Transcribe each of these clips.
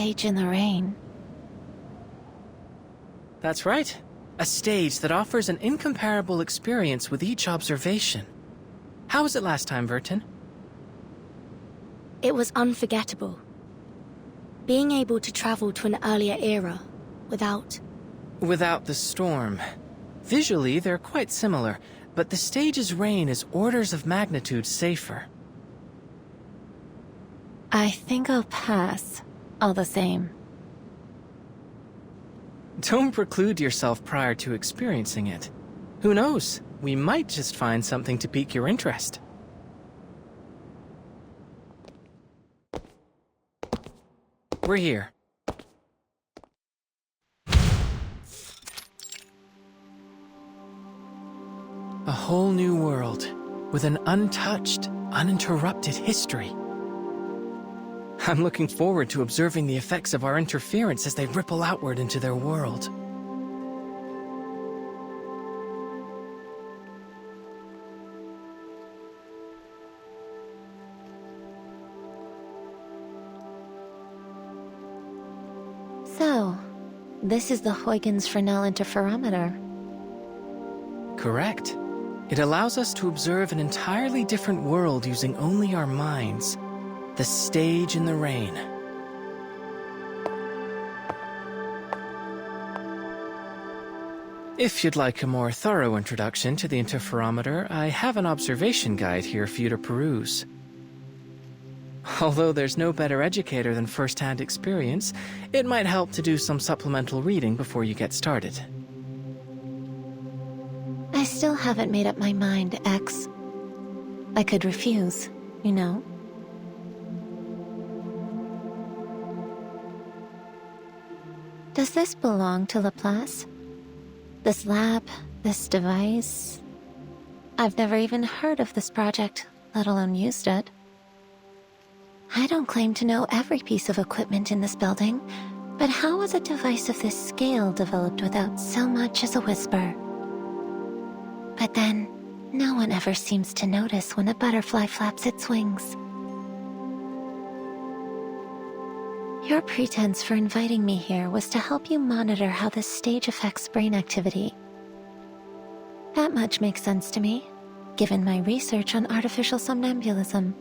stage in the rain. That's right. A stage that offers an incomparable experience with each observation. How was it last time, Vertin? It was unforgettable. Being able to travel to an earlier era without the storm. Visually, they're quite similar, but the stage's rain is orders of magnitude safer. I think I'll pass, all the same. Don't preclude yourself prior to experiencing it. Who knows? We might just find something to pique your interest. We're here. A whole new world, with an untouched, uninterrupted history. I'm looking forward to observing the effects of our interference as they ripple outward into their world. So, this is the Huygens Fresnel interferometer. Correct. It allows us to observe an entirely different world using only our minds. The stage in the rain. If you'd like a more thorough introduction to the interferometer, I have an observation guide here for you to peruse. Although there's no better educator than first-hand experience, it might help to do some supplemental reading before you get started. I still haven't made up my mind, X. I could refuse, you know? Does this belong to Laplace? This lab, this device? I've never even heard of this project, let alone used it. I don't claim to know every piece of equipment in this building, but how was a device of this scale developed without so much as a whisper? But then, no one ever seems to notice when a butterfly flaps its wings. Your pretense for inviting me here was to help you monitor how this stage affects brain activity. That much makes sense to me, given my research on artificial somnambulism.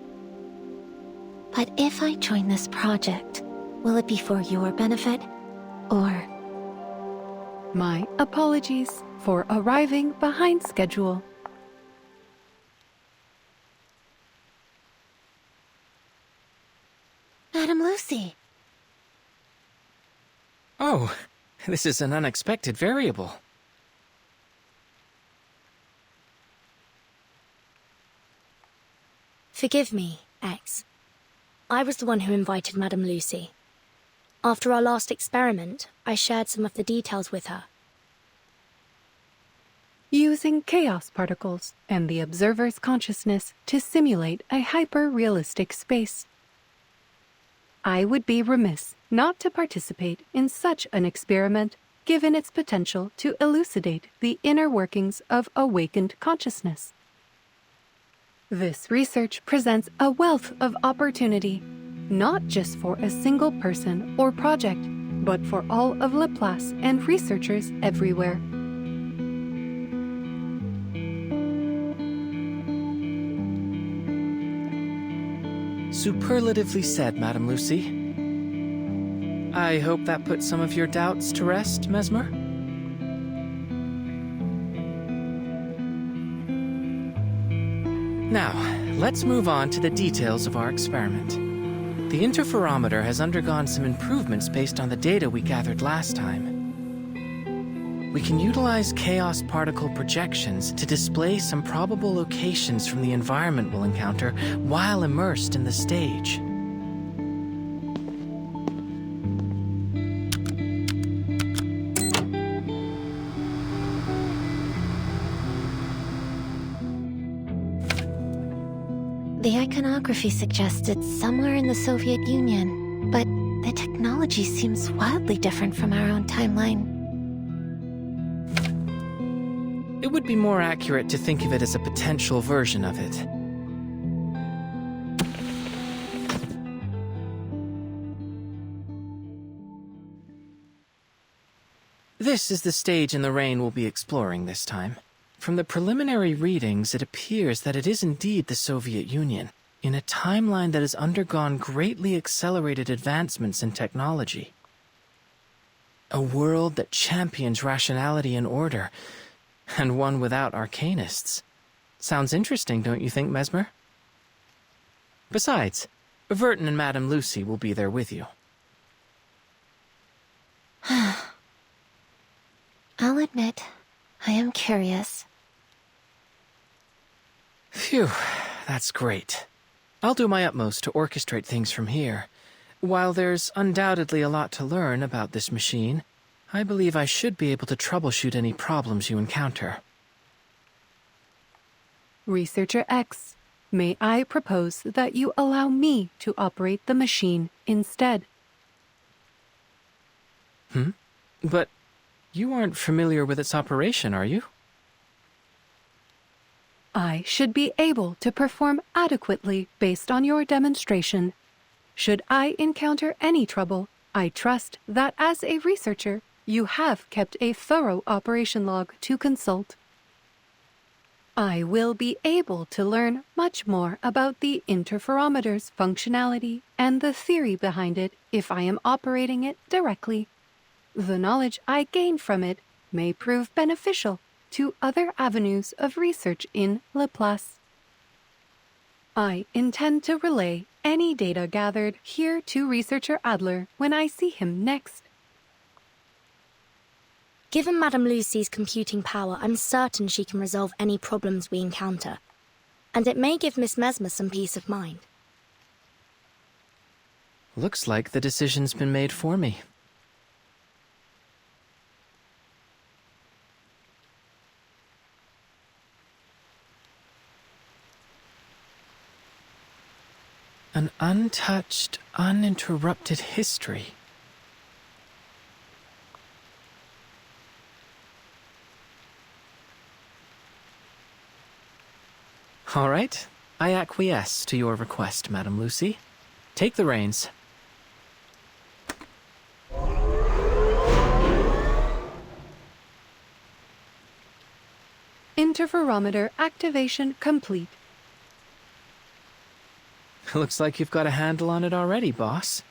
But if I join this project, will it be for your benefit, or... My apologies for arriving behind schedule. Madame Lucy! Oh, this is an unexpected variable. Forgive me, X. I was the one who invited Madame Lucy. After our last experiment, I shared some of the details with her. Using chaos particles and the observer's consciousness to simulate a hyper-realistic space. I would be remiss not to participate in such an experiment, given its potential to elucidate the inner workings of awakened consciousness. This research presents a wealth of opportunity, not just for a single person or project, but for all of Laplace and researchers everywhere. Superlatively said, Madame Lucy. I hope that puts some of your doubts to rest, Mesmer? Now, let's move on to the details of our experiment. The interferometer has undergone some improvements based on the data we gathered last time. We can utilize chaos particle projections to display some probable locations from the environment we'll encounter while immersed in the stage. The iconography suggests it's somewhere in the Soviet Union, but the technology seems wildly different from our own timeline. It would be more accurate to think of it as a potential version of it. This is the stage in the rain we'll be exploring this time. From the preliminary readings, it appears that it is indeed the Soviet Union, in a timeline that has undergone greatly accelerated advancements in technology. A world that champions rationality and order, and one without arcanists. Sounds interesting, don't you think, Mesmer? Besides, Vertin and Madame Lucy will be there with you. I'll admit, I am curious. Phew, that's great. I'll do my utmost to orchestrate things from here. While there's undoubtedly a lot to learn about this machine, I believe I should be able to troubleshoot any problems you encounter. Researcher X, may I propose that you allow me to operate the machine instead? But you aren't familiar with its operation, are you? I should be able to perform adequately based on your demonstration. Should I encounter any trouble, I trust that as a researcher, you have kept a thorough operation log to consult. I will be able to learn much more about the interferometer's functionality and the theory behind it if I am operating it directly. The knowledge I gain from it may prove beneficial to other avenues of research in Laplace. I intend to relay any data gathered here to Researcher Adler when I see him next. Given Madame Lucy's computing power, I'm certain she can resolve any problems we encounter. And it may give Miss Mesmer some peace of mind. Looks like the decision's been made for me. An untouched, uninterrupted history. All right, I acquiesce to your request, Madame Lucy. Take the reins. Interferometer activation complete. Looks like you've got a handle on it already, boss.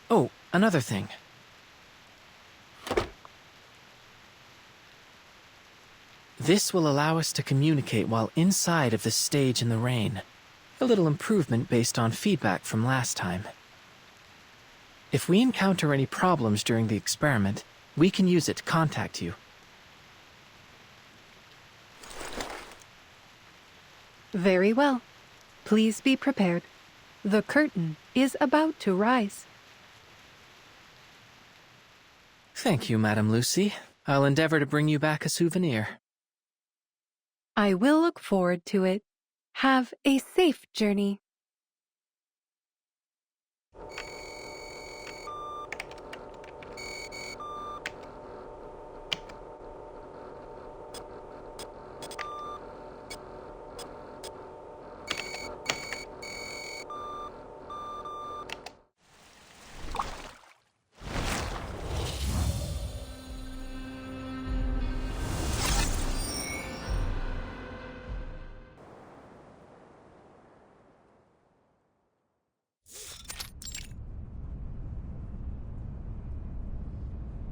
Oh, another thing. This will allow us to communicate while inside of the stage in the rain. A little improvement based on feedback from last time. If we encounter any problems during the experiment, we can use it to contact you. Very well. Please be prepared. The curtain is about to rise. Thank you, Madame Lucy. I'll endeavor to bring you back a souvenir. I will look forward to it. Have a safe journey.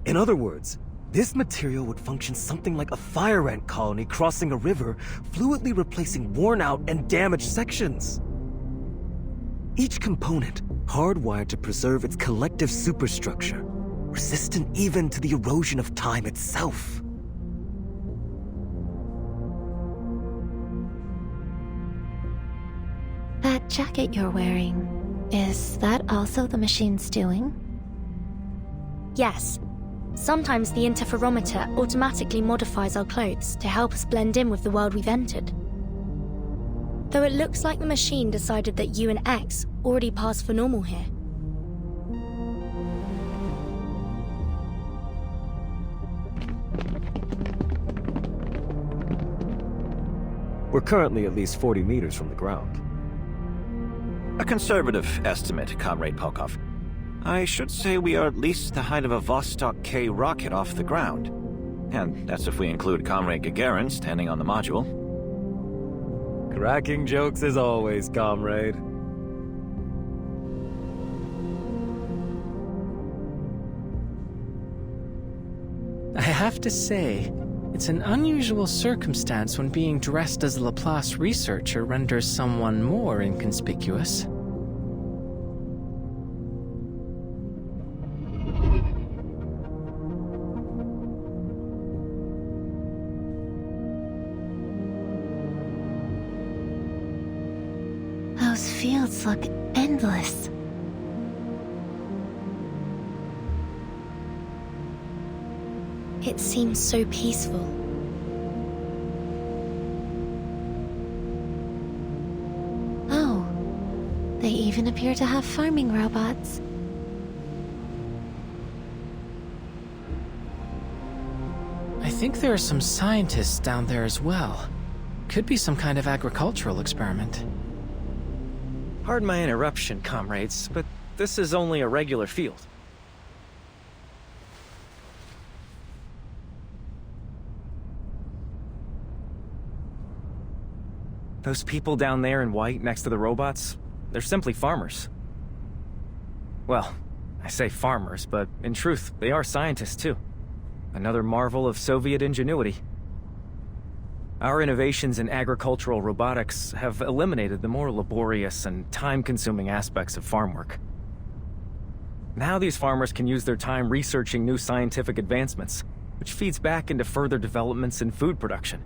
In other words, this material would function something like a fire ant colony crossing a river, fluidly replacing worn-out and damaged sections. Each component hardwired to preserve its collective superstructure, resistant even to the erosion of time itself. That jacket you're wearing, is that also the machine's doing? Yes. Sometimes the interferometer automatically modifies our clothes to help us blend in with the world we've entered. Though it looks like the machine decided that you and X already passed for normal here. We're currently at least 40 meters from the ground. A conservative estimate, Comrade Polkov. I should say we are at least the height of a Vostok K rocket off the ground. And that's if we include Comrade Gagarin standing on the module. Cracking jokes as always, comrade. I have to say, it's an unusual circumstance when being dressed as a Laplace researcher renders someone more inconspicuous. Those fields look endless. It seems so peaceful. Oh, they even appear to have farming robots. I think there are some scientists down there as well. Could be some kind of agricultural experiment. Pardon my interruption, comrades, but this is only a regular field. Those people down there in white next to the robots, they're simply farmers. Well, I say farmers, but in truth, they are scientists too. Another marvel of Soviet ingenuity. Our innovations in agricultural robotics have eliminated the more laborious and time-consuming aspects of farm work. Now these farmers can use their time researching new scientific advancements, which feeds back into further developments in food production.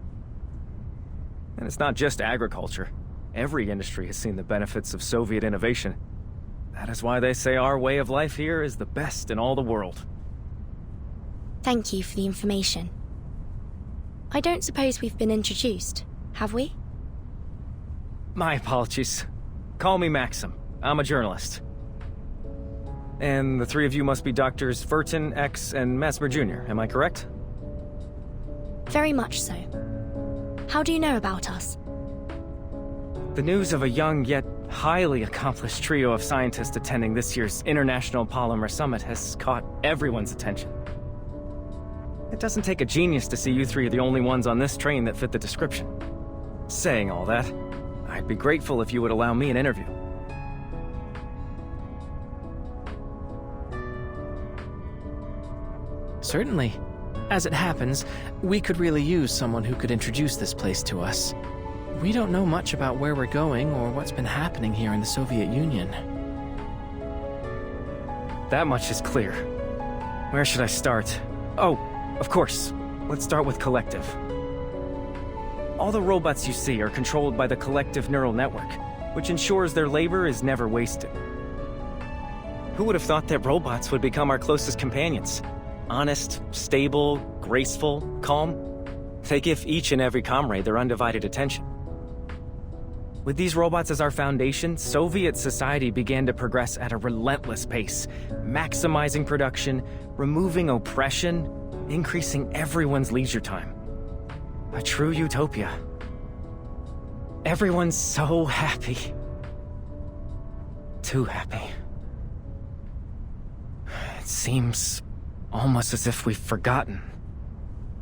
And it's not just agriculture. Every industry has seen the benefits of Soviet innovation. That is why they say our way of life here is the best in all the world. Thank you for the information. I don't suppose we've been introduced, have we? My apologies. Call me Maxim. I'm a journalist. And the three of you must be Doctors Furton, X, and Mesmer Jr., am I correct? Very much so. How do you know about us? The news of a young yet highly accomplished trio of scientists attending this year's International Polymer Summit has caught everyone's attention. It doesn't take a genius to see you three are the only ones on this train that fit the description. Saying all that, I'd be grateful if you would allow me an interview. Certainly. As it happens, we could really use someone who could introduce this place to us. We don't know much about where we're going or what's been happening here in the Soviet Union. That much is clear. Where should I start? Oh, of course. Let's start with Collective. All the robots you see are controlled by the Collective Neural Network, which ensures their labor is never wasted. Who would have thought that robots would become our closest companions? Honest, stable, graceful, calm. They give each and every comrade their undivided attention. With these robots as our foundation, Soviet society began to progress at a relentless pace, maximizing production, removing oppression, increasing everyone's leisure time. A true utopia. Everyone's so happy. Too happy. It seems almost as if we've forgotten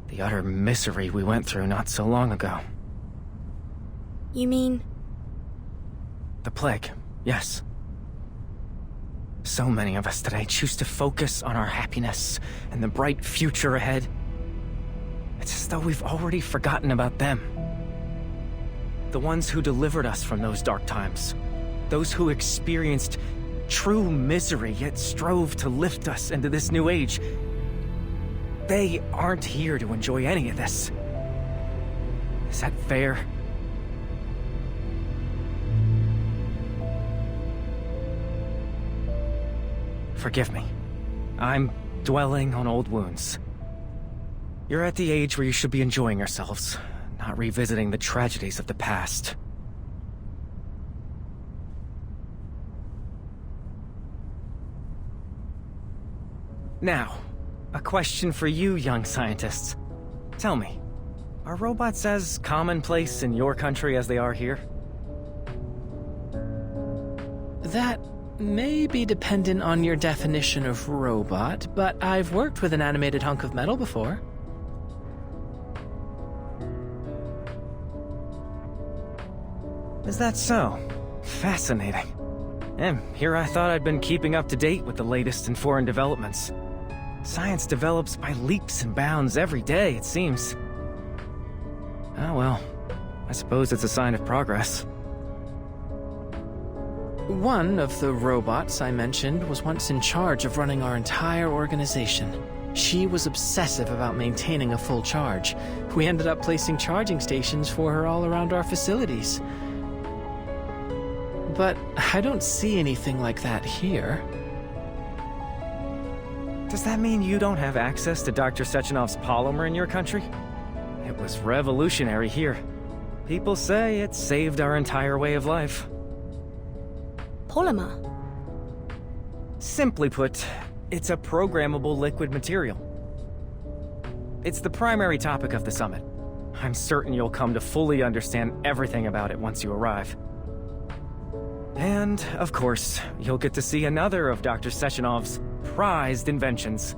the utter misery we went through not so long ago. You mean? The plague, yes. So many of us today choose to focus on our happiness and the bright future ahead. It's as though we've already forgotten about them. The ones who delivered us from those dark times. Those who experienced true misery yet strove to lift us into this new age. They aren't here to enjoy any of this. Is that fair? Forgive me. I'm dwelling on old wounds. You're at the age where you should be enjoying yourselves, not revisiting the tragedies of the past. Now, a question for you young scientists. Tell me, are robots as commonplace in your country as they are here? That may be dependent on your definition of robot, but I've worked with an animated hunk of metal before. Is that so? Fascinating. And here I thought I'd been keeping up to date with the latest in foreign developments. Science develops by leaps and bounds every day, it seems. Oh well, I suppose it's a sign of progress. One of the robots I mentioned was once in charge of running our entire organization. She was obsessive about maintaining a full charge. We ended up placing charging stations for her all around our facilities. But I don't see anything like that here. Does that mean you don't have access to Dr. Sechenov's polymer in your country? It was revolutionary here. People say it saved our entire way of life. Polymer? Simply put, it's a programmable liquid material. It's the primary topic of the summit. I'm certain you'll come to fully understand everything about it once you arrive. And, of course, you'll get to see another of Dr. Sechenov's prized inventions,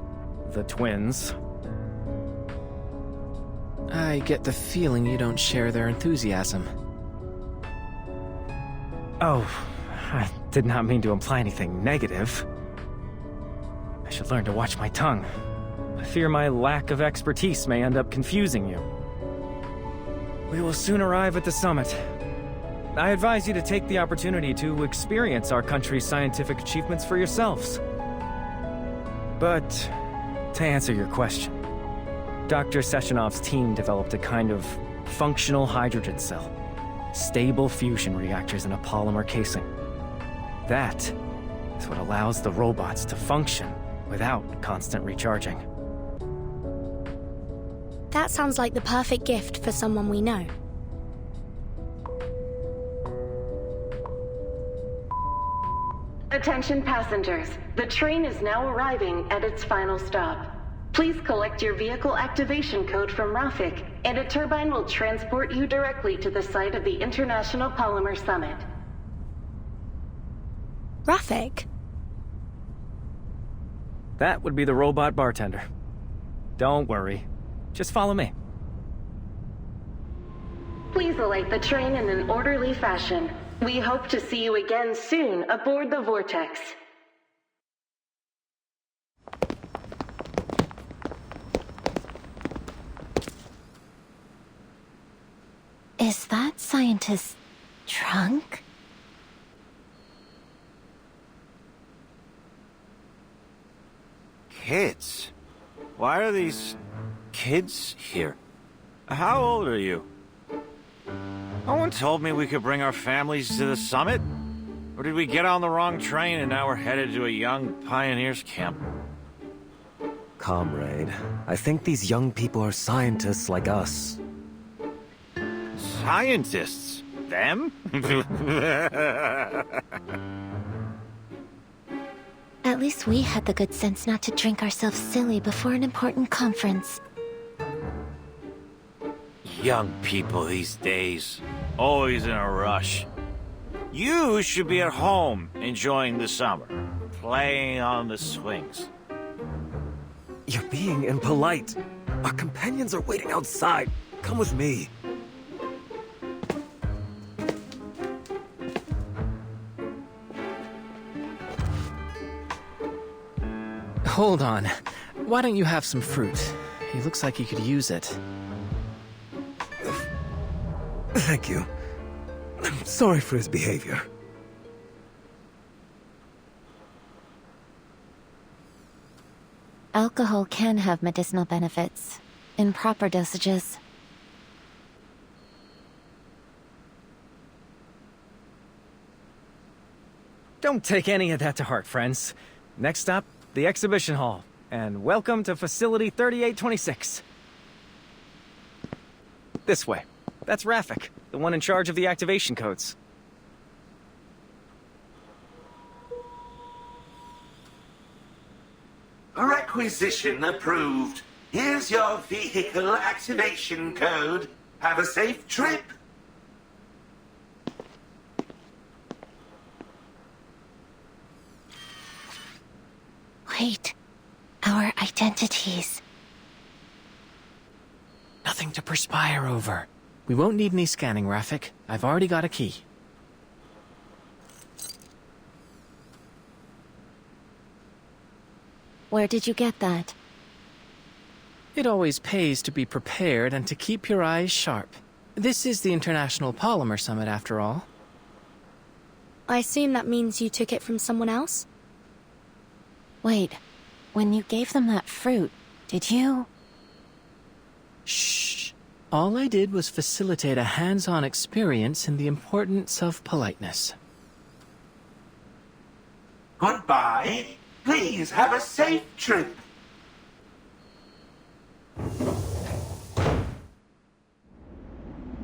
the twins. I get the feeling you don't share their enthusiasm. Oh, I did not mean to imply anything negative. I should learn to watch my tongue. I fear my lack of expertise may end up confusing you. We will soon arrive at the summit. I advise you to take the opportunity to experience our country's scientific achievements for yourselves. But, to answer your question, Dr. Sechenov's team developed a kind of functional hydrogen cell. Stable fusion reactors in a polymer casing. That is what allows the robots to function without constant recharging. That sounds like the perfect gift for someone we know. Attention passengers, the train is now arriving at its final stop. Please collect your vehicle activation code from Rafik, and a turbine will transport you directly to the site of the International Polymer Summit. Rafik? That would be the robot bartender. Don't worry. Just follow me. Please alight the train in an orderly fashion. We hope to see you again soon aboard the Vortex. Is that scientist's trunk? Kids? Why are these kids here? How old are you? No one told me we could bring our families to the summit. Or did we get on the wrong train and now we're headed to a young pioneers camp? Comrade, I think these young people are scientists like us. Scientists? Them? At least we had the good sense not to drink ourselves silly before an important conference. Young people these days. Always in a rush. You should be at home enjoying the summer. Playing on the swings. You're being impolite. Our companions are waiting outside. Come with me. Hold on. Why don't you have some fruit? He looks like he could use it. Thank you. I'm sorry for his behavior. Alcohol can have medicinal benefits, in proper dosages. Don't take any of that to heart, friends. Next stop, the exhibition hall. And welcome to Facility 3826. This way. That's Rafik, the one in charge of the activation codes. Requisition approved. Here's your vehicle activation code. Have a safe trip. Wait. Our identities. Nothing to perspire over. We won't need any scanning, Rafik. I've already got a key. Where did you get that? It always pays to be prepared and to keep your eyes sharp. This is the International Polymer Summit, after all. I assume that means you took it from someone else? Wait, when you gave them that fruit, did you? Shh. All I did was facilitate a hands-on experience in the importance of politeness. Goodbye. Please have a safe trip.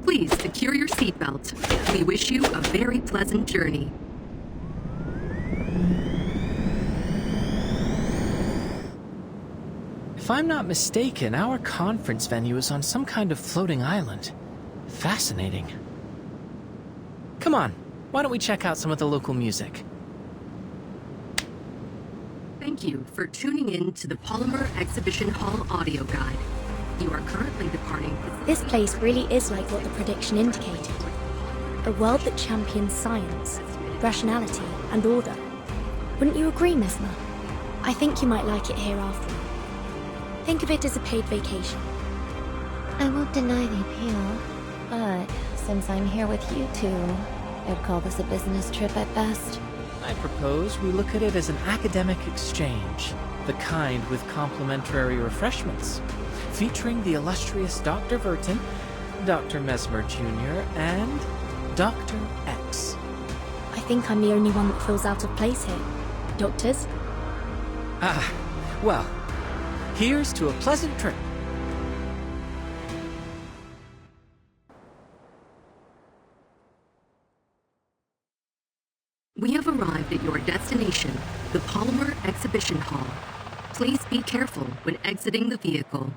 Please secure your seatbelt. We wish you a very pleasant journey. If I'm not mistaken, our conference venue is on some kind of floating island. Fascinating. Come on, why don't we check out some of the local music? Thank you for tuning in to the Polymer Exhibition Hall audio guide. You are currently departing. This place really is like what the prediction indicated. A world that champions science, rationality, and order. Wouldn't you agree, Mesmer? I think you might like it here after all. Think of it as a paid vacation. I won't deny the appeal, but since I'm here with you two, I'd call this a business trip at best. I propose we look at it as an academic exchange, the kind with complimentary refreshments, featuring the illustrious Dr. Vertin, Dr. Mesmer Jr., and Dr. X. I think I'm the only one that feels out of place here. Doctors? Ah, well, here's to a pleasant trip. We have arrived at your destination, the Polymer Exhibition Hall. Please be careful when exiting the vehicle.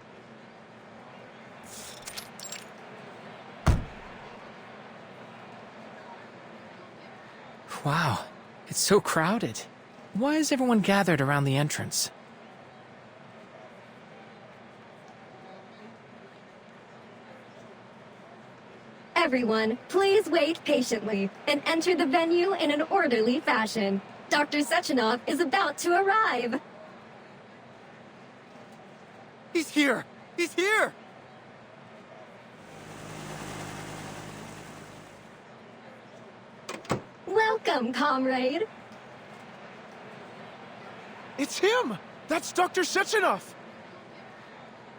Wow, it's so crowded. Why is everyone gathered around the entrance? Everyone, please wait patiently and enter the venue in an orderly fashion. Dr. Sechenov is about to arrive. He's here! He's here! Welcome, comrade. It's him! That's Dr. Sechenov!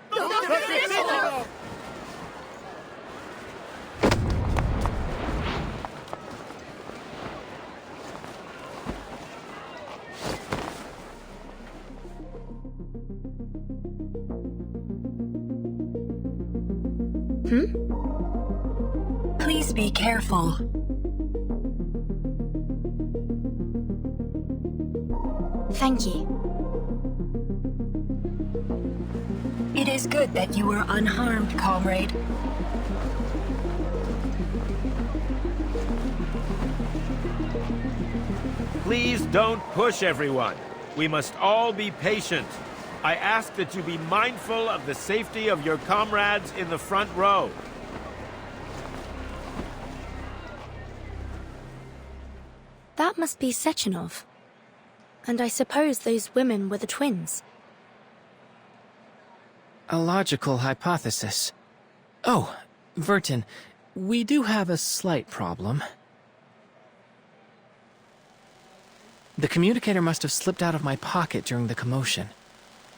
Dr. Sechenov! Please be careful. Thank you. It is good that you are unharmed, comrade. Please don't push everyone. We must all be patient. I ask that you be mindful of the safety of your comrades in the front row. That must be Sechenov. And I suppose those women were the twins. A logical hypothesis. Oh, Vertin, we do have a slight problem. The communicator must have slipped out of my pocket during the commotion.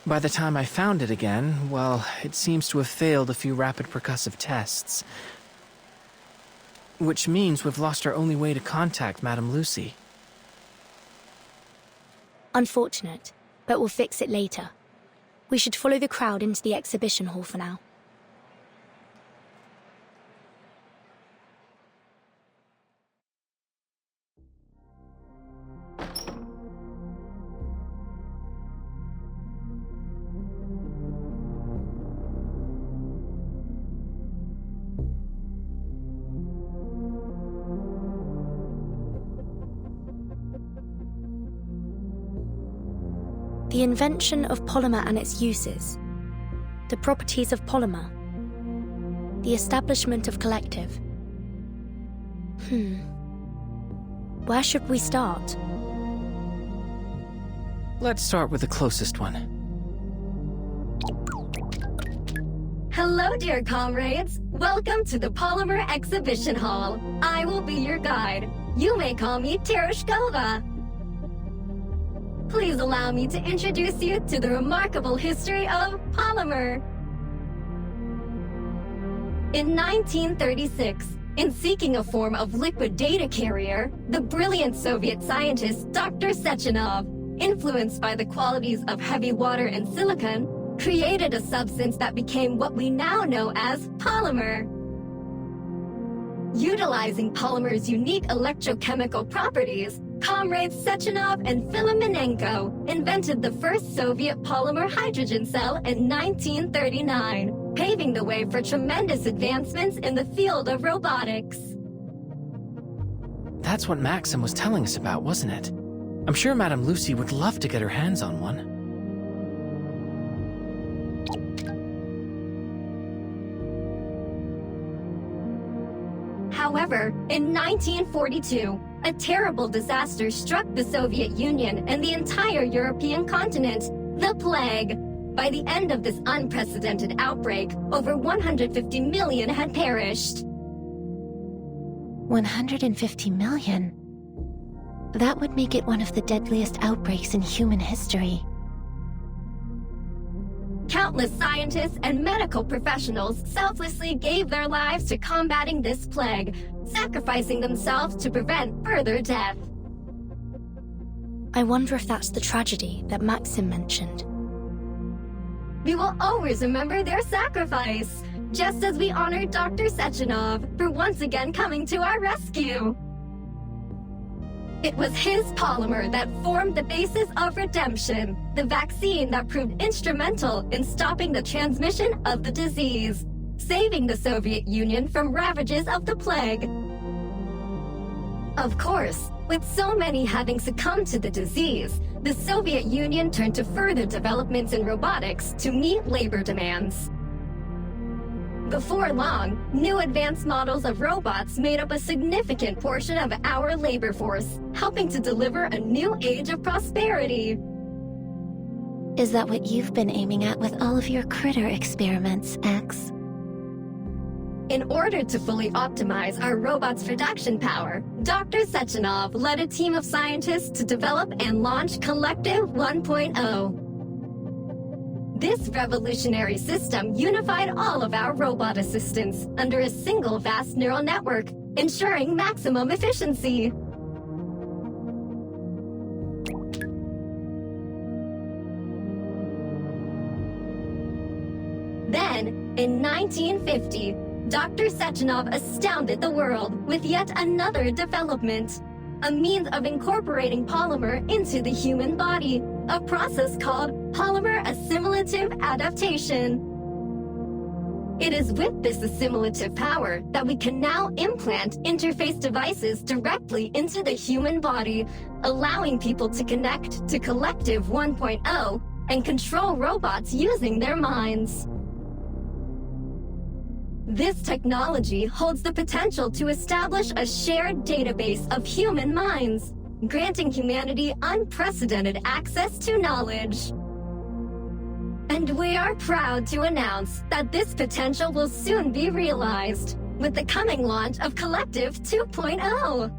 By the time I found it again, well, it seems to have failed a few rapid percussive tests. Which means we've lost our only way to contact Madame Lucy. Unfortunate, but we'll fix it later. We should follow the crowd into the exhibition hall for now. The invention of polymer and its uses. The properties of polymer. The establishment of collective. Where should we start? Let's start with the closest one. Hello, dear comrades. Welcome to the Polymer Exhibition Hall. I will be your guide. You may call me Tereshkova. Please allow me to introduce you to the remarkable history of polymer. In 1936, in seeking a form of liquid data carrier, the brilliant Soviet scientist Dr. Sechenov, influenced by the qualities of heavy water and silicon, created a substance that became what we now know as polymer. Utilizing polymer's unique electrochemical properties, comrades Sechenov and Filamenenko invented the first Soviet polymer hydrogen cell in 1939, paving the way for tremendous advancements in the field of robotics. That's what Maxim was telling us about, wasn't it? I'm sure Madame Lucy would love to get her hands on one. However, in 1942, a terrible disaster struck the Soviet Union and the entire European continent, the plague. By the end of this unprecedented outbreak, over 150 million had perished. 150 million? That would make it one of the deadliest outbreaks in human history. Countless scientists and medical professionals selflessly gave their lives to combating this plague, sacrificing themselves to prevent further death. I wonder if that's the tragedy that Maxim mentioned. We will always remember their sacrifice, just as we honor Dr. Sechenov for once again coming to our rescue. It was his polymer that formed the basis of redemption, the vaccine that proved instrumental in stopping the transmission of the disease, saving the Soviet Union from ravages of the plague. Of course, with so many having succumbed to the disease, the Soviet Union turned to further developments in robotics to meet labor demands. Before long, new advanced models of robots made up a significant portion of our labor force, helping to deliver a new age of prosperity. Is that what you've been aiming at with all of your critter experiments, X? In order to fully optimize our robot's production power, Dr. Sechenov led a team of scientists to develop and launch Collective 1.0. This revolutionary system unified all of our robot assistants under a single vast neural network, ensuring maximum efficiency. Then, in 1950, Dr. Sechenov astounded the world with yet another development, a means of incorporating polymer into the human body, a process called polymer assimilative adaptation. It is with this assimilative power that we can now implant interface devices directly into the human body, allowing people to connect to Collective 1.0 and control robots using their minds. This technology holds the potential to establish a shared database of human minds, granting humanity unprecedented access to knowledge. And we are proud to announce that this potential will soon be realized with the coming launch of Collective 2.0.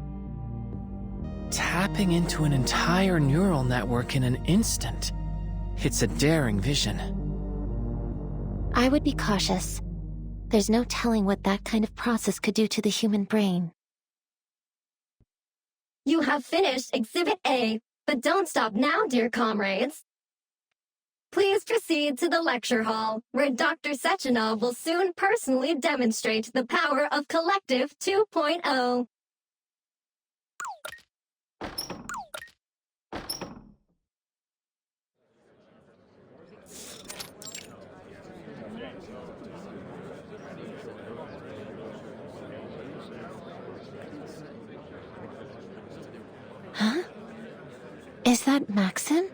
Tapping into an entire neural network in an instant. It's a daring vision. I would be cautious. There's no telling what that kind of process could do to the human brain. You have finished Exhibit A, but don't stop now, dear comrades. Please proceed to the lecture hall, where Dr. Sechenov will soon personally demonstrate the power of Collective 2.0. Huh? Is that Maxim?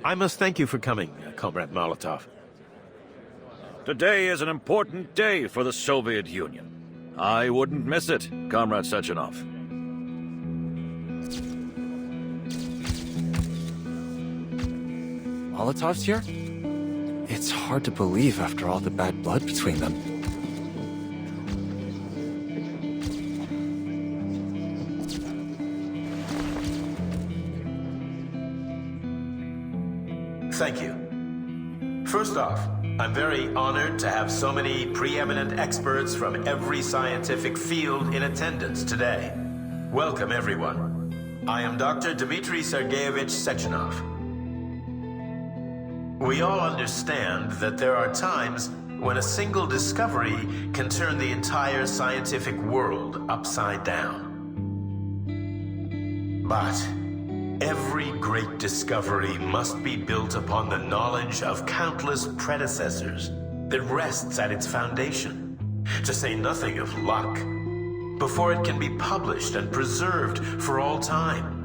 I must thank you for coming, Comrade Molotov. Today is an important day for the Soviet Union. I wouldn't miss it, Comrade Sechenov. Molotov's here? It's hard to believe after all the bad blood between them. Thank you. First off, I'm very honored to have so many preeminent experts from every scientific field in attendance today. Welcome, everyone. I am Dr. Dmitry Sergeyevich Sechenov. We all understand that there are times when a single discovery can turn the entire scientific world upside down. But every great discovery must be built upon the knowledge of countless predecessors that rests at its foundation, to say nothing of luck, before it can be published and preserved for all time.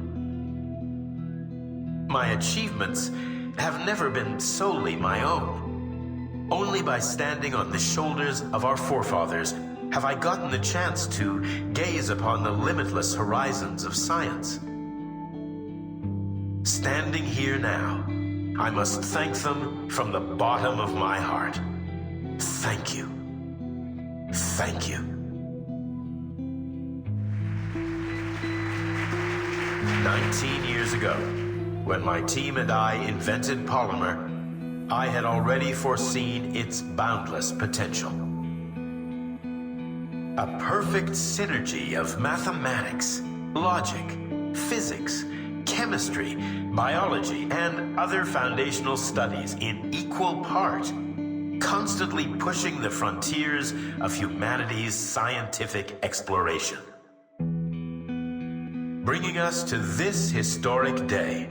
My achievements have never been solely my own. Only by standing on the shoulders of our forefathers have I gotten the chance to gaze upon the limitless horizons of science. Standing here now, I must thank them from the bottom of my heart. Thank you. Thank you. 19 years ago, when my team and I invented polymer, I had already foreseen its boundless potential. A perfect synergy of mathematics, logic, physics, chemistry, biology, and other foundational studies in equal part, constantly pushing the frontiers of humanity's scientific exploration. Bringing us to this historic day,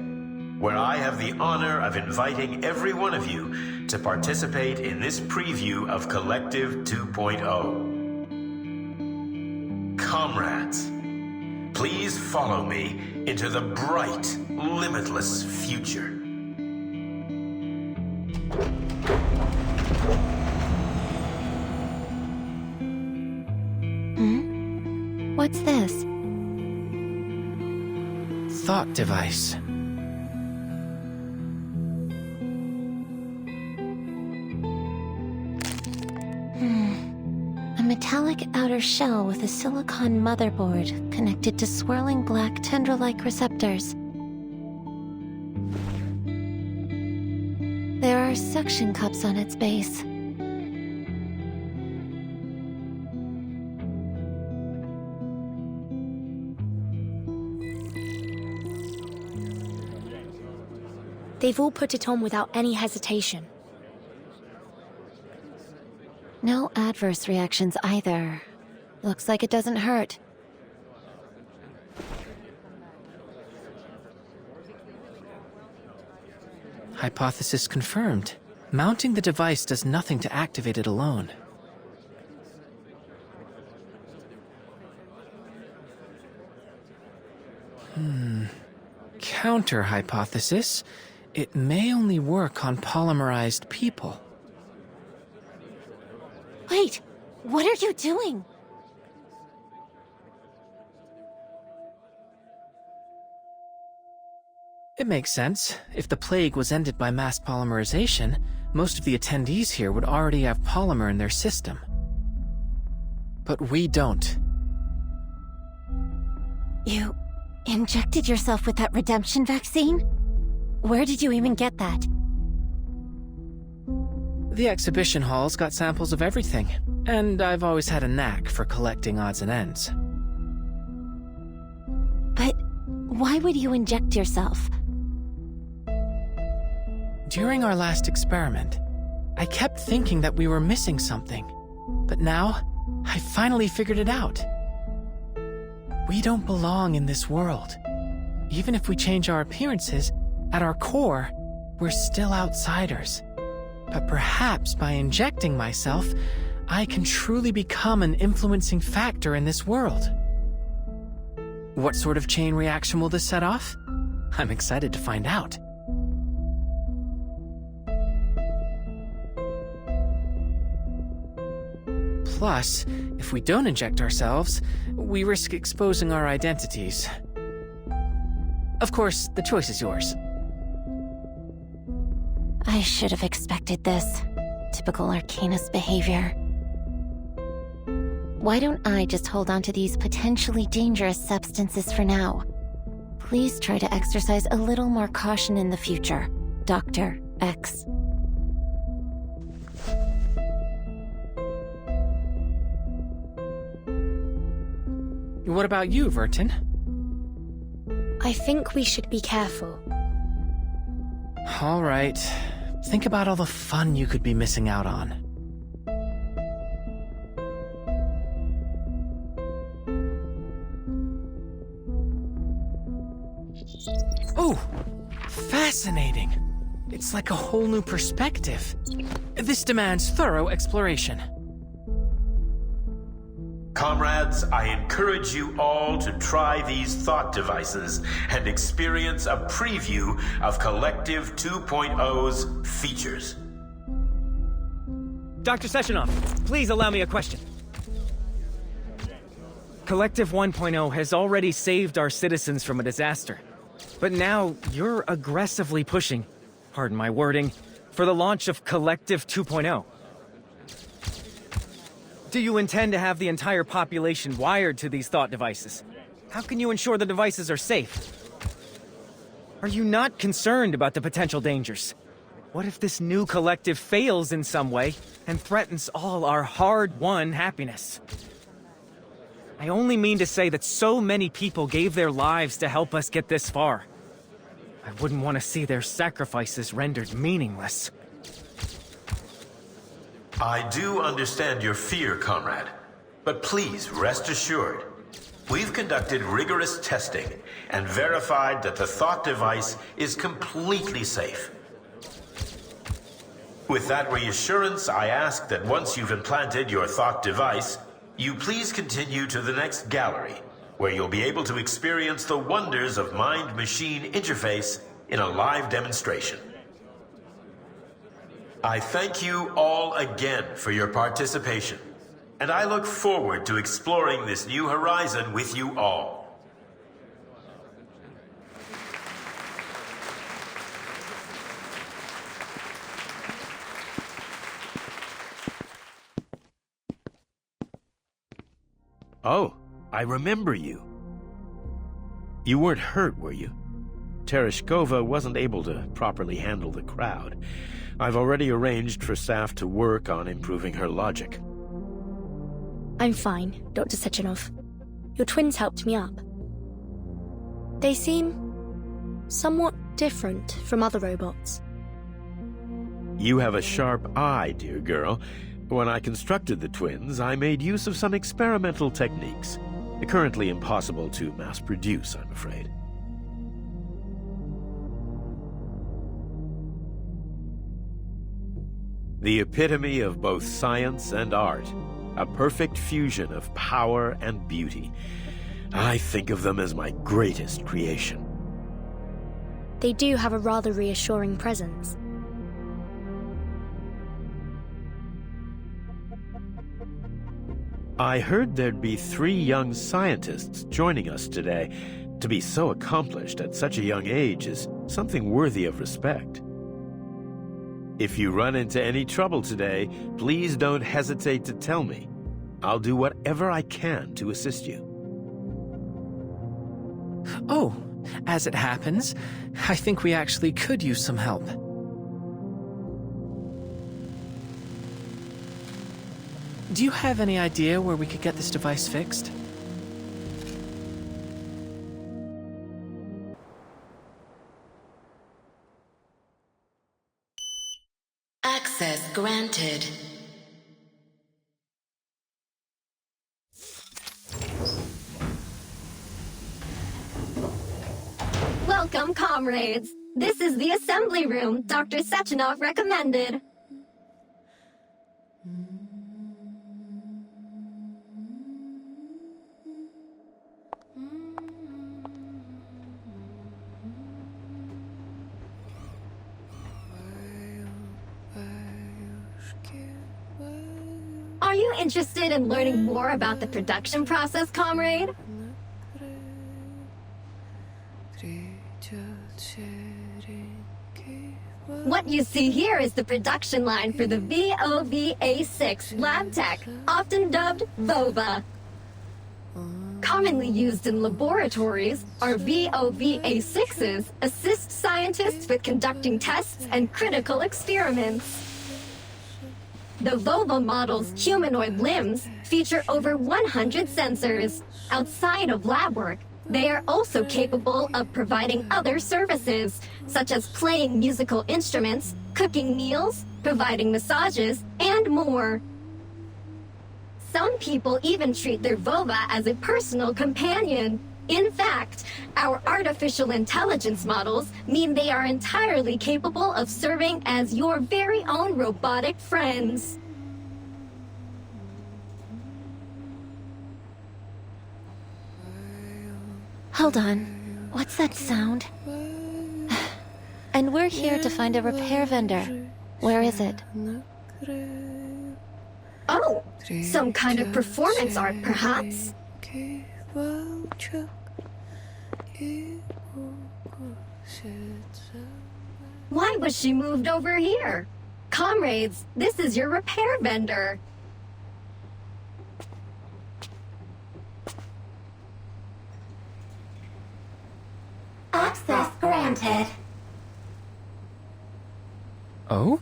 where I have the honor of inviting every one of you to participate in this preview of Collective 2.0. Comrades, please follow me into the bright, limitless future. What's this? Thought device. A metallic outer shell with a silicon motherboard connected to swirling black tendril-like receptors. There are suction cups on its base. They've all put it on without any hesitation. No adverse reactions either. Looks like it doesn't hurt. Hypothesis confirmed. Mounting the device does nothing to activate it alone. Counter hypothesis. It may only work on polymerized people. Wait! What are you doing? It makes sense. If the plague was ended by mass polymerization, most of the attendees here would already have polymer in their system. But we don't. You injected yourself with that redemption vaccine? Where did you even get that? The exhibition hall's got samples of everything, and I've always had a knack for collecting odds and ends. But why would you inject yourself? During our last experiment, I kept thinking that we were missing something, but now I finally figured it out. We don't belong in this world. Even if we change our appearances, at our core, we're still outsiders. But perhaps by injecting myself, I can truly become an influencing factor in this world. What sort of chain reaction will this set off? I'm excited to find out. Plus, if we don't inject ourselves, we risk exposing our identities. Of course, the choice is yours. I should have expected this. Typical Arcanus behavior. Why don't I just hold on to these potentially dangerous substances for now? Please try to exercise a little more caution in the future, Dr. X. What about you, Vertin? I think we should be careful. All right. Think about all the fun you could be missing out on. Oh, fascinating. It's like a whole new perspective. This demands thorough exploration. Comrades, I encourage you all to try these thought devices and experience a preview of Collective 2.0's features. Dr. Sechenov, please allow me a question. Collective 1.0 has already saved our citizens from a disaster. But now you're aggressively pushing, pardon my wording, for the launch of Collective 2.0. Do you intend to have the entire population wired to these thought devices? How can you ensure the devices are safe? Are you not concerned about the potential dangers? What if this new collective fails in some way and threatens all our hard-won happiness? I only mean to say that so many people gave their lives to help us get this far. I wouldn't want to see their sacrifices rendered meaningless. I do understand your fear, comrade, but please rest assured. We've conducted rigorous testing and verified that the thought device is completely safe. With that reassurance, I ask that once you've implanted your thought device, you please continue to the next gallery, where you'll be able to experience the wonders of mind-machine interface in a live demonstration. I thank you all again for your participation, and I look forward to exploring this new horizon with you all. Oh, I remember you. You weren't hurt, were you? Tereshkova wasn't able to properly handle the crowd. I've already arranged for staff to work on improving her logic. I'm fine, Dr. Sechenov. Your twins helped me up. They seem somewhat different from other robots. You have a sharp eye, dear girl. When I constructed the twins, I made use of some experimental techniques. Currently impossible to mass produce, I'm afraid. The epitome of both science and art. A perfect fusion of power and beauty. I think of them as my greatest creation. They do have a rather reassuring presence. I heard there'd be 3 young scientists joining us today. To be so accomplished at such a young age is something worthy of respect. If you run into any trouble today, please don't hesitate to tell me. I'll do whatever I can to assist you. Oh, as it happens, I think we actually could use some help. Do you have any idea where we could get this device fixed? Access granted. Welcome, comrades. This is the assembly room Dr. Sechenov recommended. Are you interested in learning more about the production process, comrade? What you see here is the production line for the VOVA6 lab tech, often dubbed VOVA. Commonly used in laboratories, our VOVA6s assist scientists with conducting tests and critical experiments. The VOVA model's humanoid limbs feature over 100 sensors. Outside of lab work, they are also capable of providing other services, such as playing musical instruments, cooking meals, providing massages, and more. Some people even treat their VOVA as a personal companion. In fact, our artificial intelligence models mean they are entirely capable of serving as your very own robotic friends. Hold on. What's that sound? And we're here to find a repair vendor. Where is it? Oh, some kind of performance art, perhaps? Why was she moved over here? Comrades, this is your repair vendor. Access granted. Oh?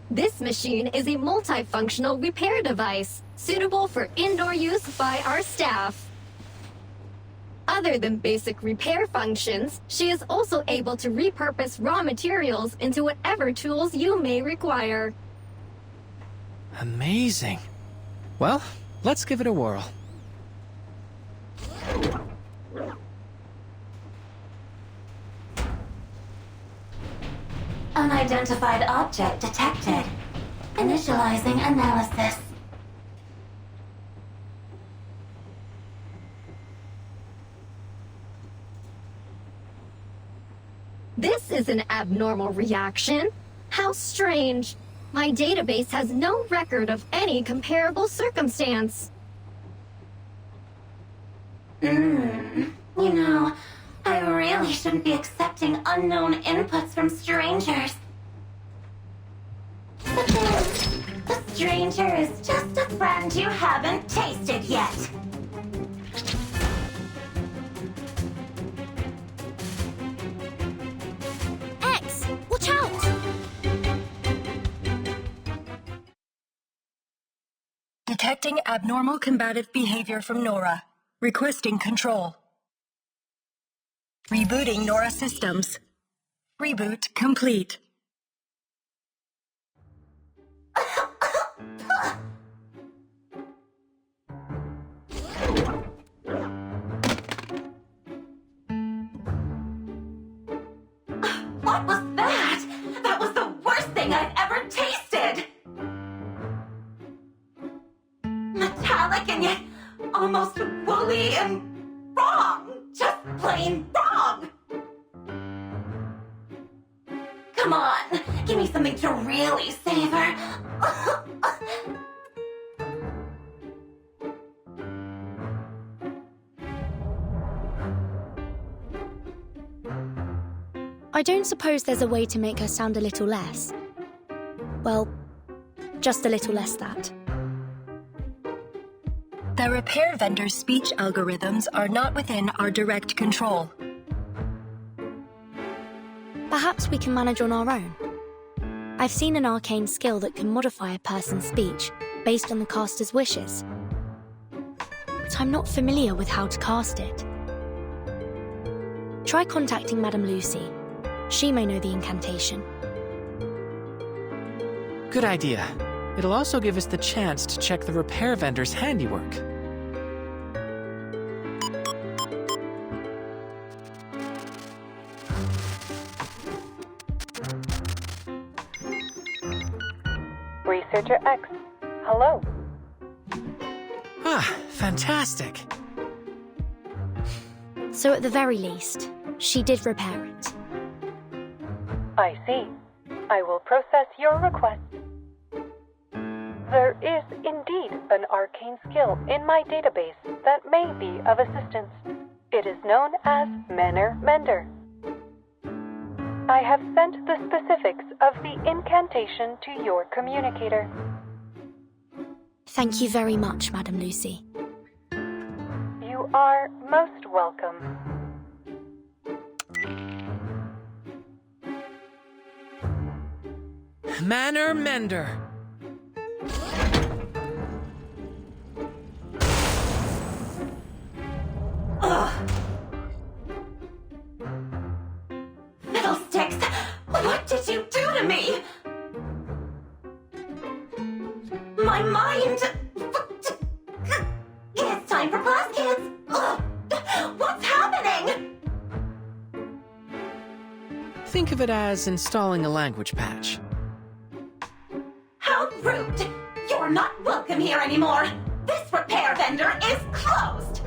This machine is a multifunctional repair device, suitable for indoor use by our staff. Other than basic repair functions, she is also able to repurpose raw materials into whatever tools you may require. Amazing. Well, let's give it a whirl. Unidentified object detected. Initializing analysis. This is an abnormal reaction. How strange. My database has no record of any comparable circumstance. You know, I really shouldn't be accepting unknown inputs from strangers. The thing, the stranger is just a friend you haven't tasted yet. X! Watch out! Detecting abnormal combative behavior from Nora. Requesting control. Rebooting Nora systems. Reboot complete. What was that? That was the worst thing I've ever tasted! Metallic and yet almost woolly and wrong! Just plain wrong! Come on, give me something to really savor. I don't suppose there's a way to make her sound a little less. Well, just a little less that. The repair vendor's speech algorithms are not within our direct control. Perhaps we can manage on our own. I've seen an arcane skill that can modify a person's speech based on the caster's wishes. But I'm not familiar with how to cast it. Try contacting Madame Lucy. She may know the incantation. Good idea. It'll also give us the chance to check the repair vendor's handiwork. Researcher X, hello. Ah, fantastic. So at the very least, she did repair it. I see. I will process your request. There is indeed an arcane skill in my database that may be of assistance. It is known as Manner Mender. I have sent the specifics of the incantation to your communicator. Thank you very much, Madam Lucy. You are most welcome. Manner Mender. Ugh. Fiddlesticks! What did you do to me? My mind... It's time for class, kids! Ugh. What's happening? Think of it as installing a language patch. How rude! You're not welcome here anymore! This repair vendor is closed!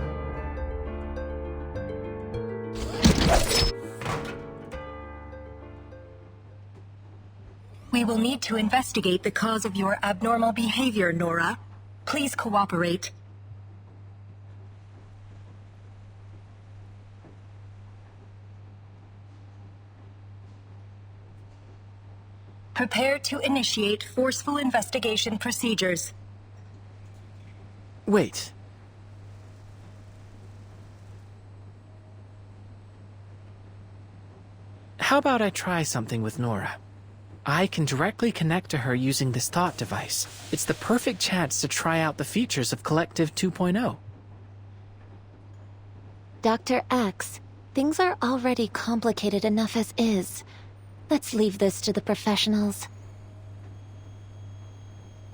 We will need to investigate the cause of your abnormal behavior, Nora. Please cooperate. Prepare to initiate forceful investigation procedures. Wait. How about I try something with Nora? I can directly connect to her using this thought device. It's the perfect chance to try out the features of Collective 2.0. Dr. X, things are already complicated enough as is. Let's leave this to the professionals.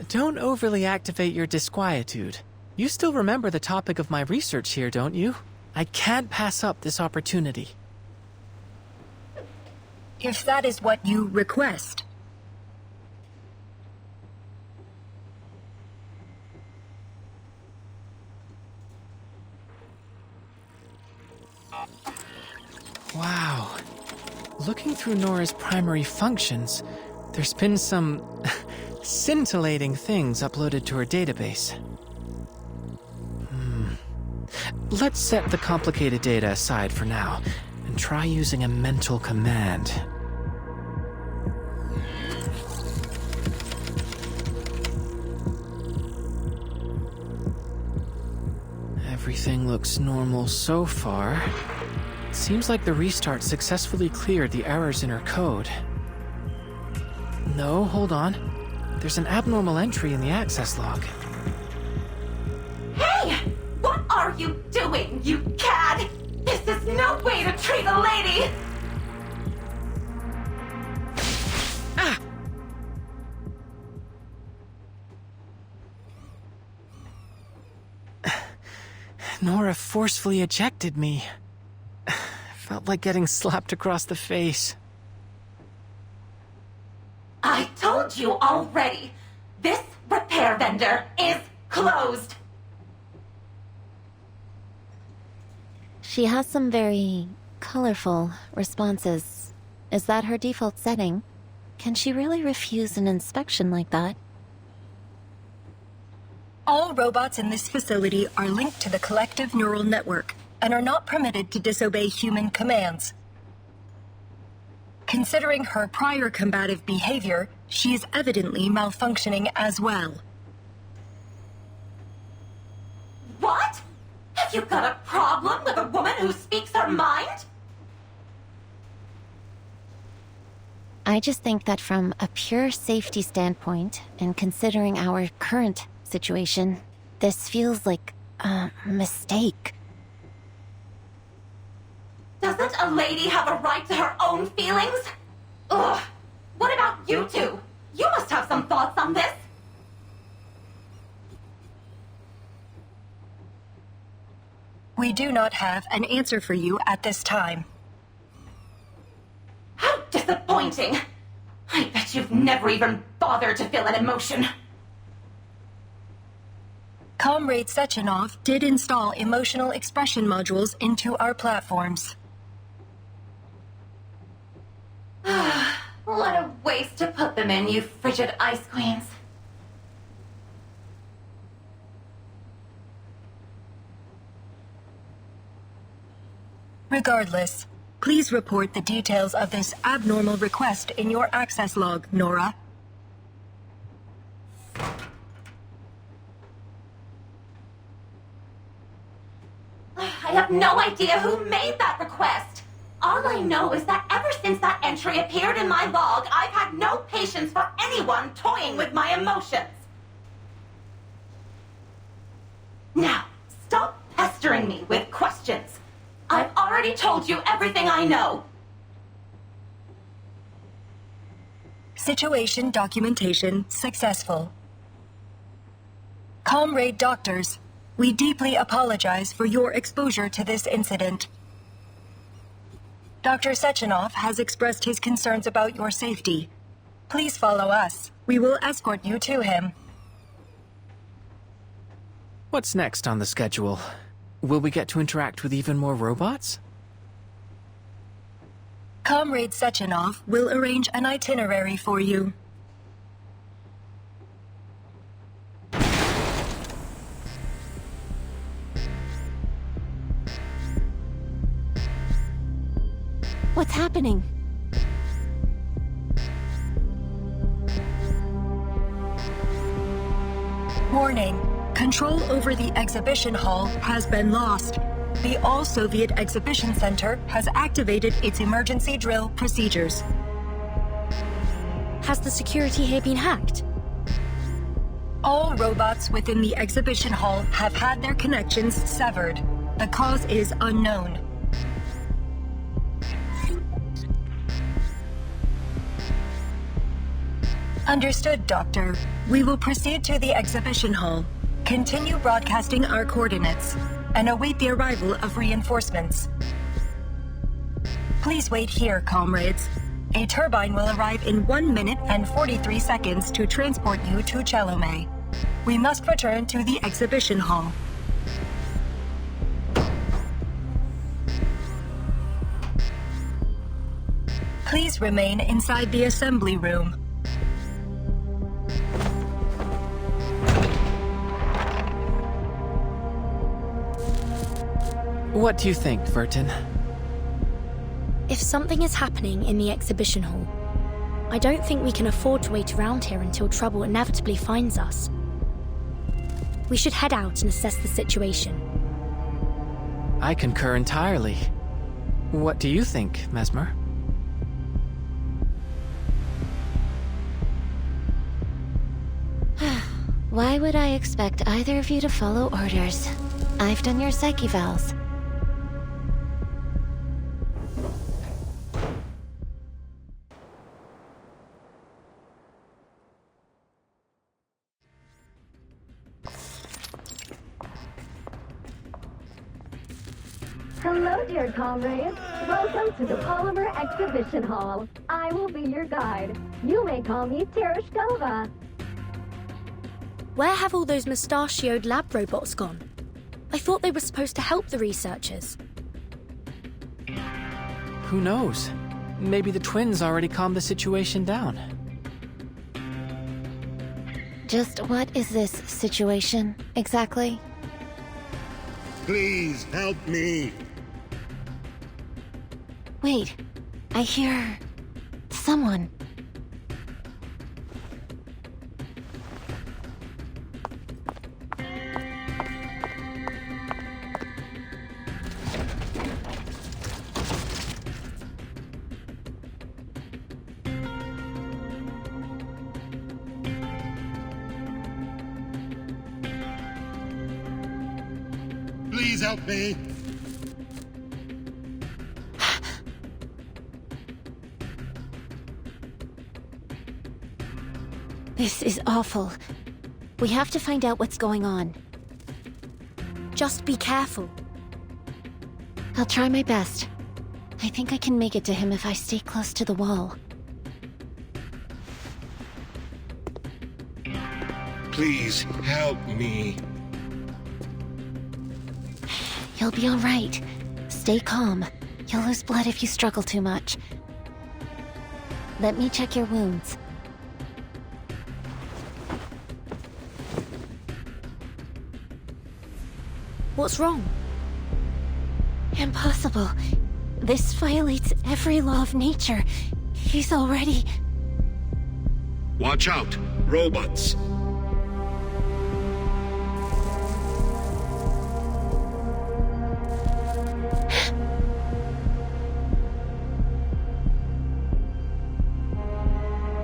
Don't overly activate your disquietude. You still remember the topic of my research here, don't you? I can't pass up this opportunity. If that is what you request. Wow. Looking through Nora's primary functions, there's been some scintillating things uploaded to her database. Let's set the complicated data aside for now, and try using a mental command. Everything looks normal so far. It seems like the restart successfully cleared the errors in her code. No, hold on. There's an abnormal entry in the access log. Hey! What are you doing, you cad? This is no way to treat a lady! Ah! Nora forcefully ejected me. Felt like getting slapped across the face. I told you already. This repair vendor is closed. She has some very colorful responses. Is that her default setting? Can she really refuse an inspection like that? All robots in this facility are linked to the collective neural network and are not permitted to disobey human commands. Considering her prior combative behavior, she is evidently malfunctioning as well. What? Have you got a problem with a woman who speaks her mind? I just think that from a pure safety standpoint, and considering our current situation, this feels like a mistake. Doesn't a lady have a right to her own feelings? Ugh. What about you two? You must have some thoughts on this. We do not have an answer for you at this time. How disappointing! I bet you've never even bothered to feel an emotion. Comrade Sechenov did install emotional expression modules into our platforms. What a waste to put them in, you frigid ice queens. Regardless, please report the details of this abnormal request in your access log, Nora. I have no idea who made that request. All I know is that ever since that entry appeared in my log, I've had no patience for anyone toying with my emotions. Now, stop pestering me with questions. I've already told you everything I know. Situation documentation successful. Comrade doctors, we deeply apologize for your exposure to this incident. Dr. Sechenov has expressed his concerns about your safety. Please follow us. We will escort you to him. What's next on the schedule? Will we get to interact with even more robots? Comrade Sechenov will arrange an itinerary for you. What's happening? Warning. Control over the exhibition hall has been lost. The All-Soviet Exhibition Center has activated its emergency drill procedures. Has the security here been hacked? All robots within the exhibition hall have had their connections severed. The cause is unknown. Understood, Doctor. We will proceed to the exhibition hall, continue broadcasting our coordinates, and await the arrival of reinforcements. Please wait here, comrades. A turbine will arrive in 1 minute and 43 seconds to transport you to Chelomey. We must return to the exhibition hall. Please remain inside the assembly room. What do you think, Vertin? If something is happening in the exhibition hall, I don't think we can afford to wait around here until trouble inevitably finds us. We should head out and assess the situation. I concur entirely. What do you think, Mesmer? Why would I expect either of you to follow orders? I've done your psyche vals. Hello, dear comrades. Welcome to the Polymer Exhibition Hall. I will be your guide. You may call me Tereshkova. Where have all those mustachioed lab robots gone? I thought they were supposed to help the researchers. Who knows? Maybe the twins already calmed the situation down. Just what is this situation, exactly? Please help me. Wait, I hear... someone. Please help me. This is awful. We have to find out what's going on. Just be careful. I'll try my best. I think I can make it to him if I stay close to the wall. Please help me. You'll be all right. Stay calm. You'll lose blood if you struggle too much. Let me check your wounds. What's wrong? Impossible. This violates every law of nature. He's already... Watch out, robots.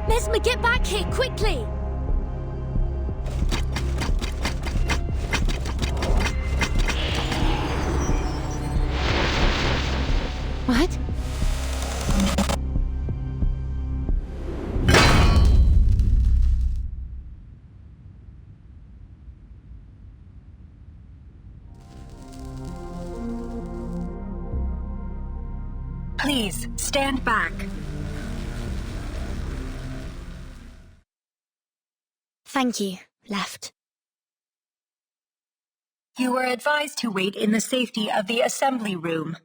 Mesmer, get back here, quickly! What? Please, stand back. Thank you, Left. You were advised to wait in the safety of the assembly room.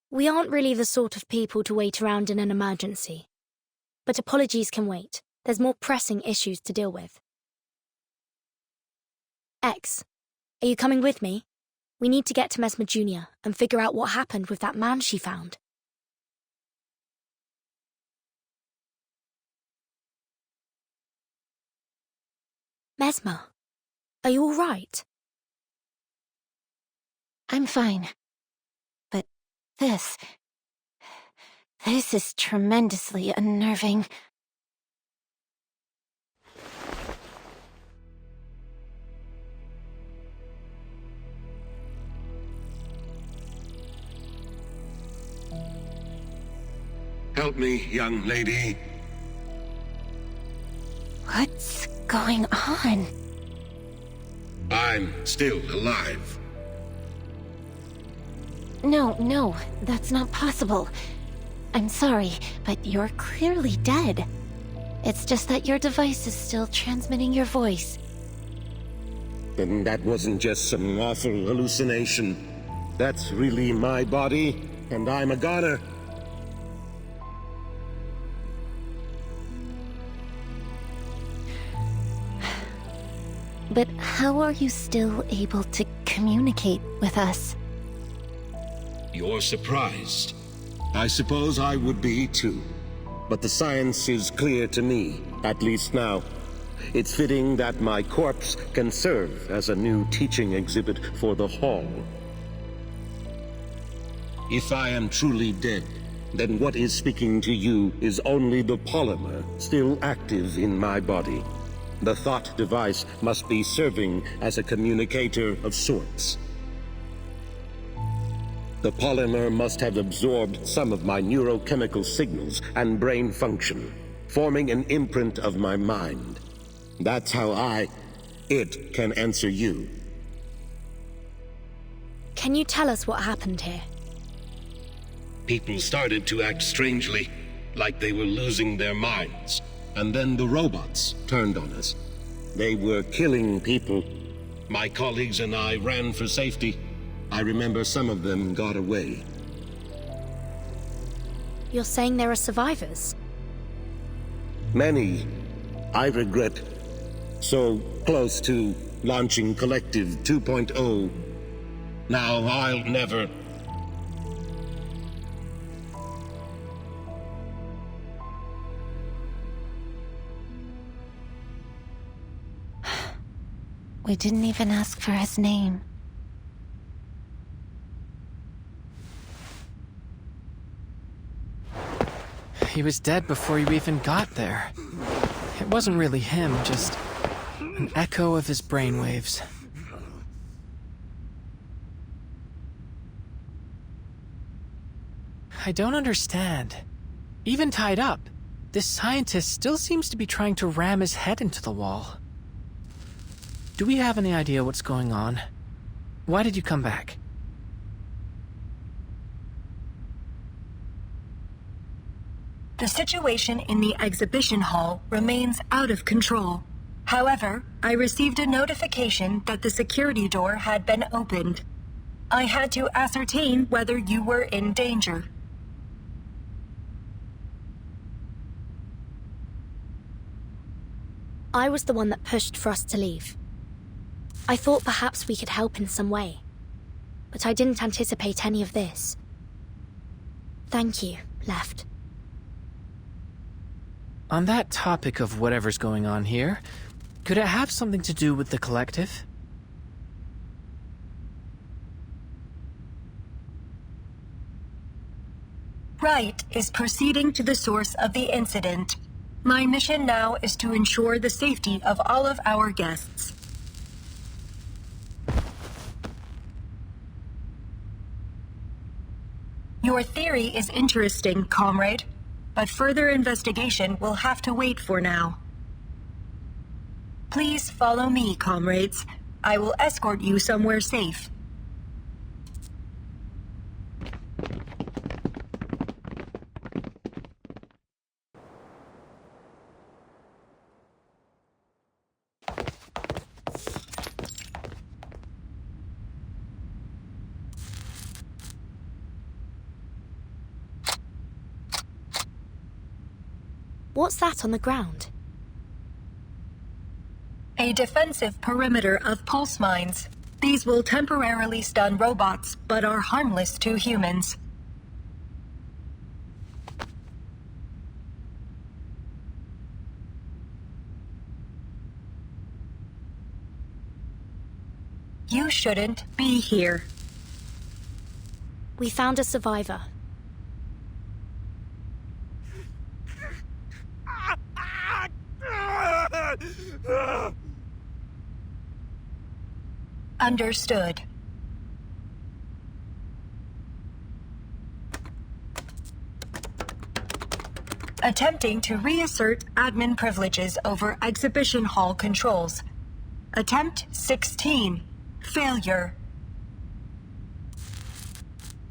We aren't really the sort of people to wait around in an emergency. But apologies can wait. There's more pressing issues to deal with. X, are you coming with me? We need to get to Mesmer Jr. and figure out what happened with that man she found. Mesmer, are you all right? I'm fine. But this is tremendously unnerving. Help me, young lady. What's going on? I'm still alive. No, that's not possible. I'm sorry, but you're clearly dead. It's just that your device is still transmitting your voice. Then that wasn't just some awful hallucination. That's really my body, and I'm a goner. But how are you still able to communicate with us? You're surprised. I suppose I would be too. But the science is clear to me, at least now. It's fitting that my corpse can serve as a new teaching exhibit for the Hall. If I am truly dead, then what is speaking to you is only the polymer still active in my body. The thought device must be serving as a communicator of sorts. The polymer must have absorbed some of my neurochemical signals and brain function, forming an imprint of my mind. That's how it can answer you. Can you tell us what happened here? people started to act strangely, like they were losing their minds. And then the robots turned on us. They were killing people. My colleagues and I ran for safety. I remember some of them got away. You're saying there are survivors? Many. I regret. So close to launching Collective 2.0. Now I'll never... We didn't even ask for his name. He was dead before you even got there. It wasn't really him, just an echo of his brainwaves. I don't understand. Even tied up, this scientist still seems to be trying to ram his head into the wall. Do we have any idea what's going on? Why did you come back? The situation in the exhibition hall remains out of control. However, I received a notification that the security door had been opened. I had to ascertain whether you were in danger. I was the one that pushed for us to leave. I thought perhaps we could help in some way. but I didn't anticipate any of this. Thank you, Left. On that topic of whatever's going on here, could it have something to do with the collective? Wright is proceeding to the source of the incident. My mission now is to ensure the safety of all of our guests. Your theory is interesting, comrade, but further investigation will have to wait for now. Please follow me, comrades. I will escort you somewhere safe. What's that on the ground? A defensive perimeter of pulse mines. These will temporarily stun robots, but are harmless to humans. You shouldn't be here. We found a survivor. Understood. Attempting to reassert admin privileges over exhibition hall controls. Attempt 16. Failure.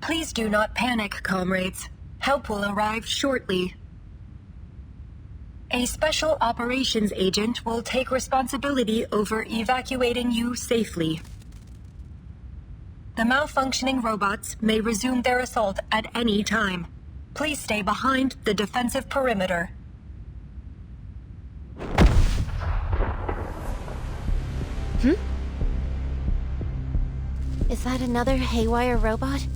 Please do not panic, comrades. Help will arrive shortly. A special operations agent will take responsibility over evacuating you safely. The malfunctioning robots may resume their assault at any time. Please stay behind the defensive perimeter. Is that another haywire robot?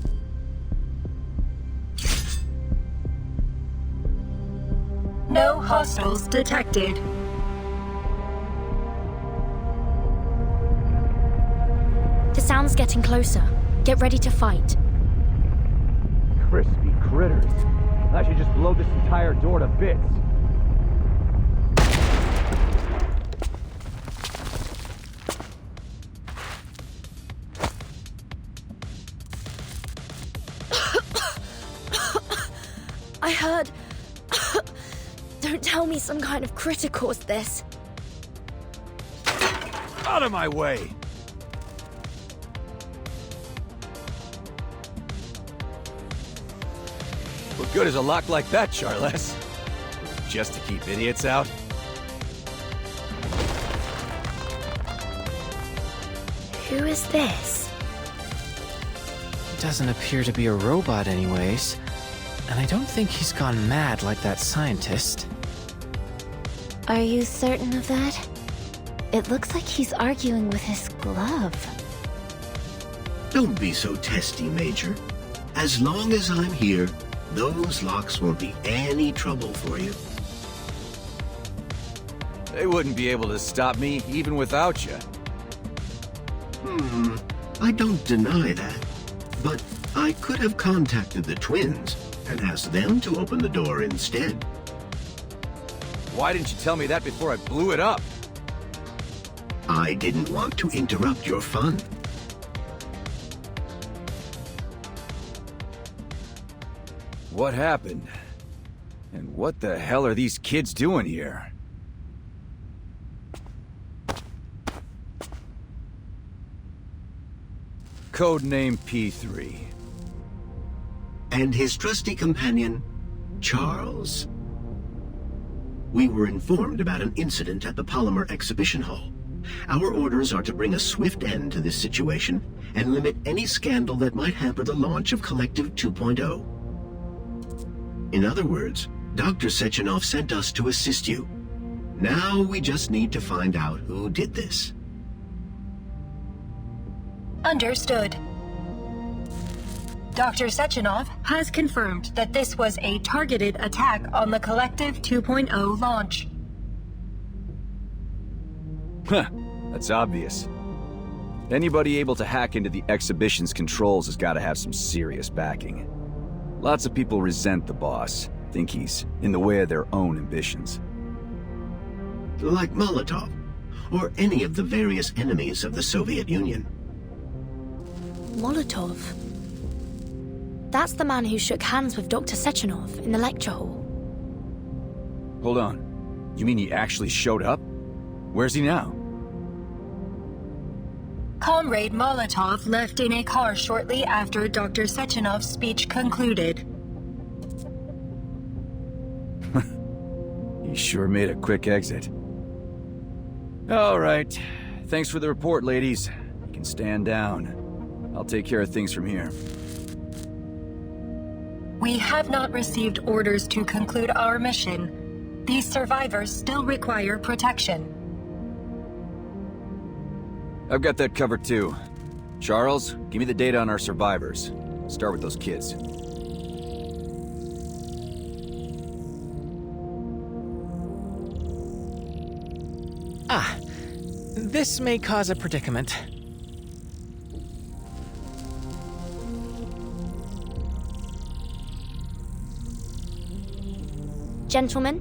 No hostiles detected. The sound's getting closer. Get ready to fight. Crispy critters. I should just blow this entire door to bits. I heard... Don't tell me some kind of critter caused this. Out of my way! What good is a lock like that, Charles? Just to keep idiots out? Who is this? He doesn't appear to be a robot anyways. And I don't think he's gone mad like that scientist. Are you certain of that? It looks like he's arguing with his glove. Don't be so testy, Major. As long as I'm here, those locks won't be any trouble for you. They wouldn't be able to stop me, even without you. I don't deny that. But I could have contacted the twins and asked them to open the door instead. Why didn't you tell me that before I blew it up? I didn't want to interrupt your fun. What happened? And what the hell are these kids doing here? Codename P3. And his trusty companion, Charles. We were informed about an incident at the Polymer Exhibition Hall. Our orders are to bring a swift end to this situation and limit any scandal that might hamper the launch of Collective 2.0. In other words, Dr. Sechenov sent us to assist you. Now we just need to find out who did this. Understood. Dr. Sechenov has confirmed that this was a targeted attack on the Collective 2.0 launch. Huh, that's obvious. Anybody able to hack into the exhibition's controls has got to have some serious backing. Lots of people resent the boss, think he's in the way of their own ambitions. Like Molotov, or any of the various enemies of the Soviet Union. Molotov? That's the man who shook hands with Dr. Sechenov in the lecture hall. Hold on. You mean he actually showed up? Where's he now? Comrade Molotov left in a car shortly after Dr. Sechenov's speech concluded. He sure made a quick exit. All right. Thanks for the report, ladies. You can stand down. I'll take care of things from here. We have not received orders to conclude our mission. These survivors still require protection. I've got that covered too. Charles, give me the data on our survivors. Start with those kids. This may cause a predicament. Gentlemen,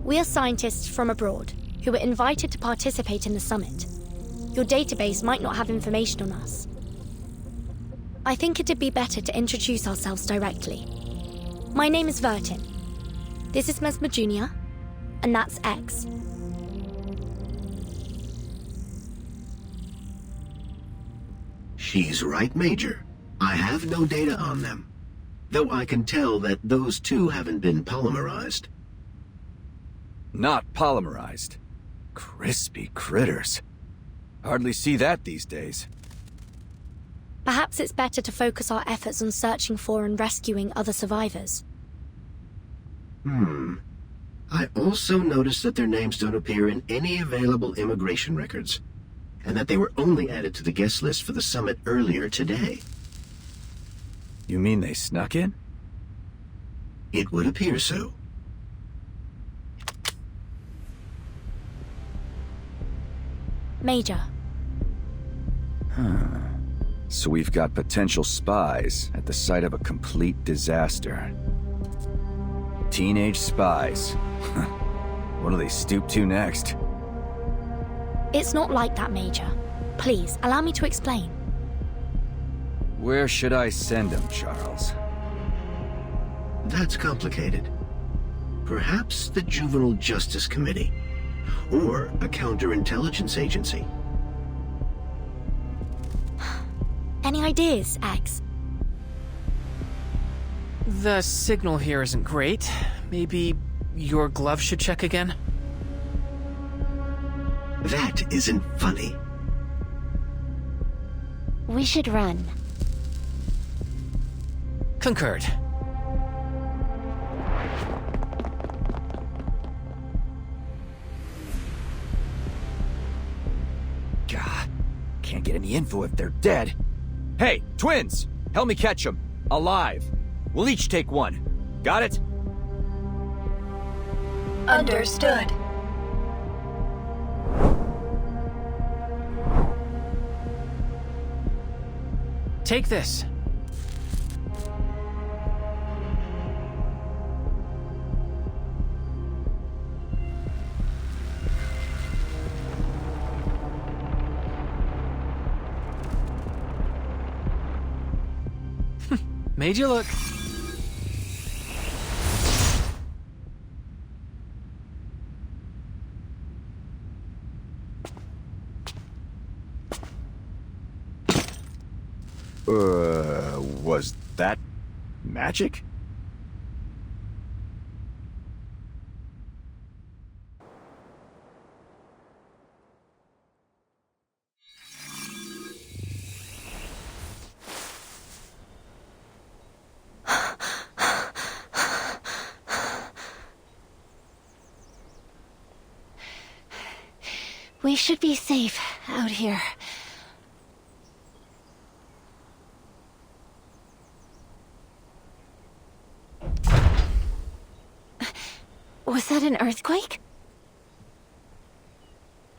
we are scientists from abroad who were invited to participate in the summit. Your database might not have information on us. I think it'd be better to introduce ourselves directly. My name is Vertin. This is Mesmer Jr., and that's X. She's right, Major. I have no data on them. Though I can tell that those two haven't been polymerized. Not polymerized. Crispy critters. Hardly see that these days. Perhaps it's better to focus our efforts on searching for and rescuing other survivors. I also noticed that their names don't appear in any available immigration records, and that they were only added to the guest list for the summit earlier today. You mean they snuck in? It would appear so. Major. So we've got potential spies at the site of a complete disaster. Teenage spies. What'll they stoop to next? It's not like that, Major. Please, allow me to explain. Where should I send them, Charles? That's complicated. Perhaps the Juvenile Justice Committee, or a counterintelligence agency. Any ideas, X? The signal here isn't great. Maybe your glove should check again? That isn't funny. We should run. Concurred. God, can't get any info if they're dead. Hey, twins! Help me catch them. Alive. We'll each take one. Got it? Understood. Take this. Made you look. Was that magic? We should be safe out here. Was that an earthquake?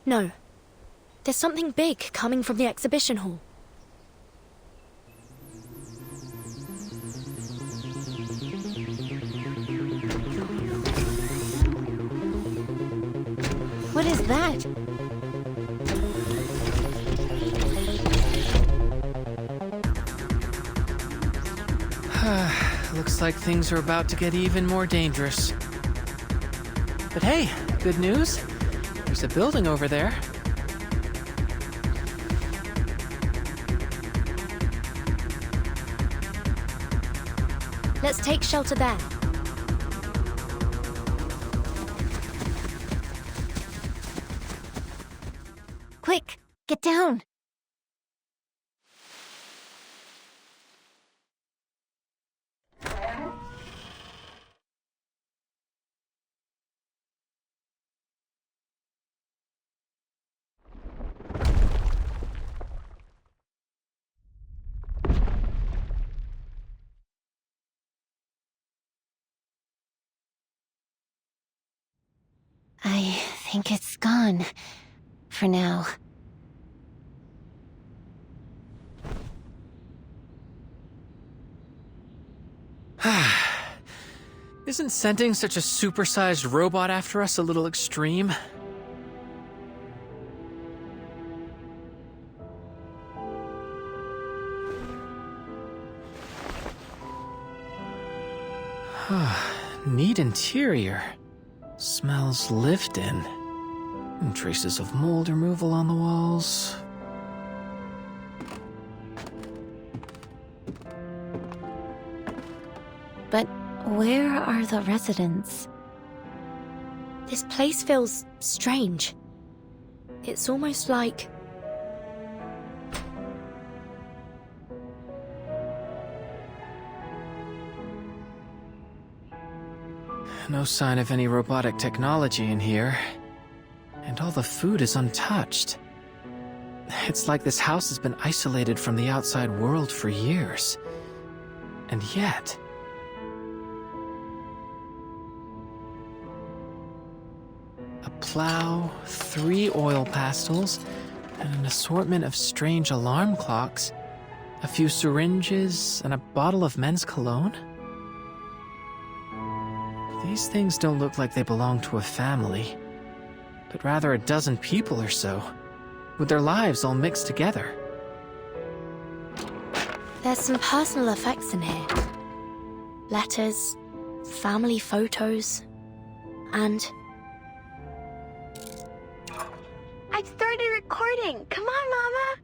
No. There's something big coming from the exhibition hall. What is that? Looks like things are about to get even more dangerous. But hey, good news. There's a building over there. Let's take shelter there. Quick, get down. I think it's gone. For now. Isn't sending such a supersized robot after us a little extreme? Neat interior. Smells lived in. And traces of mold removal on the walls. But where are the residents? This place feels strange. It's almost like... No sign of any robotic technology in here. And all the food is untouched. It's like this house has been isolated from the outside world for years. And yet... a plow, 3 oil pastels, and an assortment of strange alarm clocks, a few syringes, and a bottle of men's cologne? These things don't look like they belong to a family, but rather a dozen people or so, with their lives all mixed together. There's some personal effects in here. Letters, family photos, and... I've started recording. Come on, Mama.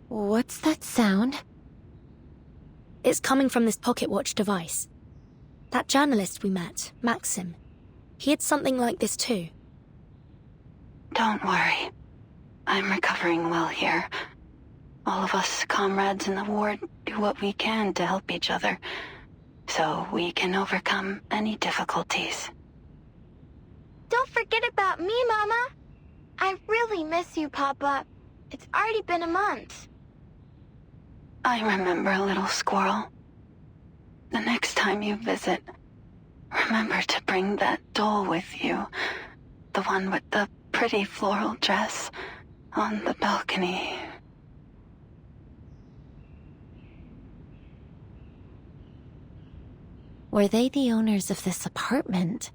What's that sound? It's coming from this pocket watch device. That journalist we met, Maxim, he had something like this too. Don't worry. I'm recovering well here. All of us comrades in the ward do what we can to help each other, so we can overcome any difficulties. Don't forget about me, Mama. I really miss you, Papa. It's already been a month. I remember, little squirrel. The next time you visit, remember to bring that doll with you. The one with the pretty floral dress on the balcony. Were they the owners of this apartment?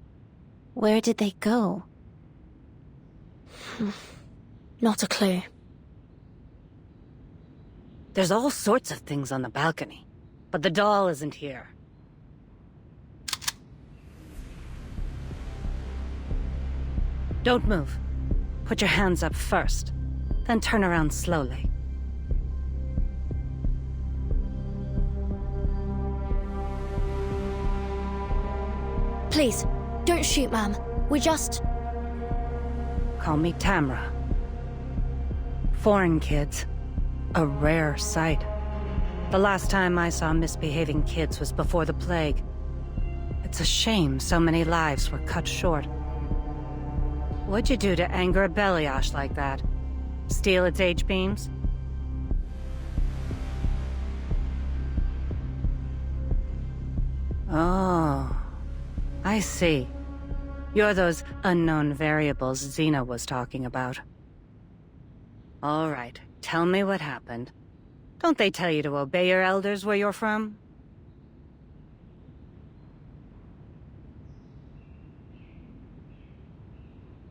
Where did they go? Not a clue. There's all sorts of things on the balcony, but the doll isn't here. Don't move. Put your hands up first, then turn around slowly. Please, don't shoot, ma'am. We just... Call me Tamra. Foreign kids. A rare sight. The last time I saw misbehaving kids was before the plague. It's a shame so many lives were cut short. What'd you do to anger a Beliash like that? Steal its H-beams? Oh, I see. You're those unknown variables Xena was talking about. All right, tell me what happened. Don't they tell you to obey your elders where you're from?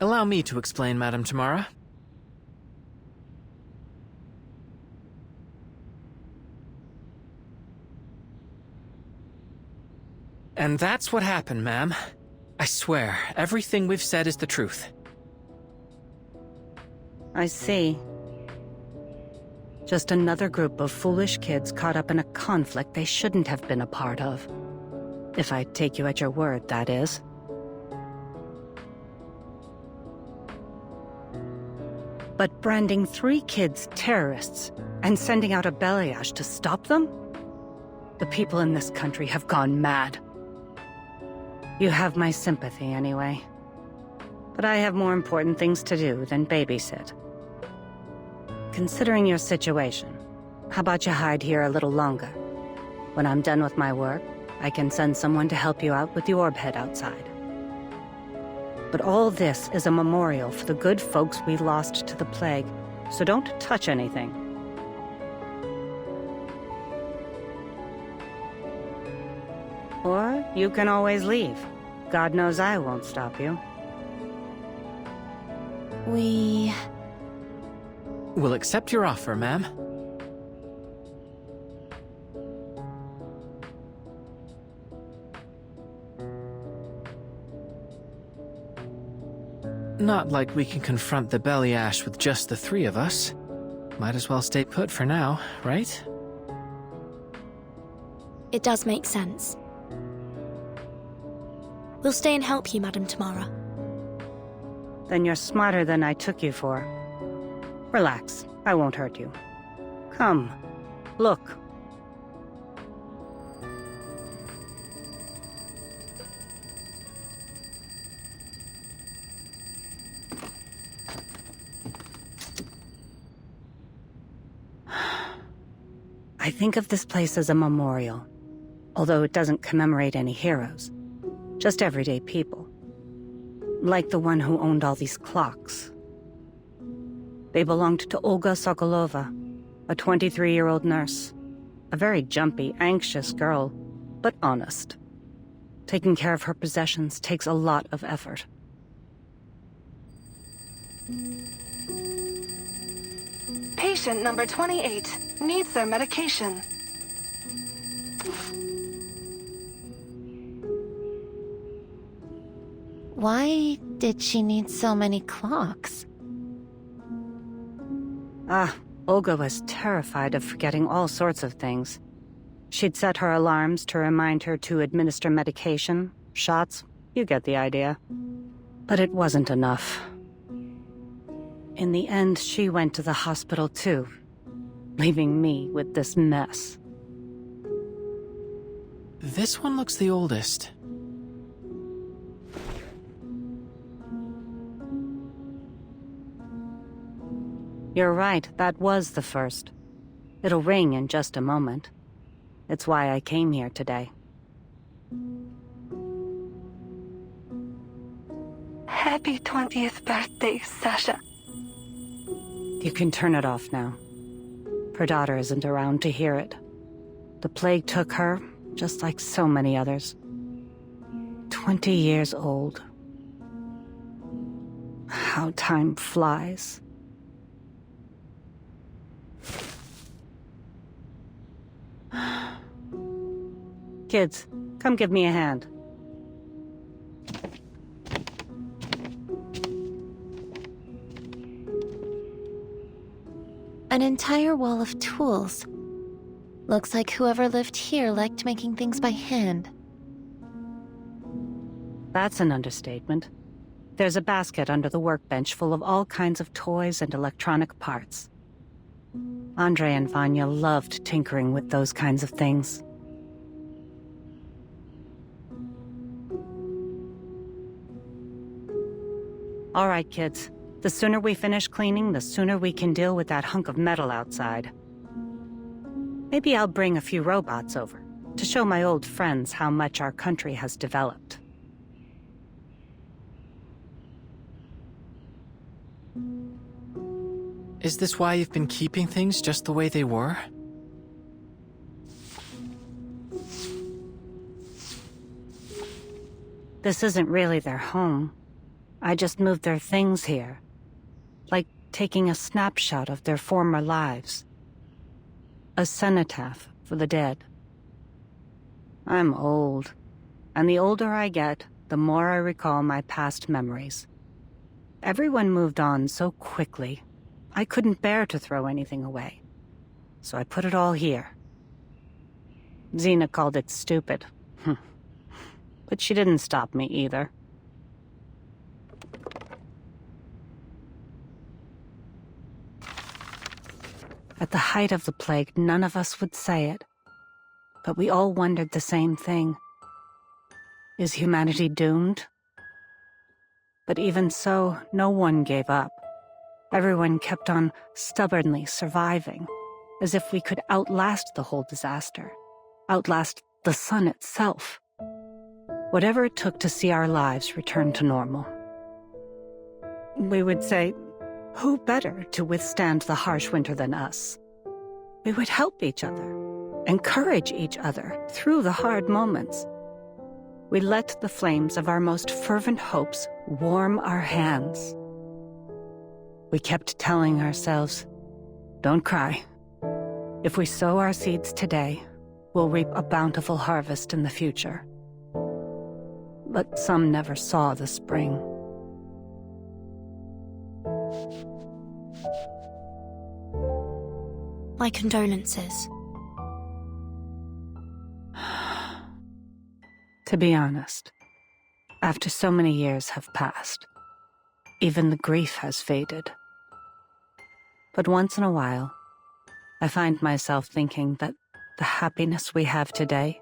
Allow me to explain, Madame Tamara. And that's what happened, ma'am. I swear, everything we've said is the truth. I see. Just another group of foolish kids caught up in a conflict they shouldn't have been a part of. If I take you at your word, that is. But branding 3 kids terrorists and sending out a balayage to stop them? The people in this country have gone mad. You have my sympathy anyway. But I have more important things to do than babysit. Considering your situation, how about you hide here a little longer? When I'm done with my work, I can send someone to help you out with the orb head outside. But all this is a memorial for the good folks we lost to the plague, so don't touch anything. Or you can always leave. God knows I won't stop you. We'll accept your offer, ma'am. Not like we can confront the Beliash with just the 3 of us. Might as well stay put for now, right? It does make sense. We'll stay and help you, Madame Tamara. Then you're smarter than I took you for. Relax, I won't hurt you. Come, look. I think of this place as a memorial, although it doesn't commemorate any heroes. Just everyday people. Like the one who owned all these clocks. They belonged to Olga Sokolova, a 23-year-old nurse. A very jumpy, anxious girl, but honest. Taking care of her possessions takes a lot of effort. Patient number 28 needs their medication. Why did she need so many clocks? Olga was terrified of forgetting all sorts of things. She'd set her alarms to remind her to administer medication, shots, you get the idea. But it wasn't enough. In the end, she went to the hospital too, leaving me with this mess. This one looks the oldest. You're right, that was the first. It'll ring in just a moment. It's why I came here today. Happy 20th birthday, Sasha. You can turn it off now. Her daughter isn't around to hear it. The plague took her, just like so many others. 20 years old. How time flies. Kids, come give me a hand. An entire wall of tools. Looks like whoever lived here liked making things by hand. That's an understatement. There's a basket under the workbench full of all kinds of toys and electronic parts. Andre and Vanya loved tinkering with those kinds of things. All right, kids. The sooner we finish cleaning, the sooner we can deal with that hunk of metal outside. Maybe I'll bring a few robots over, to show my old friends how much our country has developed. Is this why you've been keeping things just the way they were? This isn't really their home. I just moved their things here. Like taking a snapshot of their former lives. A cenotaph for the dead. I'm old, and the older I get, the more I recall my past memories. Everyone moved on so quickly, I couldn't bear to throw anything away. So I put it all here. Xena called it stupid. But she didn't stop me either. At the height of the plague, none of us would say it. But we all wondered the same thing. Is humanity doomed? But even so, no one gave up. Everyone kept on stubbornly surviving, as if we could outlast the whole disaster, outlast the sun itself. Whatever it took to see our lives return to normal. We would say, who better to withstand the harsh winter than us? We would help each other, encourage each other through the hard moments. We let the flames of our most fervent hopes warm our hands. We kept telling ourselves, don't cry. If we sow our seeds today, we'll reap a bountiful harvest in the future. But some never saw the spring. My condolences. To be honest, after so many years have passed, even the grief has faded. But once in a while, I find myself thinking that the happiness we have today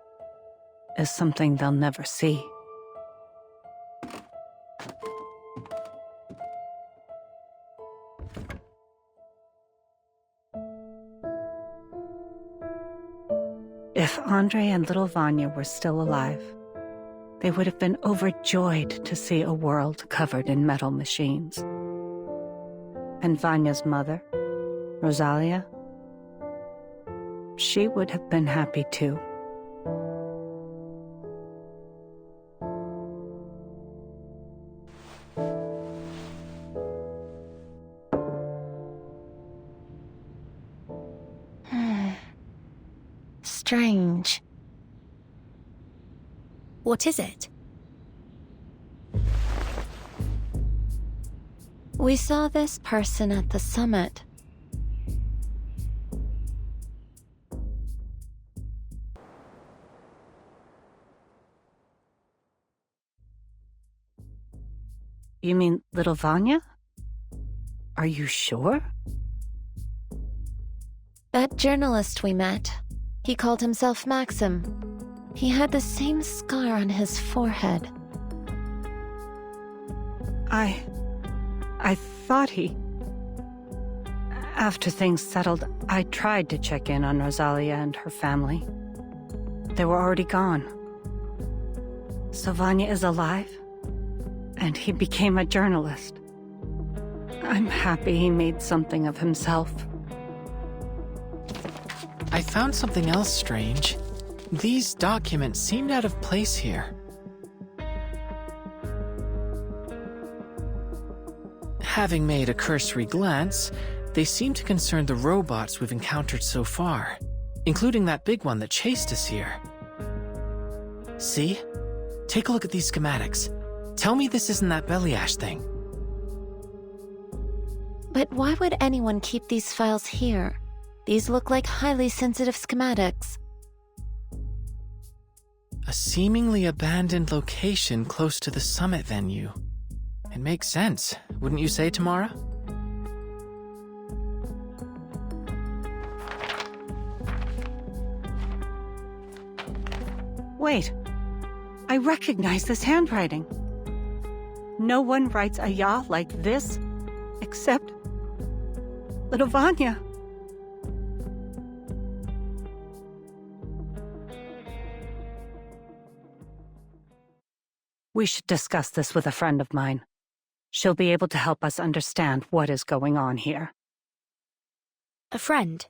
is something they'll never see. If Andre and little Vanya were still alive, they would have been overjoyed to see a world covered in metal machines. And Vanya's mother, Rosalia, she would have been happy too. Strange. What is it? We saw this person at the summit. You mean little Vanya? Are you sure? That journalist we met, he called himself Maxim. He had the same scar on his forehead. I thought he... After things settled, I tried to check in on Rosalia and her family. They were already gone. So Vanya is alive, and he became a journalist. I'm happy he made something of himself. I found something else strange. These documents seemed out of place here. Having made a cursory glance, they seem to concern the robots we've encountered so far, including that big one that chased us here. See? Take a look at these schematics. Tell me this isn't that Beliash thing. But why would anyone keep these files here? These look like highly sensitive schematics. A seemingly abandoned location close to the summit venue. It makes sense, wouldn't you say, Tamara? Wait, I recognize this handwriting. No one writes a ya like this, except little Vanya. We should discuss this with a friend of mine. She'll be able to help us understand what is going on here. A friend.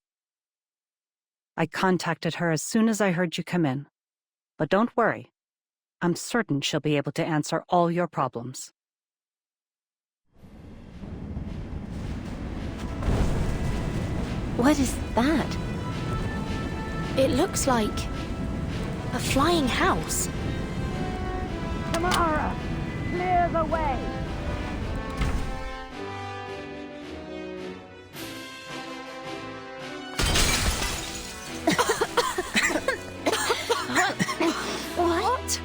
I contacted her as soon as I heard you come in. But don't worry. I'm certain she'll be able to answer all your problems. What is that? It looks like a flying house. Tamara, clear the way! What?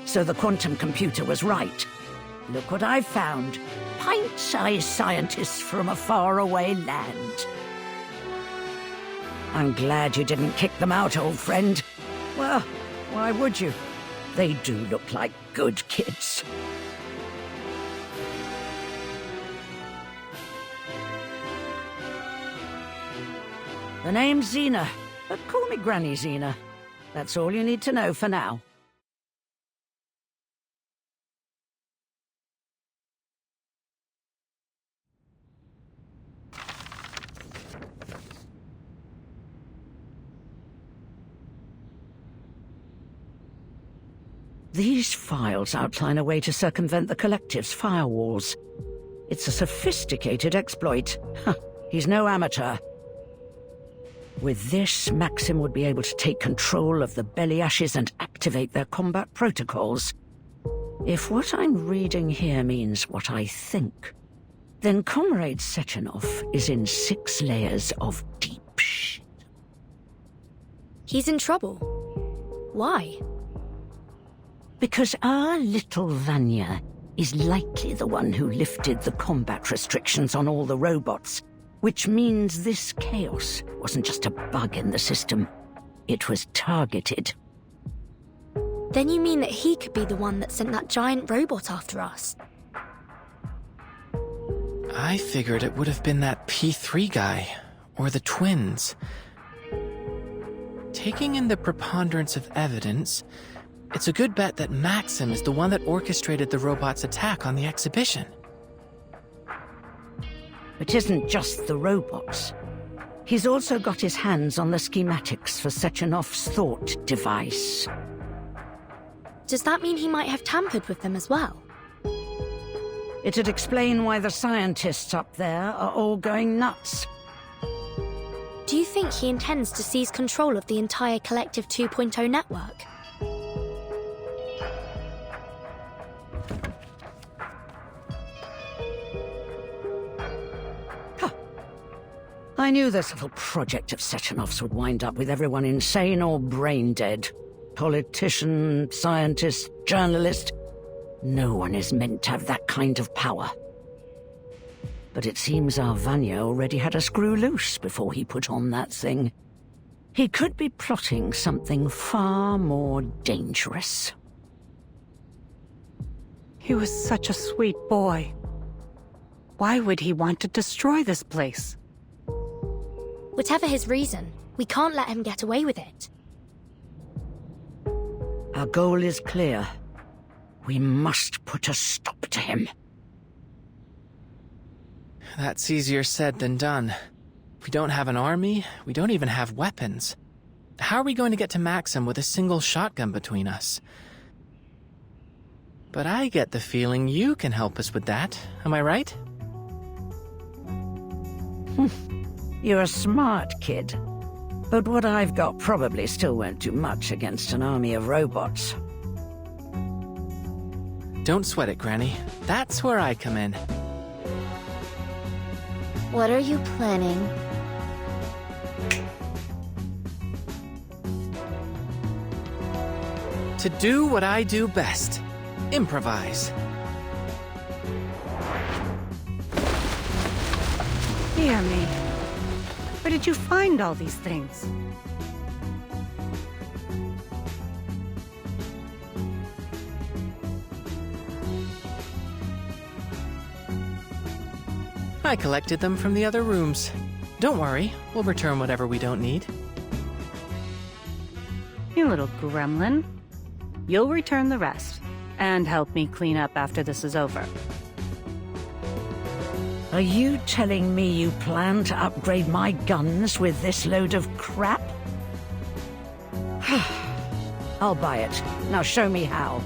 So the quantum computer was right. Look what I've found. Pint-sized scientists from a faraway land. I'm glad you didn't kick them out, old friend. Well, why would you? They do look like good kids. The name's Xena, but call me Granny Xena. That's all you need to know for now. These files outline a way to circumvent the Collective's firewalls. It's a sophisticated exploit. He's no amateur. With this, Maxim would be able to take control of the Belly Ashes and activate their combat protocols. If what I'm reading here means what I think, then Comrade Sechenov is in 6 layers of deep shit. He's in trouble. Why? Because our little Vanya is likely the one who lifted the combat restrictions on all the robots, which means this chaos wasn't just a bug in the system. It was targeted. Then you mean that he could be the one that sent that giant robot after us? I figured it would have been that P3 guy, or the twins. Taking in the preponderance of evidence, it's a good bet that Maxim is the one that orchestrated the robot's attack on the exhibition. It isn't just the robots. He's also got his hands on the schematics for Sechenov's thought device. Does that mean he might have tampered with them as well? It'd explain why the scientists up there are all going nuts. Do you think he intends to seize control of the entire Collective 2.0 network? I knew this little project of Sechenov's would wind up with everyone insane or brain dead. Politician, scientist, journalist. No one is meant to have that kind of power. But it seems our Vanya already had a screw loose before he put on that thing. He could be plotting something far more dangerous. He was such a sweet boy. Why would he want to destroy this place? Whatever his reason, we can't let him get away with it. Our goal is clear. We must put a stop to him. That's easier said than done. We don't have an army, we don't even have weapons. How are we going to get to Maxim with a single shotgun between us? But I get the feeling you can help us with that, am I right? You're a smart kid. But what I've got probably still won't do much against an army of robots. Don't sweat it, Granny. That's where I come in. What are you planning? To do what I do best. Improvise. Dear me. Where did you find all these things? I collected them from the other rooms. Don't worry, we'll return whatever we don't need. You little gremlin. You'll return the rest, And help me clean up after this is over. Are you telling me you plan to upgrade my guns with this load of crap? I'll buy it. Now show me how.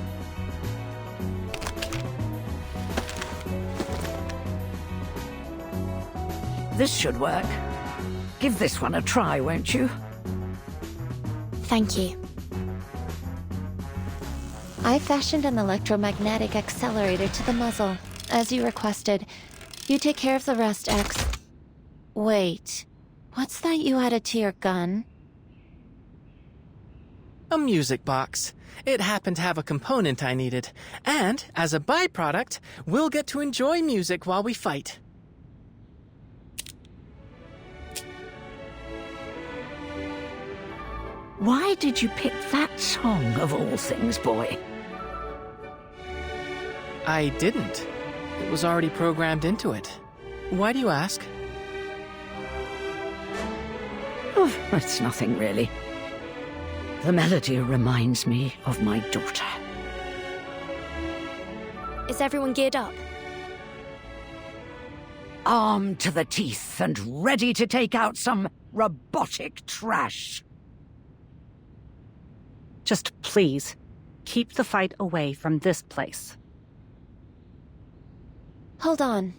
This should work. Give this one a try, won't you? Thank you. I fashioned an electromagnetic accelerator to the muzzle, as you requested. You take care of the rest, X. Wait, what's that you added to your gun? A music box. It happened to have a component I needed. And, as a byproduct, we'll get to enjoy music while we fight. Why did you pick that song, of all things, boy? I didn't. It was already programmed into it. Why do you ask? Oh, it's nothing, really. The melody reminds me of my daughter. Is everyone geared up? Armed to the teeth and ready to take out some robotic trash. Just please, keep the fight away from this place. Hold on.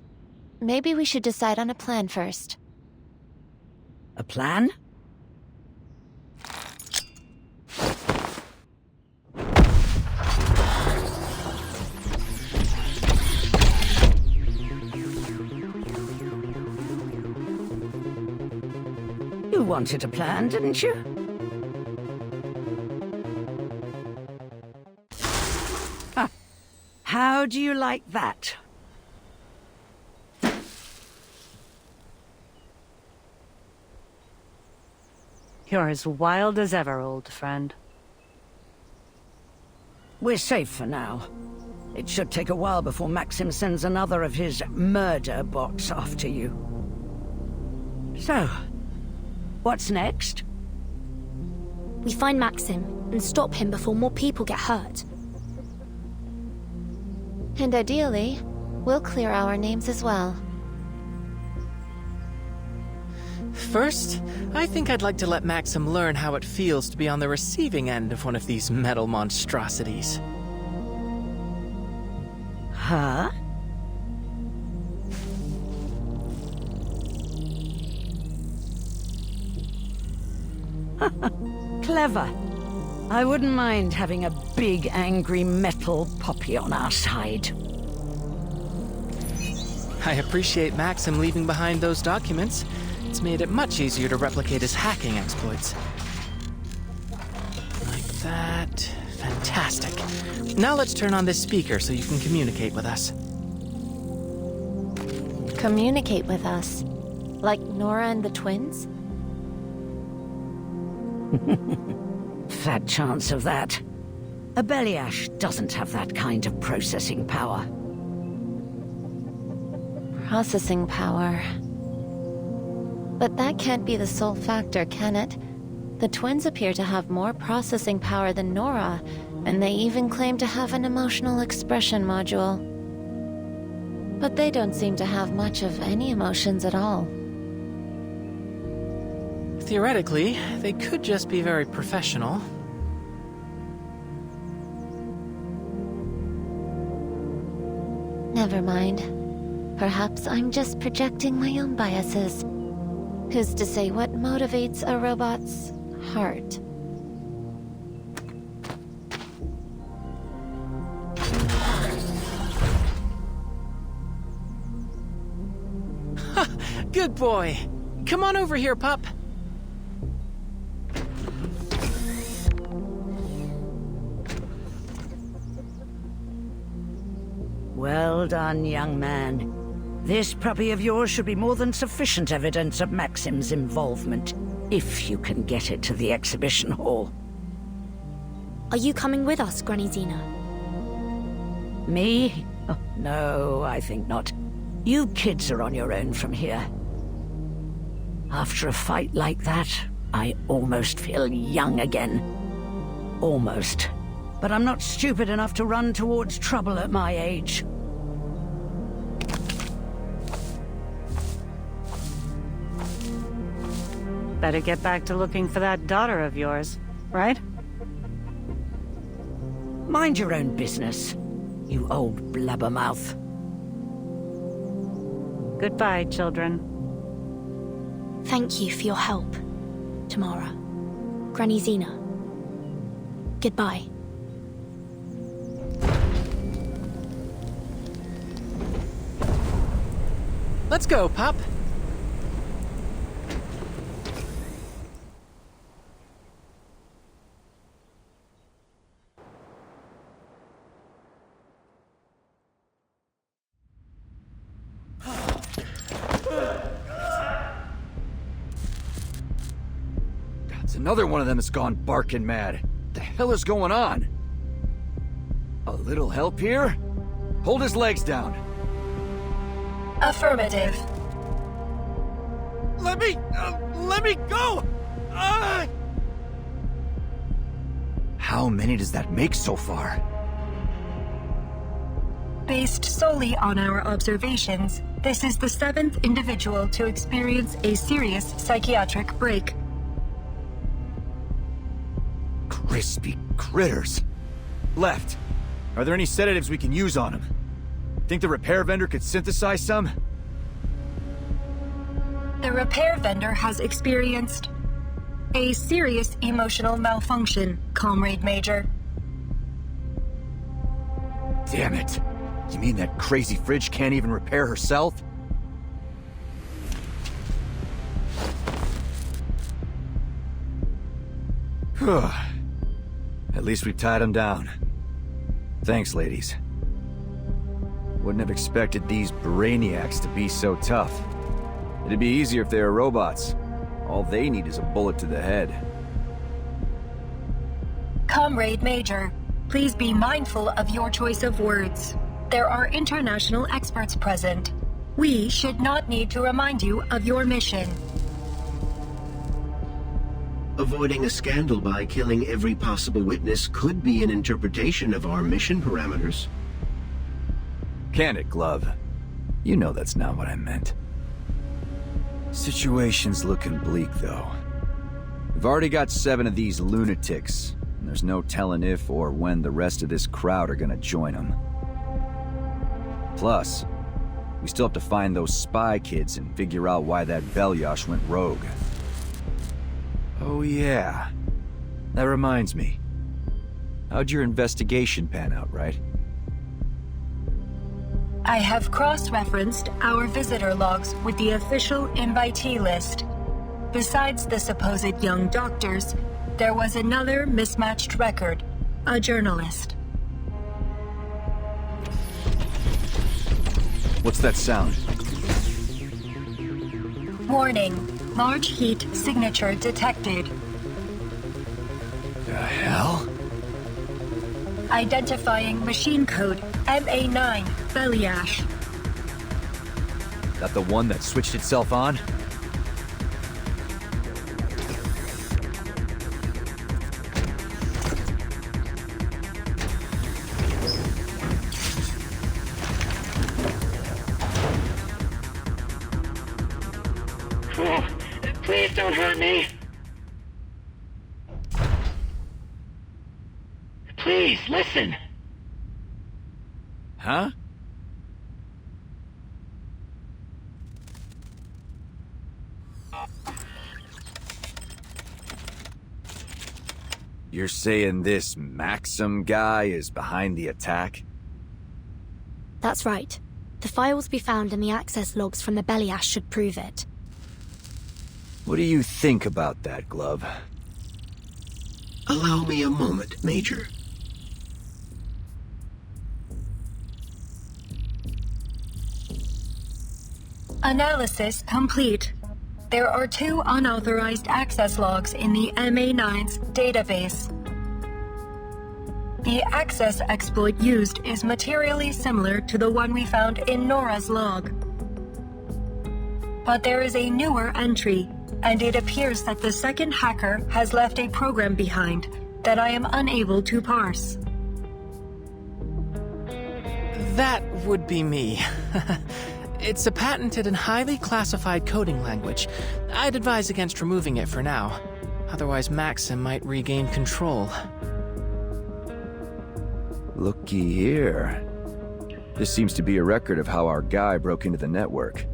Maybe we should decide on a plan first. A plan? You wanted a plan, didn't you? How do you like that? You're as wild as ever, old friend. We're safe for now. It should take a while before Maxim sends another of his murder bots after you. So, what's next? We find Maxim and stop him before more people get hurt. And ideally, we'll clear our names as well. First, I think I'd like to let Maxim learn how it feels to be on the receiving end of one of these metal monstrosities. Huh? Clever. I wouldn't mind having a big, angry metal poppy on our side. I appreciate Maxim leaving behind those documents. It's made it much easier to replicate his hacking exploits. Like that. Fantastic. Now let's turn on this speaker so you can communicate with us. Communicate with us? Like Nora and the twins? Fat chance of that. A Beliash doesn't have that kind of processing power. Processing power. But that can't be the sole factor, can it? The twins appear to have more processing power than Nora, and they even claim to have an emotional expression module. But they don't seem to have much of any emotions at all. Theoretically, they could just be very professional. Never mind. Perhaps I'm just projecting my own biases. Who's to say what motivates a robot's heart? Good boy. Come on over here, pup. Well done, young man. This puppy of yours should be more than sufficient evidence of Maxim's involvement, if you can get it to the exhibition hall. Are you coming with us, Granny Zena? Me? Oh, no, I think not. You kids are on your own from here. After a fight like that, I almost feel young again. Almost. but I'm not stupid enough to run towards trouble at my age. Better get back to looking for that daughter of yours, right? Mind your own business, you old blabbermouth. Goodbye, children. Thank you for your help, Tamara. Granny Xena. Goodbye. Let's go, Pup. Another one of them has gone barking mad. The hell is going on? A little help here? Hold his legs down. Affirmative. Let me go! How many does that make so far? Based solely on our observations, this is the 7th individual to experience a serious psychiatric break. Crispy critters. Left. Are there any sedatives we can use on him? Think the repair vendor could synthesize some? The repair vendor has experienced a serious emotional malfunction, Comrade Major. Damn it. You mean that crazy fridge can't even repair herself? At least we tied him down. Thanks, ladies. Wouldn't have expected these brainiacs to be so tough. It'd be easier if they were robots. All they need is a bullet to the head. Comrade Major, please be mindful of your choice of words. There are international experts present. We should not need to remind you of your mission. Avoiding a scandal by killing every possible witness could be an interpretation of our mission parameters. Can it, Glove? You know that's not what I meant. Situation's looking bleak, though. We've already got 7 of these lunatics, and there's no telling if or when the rest of this crowd are gonna join them. Plus, we still have to find those spy kids and figure out why that Belyash went rogue. Oh yeah. That reminds me. How'd your investigation pan out, right? I have cross-referenced our visitor logs with the official invitee list. Besides the supposed young doctors, there was another mismatched record, a journalist. What's that sound? Warning. Large heat signature detected. The hell? Identifying machine code MA9 Belyash. That the one that switched itself on? Please don't hurt me. Please, listen. Huh? You're saying this Maxim guy is behind the attack? That's right. The files we found in the access logs from the Belyash should prove it. What do you think about that, Glove? Allow me a moment, Major. Analysis complete. There are 2 unauthorized access logs in the MA9's database. The access exploit used is materially similar to the one we found in Nora's log. But there is a newer entry, and it appears that the second hacker has left a program behind that I am unable to parse. That would be me. It's a patented and highly classified coding language. I'd advise against removing it for now. Otherwise, Maxim might regain control. Looky here. This seems to be a record of how our guy broke into the network.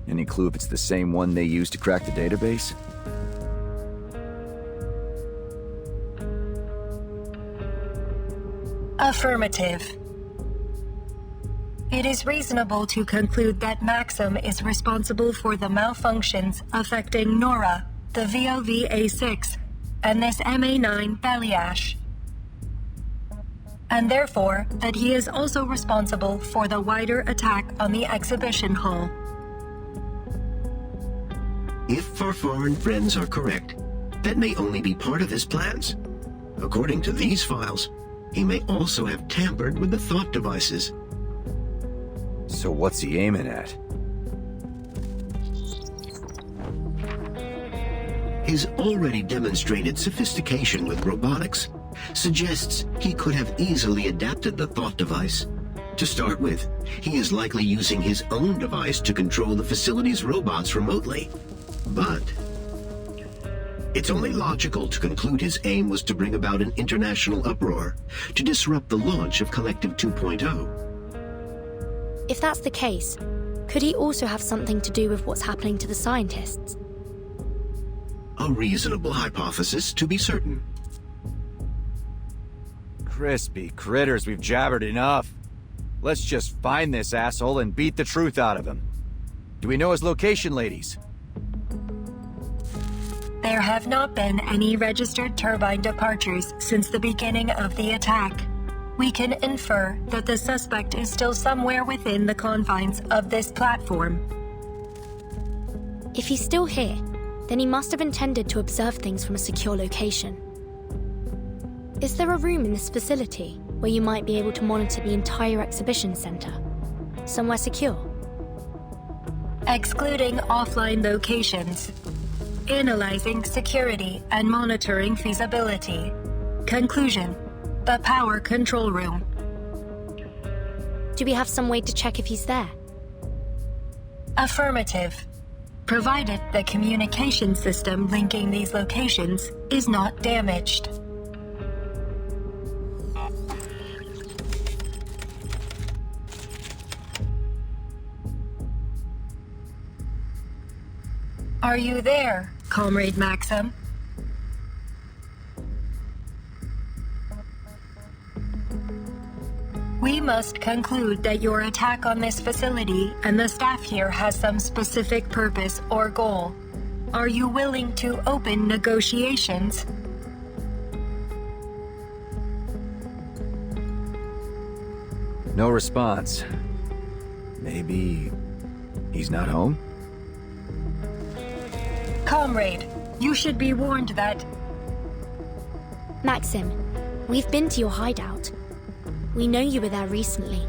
Any clue if it's the same one they used to crack the database? Affirmative. It is reasonable to conclude that Maxim is responsible for the malfunctions affecting Nora, the VOV-A6, and this MA9 Beliash. And therefore, that he is also responsible for the wider attack on the exhibition hall. If our foreign friends are correct, that may only be part of his plans. According to these files, he may also have tampered with the thought devices. So what's he aiming at? His already demonstrated sophistication with robotics suggests he could have easily adapted the thought device. To start with, he is likely using his own device to control the facility's robots remotely. But it's only logical to conclude his aim was to bring about an international uproar to disrupt the launch of Collective 2.0. If that's the case, could he also have something to do with what's happening to the scientists? A reasonable hypothesis, to be certain. Crispy critters, we've jabbered enough. Let's just find this asshole and beat the truth out of him. Do we know his location, ladies? There have not been any registered turbine departures since the beginning of the attack. We can infer that the suspect is still somewhere within the confines of this platform. If he's still here, then he must have intended to observe things from a secure location. Is there a room in this facility where you might be able to monitor the entire exhibition center? Somewhere secure? Excluding offline locations. Analyzing security and monitoring feasibility. Conclusion: the power control room. Do we have some way to check if he's there? Affirmative. Provided the communication system linking these locations is not damaged. Are you there, Comrade Maxim? We must conclude that your attack on this facility and the staff here has some specific purpose or goal. Are you willing to open negotiations? No response. Maybe he's not home? Comrade, you should be warned that... Maxim, we've been to your hideout. We know you were there recently.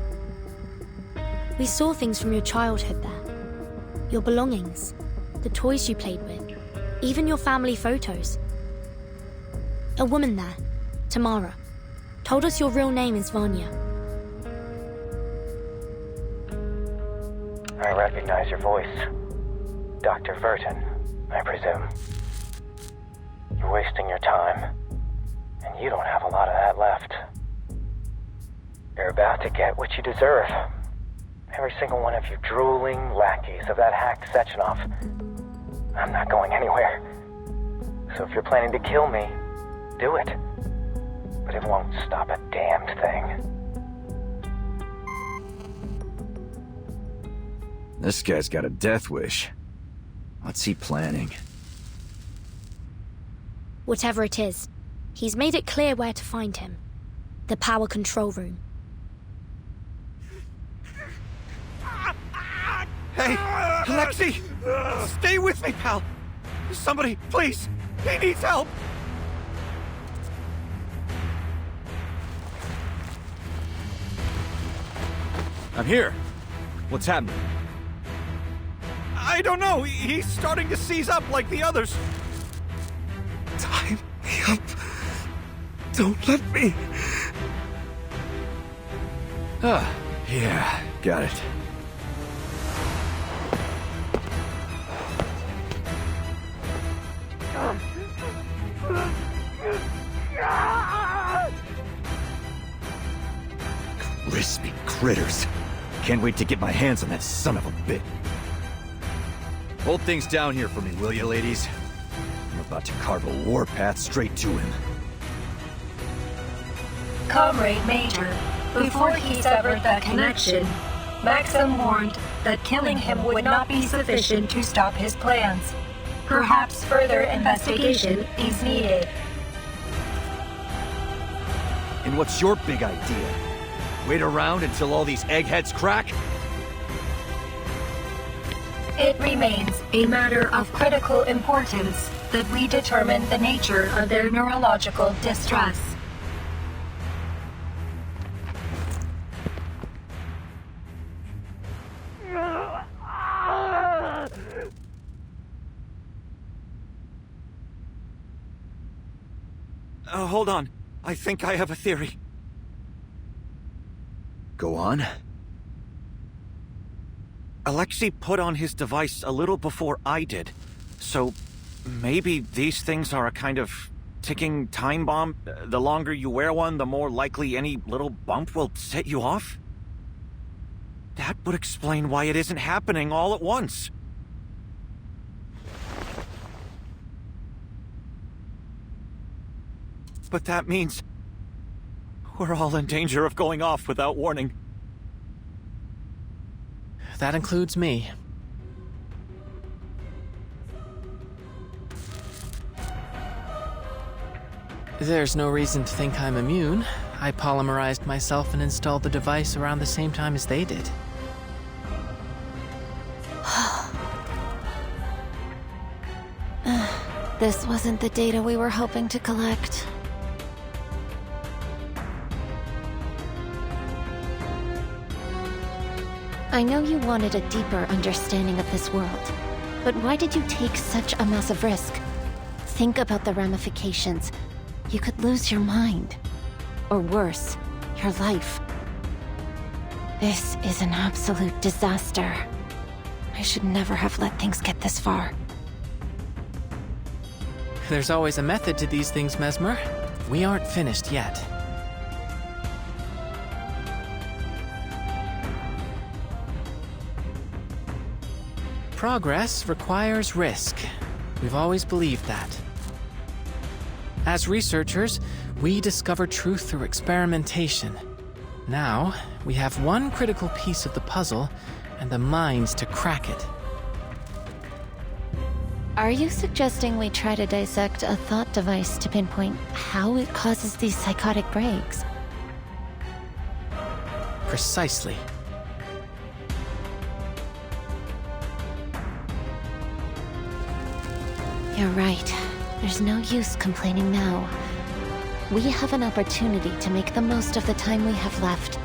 We saw things from your childhood there. Your belongings, the toys you played with, even your family photos. A woman there, Tamara, told us your real name is Vanya. I recognize your voice. Dr. Verton, I presume. You're wasting your time, and you don't have a lot of that left. You're about to get what you deserve. Every single one of you drooling lackeys of that hack Sechenov. I'm not going anywhere. So if you're planning to kill me, do it. But it won't stop a damned thing. This guy's got a death wish. What's he planning? Whatever it is, he's made it clear where to find him. The power control room. Hey, Alexei! Stay with me, pal! Somebody, please! He needs help! I'm here. What's happening? I don't know. He's starting to seize up like the others. Tie me up. Don't let me. Yeah, got it. Crispy critters. Can't wait to get my hands on that son of a bitch. Hold things down here for me, will you, ladies? I'm about to carve a warpath straight to him. Comrade Major, before he severed that connection, Maxim warned that killing him would not be sufficient to stop his plans. Perhaps further investigation is needed. And what's your big idea? Wait around until all these eggheads crack? It remains a matter of critical importance that we determine the nature of their neurological distress. Hold on. I think I have a theory. Go on. Alexei put on his device a little before I did. So maybe these things are a kind of ticking time bomb. The longer you wear one, the more likely any little bump will set you off? That would explain why it isn't happening all at once. But that means we're all in danger of going off without warning. That includes me. There's no reason to think I'm immune. I polymerized myself and installed the device around the same time as they did. This wasn't the data we were hoping to collect. I know you wanted a deeper understanding of this world, but why did you take such a massive risk? Think about the ramifications. You could lose your mind. Or worse, your life. This is an absolute disaster. I should never have let things get this far. There's always a method to these things, Mesmer. We aren't finished yet. Progress requires risk. We've always believed that. As researchers, we discover truth through experimentation. Now, we have one critical piece of the puzzle, and the minds to crack it. Are you suggesting we try to dissect a thought device to pinpoint how it causes these psychotic breaks? Precisely. You're right. There's no use complaining now. We have an opportunity to make the most of the time we have left.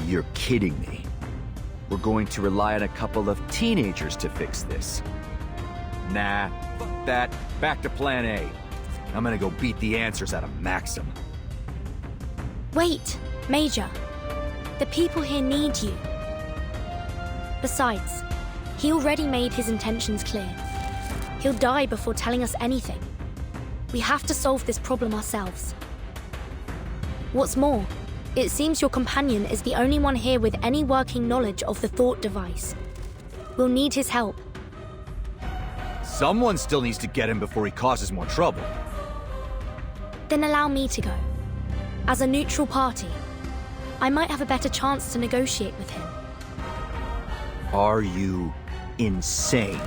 You're kidding me. We're going to rely on a couple of teenagers to fix this. Nah, fuck that. Back to plan A. I'm gonna go beat the answers out of Maxim. Wait, Major. The people here need you. Besides, he already made his intentions clear. He'll die before telling us anything. We have to solve this problem ourselves. What's more, it seems your companion is the only one here with any working knowledge of the thought device. We'll need his help. Someone still needs to get him before he causes more trouble. Then allow me to go. As a neutral party, I might have a better chance to negotiate with him. Are you insane?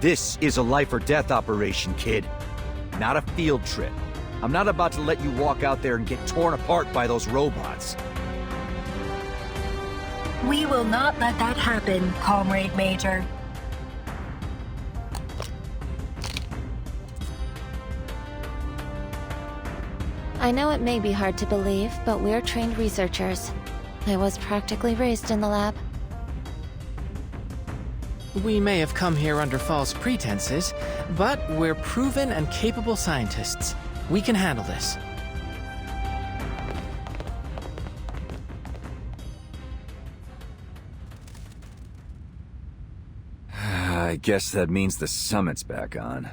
This is a life or death operation, kid. Not a field trip. I'm not about to let you walk out there and get torn apart by those robots. We will not let that happen, Comrade Major. I know it may be hard to believe, but we're trained researchers. I was practically raised in the lab. We may have come here under false pretenses, but we're proven and capable scientists. We can handle this. I guess that means the summit's back on.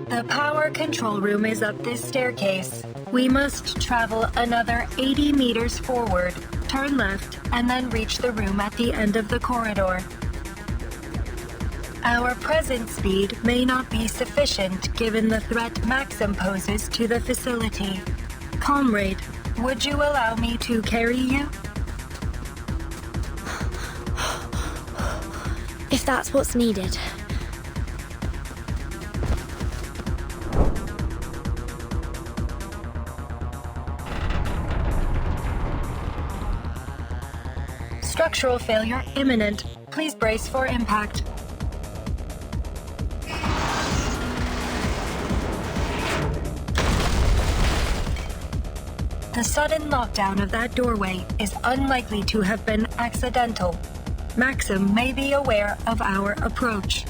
The power control room is up this staircase. We must travel another 80 meters forward, turn left, and then reach the room at the end of the corridor. Our present speed may not be sufficient given the threat Maxim poses to the facility. Comrade, would you allow me to carry you? If that's what's needed. Structural failure imminent. Please brace for impact. The sudden lockdown of that doorway is unlikely to have been accidental. Maxim may be aware of our approach.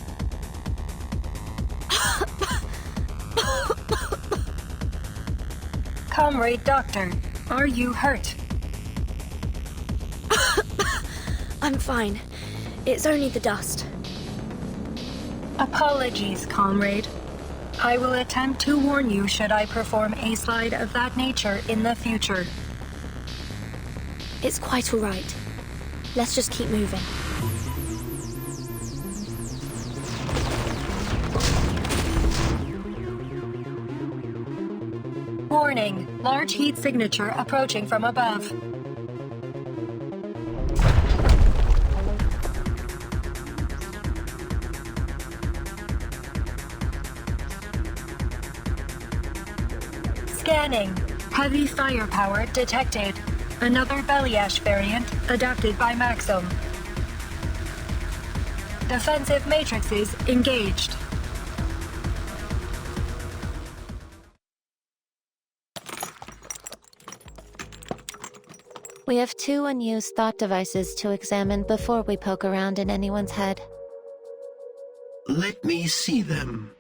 Comrade Doctor, are you hurt? I'm fine. It's only the dust. Apologies, comrade. I will attempt to warn you should I perform a slide of that nature in the future. It's quite all right. Let's just keep moving. Warning, large heat signature approaching from above. Scanning. Heavy firepower detected. Another Beliash variant adapted by Maxim. Defensive matrices engaged. We have 2 unused thought devices to examine before we poke around in anyone's head. Let me see them.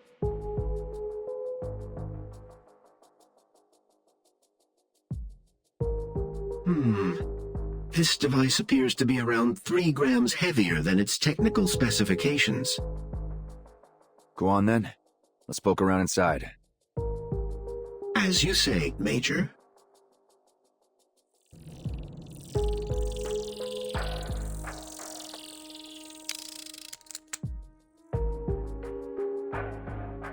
This device appears to be around 3 grams heavier than its technical specifications. Go on then. Let's poke around inside. As you say, Major.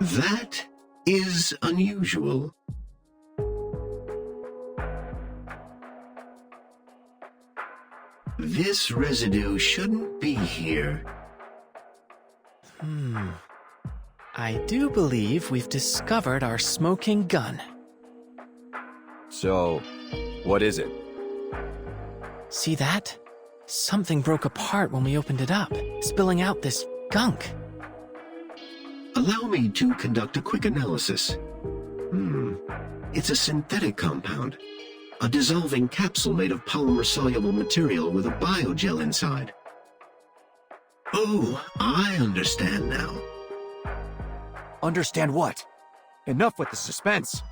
That is unusual. This residue shouldn't be here. I do believe we've discovered our smoking gun. So, what is it? See that? Something broke apart when we opened it up, spilling out this gunk. Allow me to conduct a quick analysis. It's a synthetic compound. A dissolving capsule made of polymer-soluble material with a biogel inside. Oh, I understand now. Understand what? Enough with the suspense.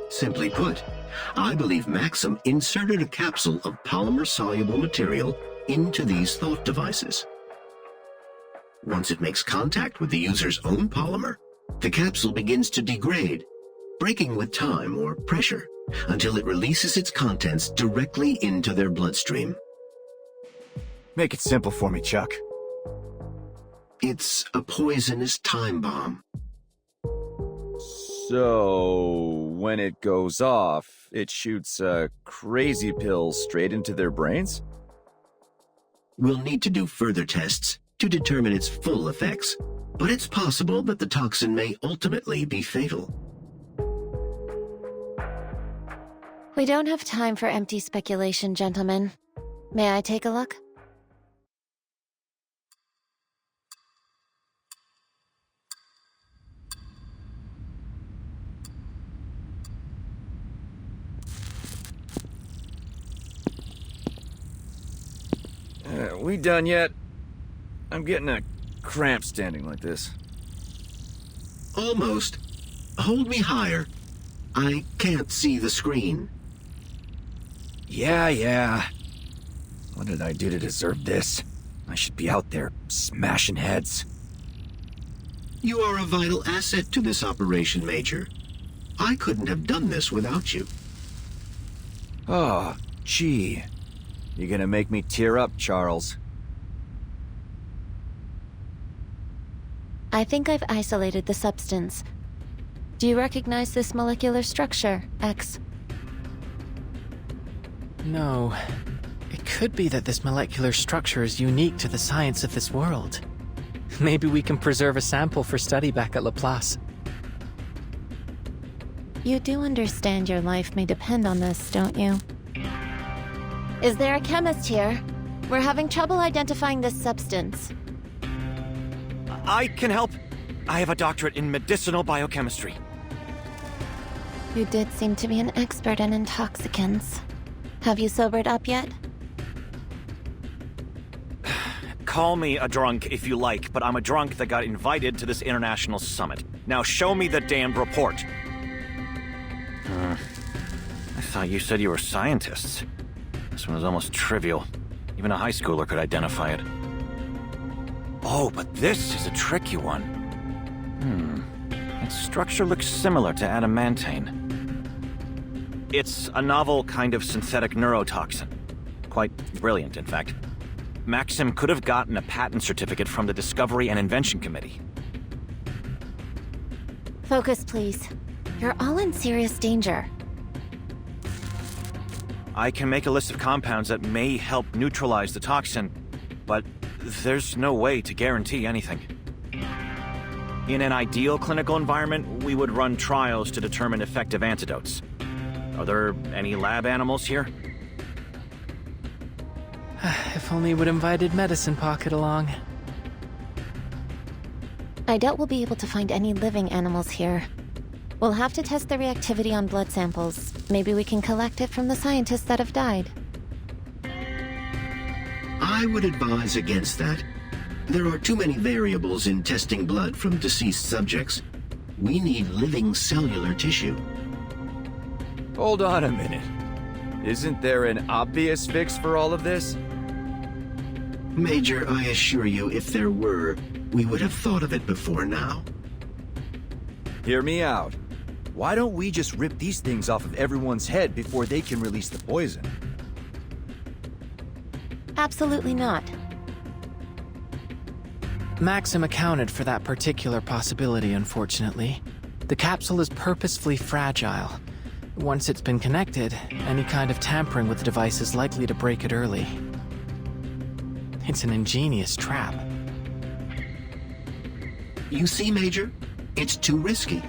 Simply put, I believe Maxim inserted a capsule of polymer-soluble material into these thought devices. Once it makes contact with the user's own polymer, the capsule begins to degrade, breaking with time or pressure, until it releases its contents directly into their bloodstream. Make it simple for me, Chuck. It's a poisonous time bomb. So, when it goes off, it shoots crazy pills straight into their brains? We'll need to do further tests to determine its full effects, but it's possible that the toxin may ultimately be fatal. We don't have time for empty speculation, gentlemen. May I take a look? We done yet? I'm getting a cramp standing like this. Almost. Hold me higher. I can't see the screen. Yeah. What did I do to deserve this? I should be out there smashing heads. You are a vital asset to this operation, Major. I couldn't have done this without you. Oh, gee. You gonna make me tear up, Charles? I think I've isolated the substance. Do you recognize this molecular structure, X? No. It could be that this molecular structure is unique to the science of this world. Maybe we can preserve a sample for study back at Laplace. You do understand your life may depend on this, don't you? Is there a chemist here? We're having trouble identifying this substance. I can help. I have a doctorate in medicinal biochemistry. You did seem to be an expert in intoxicants. Have you sobered up yet? Call me a drunk if you like, but I'm a drunk that got invited to this international summit. Now show me the damned report. I thought you said you were scientists. This one was almost trivial. Even a high schooler could identify it. Oh, but this is a tricky one. Its structure looks similar to adamantane. It's a novel kind of synthetic neurotoxin. Quite brilliant, in fact. Maxim could have gotten a patent certificate from the Discovery and Invention Committee. Focus, please. You're all in serious danger. I can make a list of compounds that may help neutralize the toxin, but there's no way to guarantee anything. In an ideal clinical environment, we would run trials to determine effective antidotes. Are there any lab animals here? If only we'd invited Medicine Pocket along. I doubt we'll be able to find any living animals here. We'll have to test the reactivity on blood samples. Maybe we can collect it from the scientists that have died. I would advise against that. There are too many variables in testing blood from deceased subjects. We need living cellular tissue. Hold on a minute. Isn't there an obvious fix for all of this? Major, I assure you, if there were, we would have thought of it before now. Hear me out. Why don't we just rip these things off of everyone's head before they can release the poison? Absolutely not. Maxim accounted for that particular possibility, unfortunately. The capsule is purposefully fragile. Once it's been connected, any kind of tampering with the device is likely to break it early. It's an ingenious trap. You see, Major? It's too risky.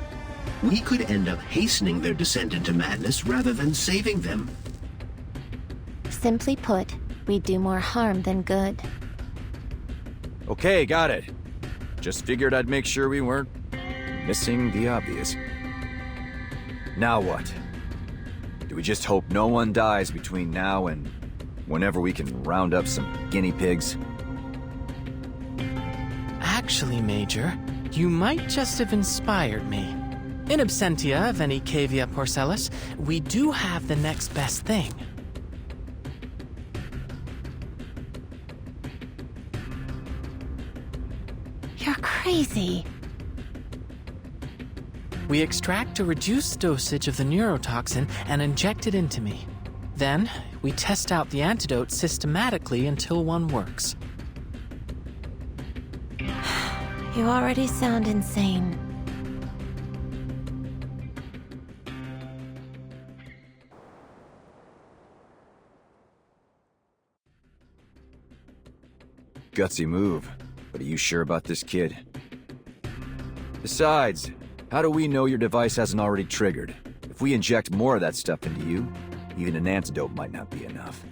We could end up hastening their descent into madness rather than saving them. Simply put, we do more harm than good. Okay, got it. Just figured I'd make sure we weren't missing the obvious. Now what? Do we just hope no one dies between now and whenever we can round up some guinea pigs? Actually, Major, you might just have inspired me. In absentia of any Cavia porcellus, we do have the next best thing. You're crazy. We extract a reduced dosage of the neurotoxin and inject it into me. Then, we test out the antidote systematically until one works. You already sound insane. Gutsy move, but are you sure about this kid? Besides, how do we know your device hasn't already triggered? If we inject more of that stuff into you, even an antidote might not be enough.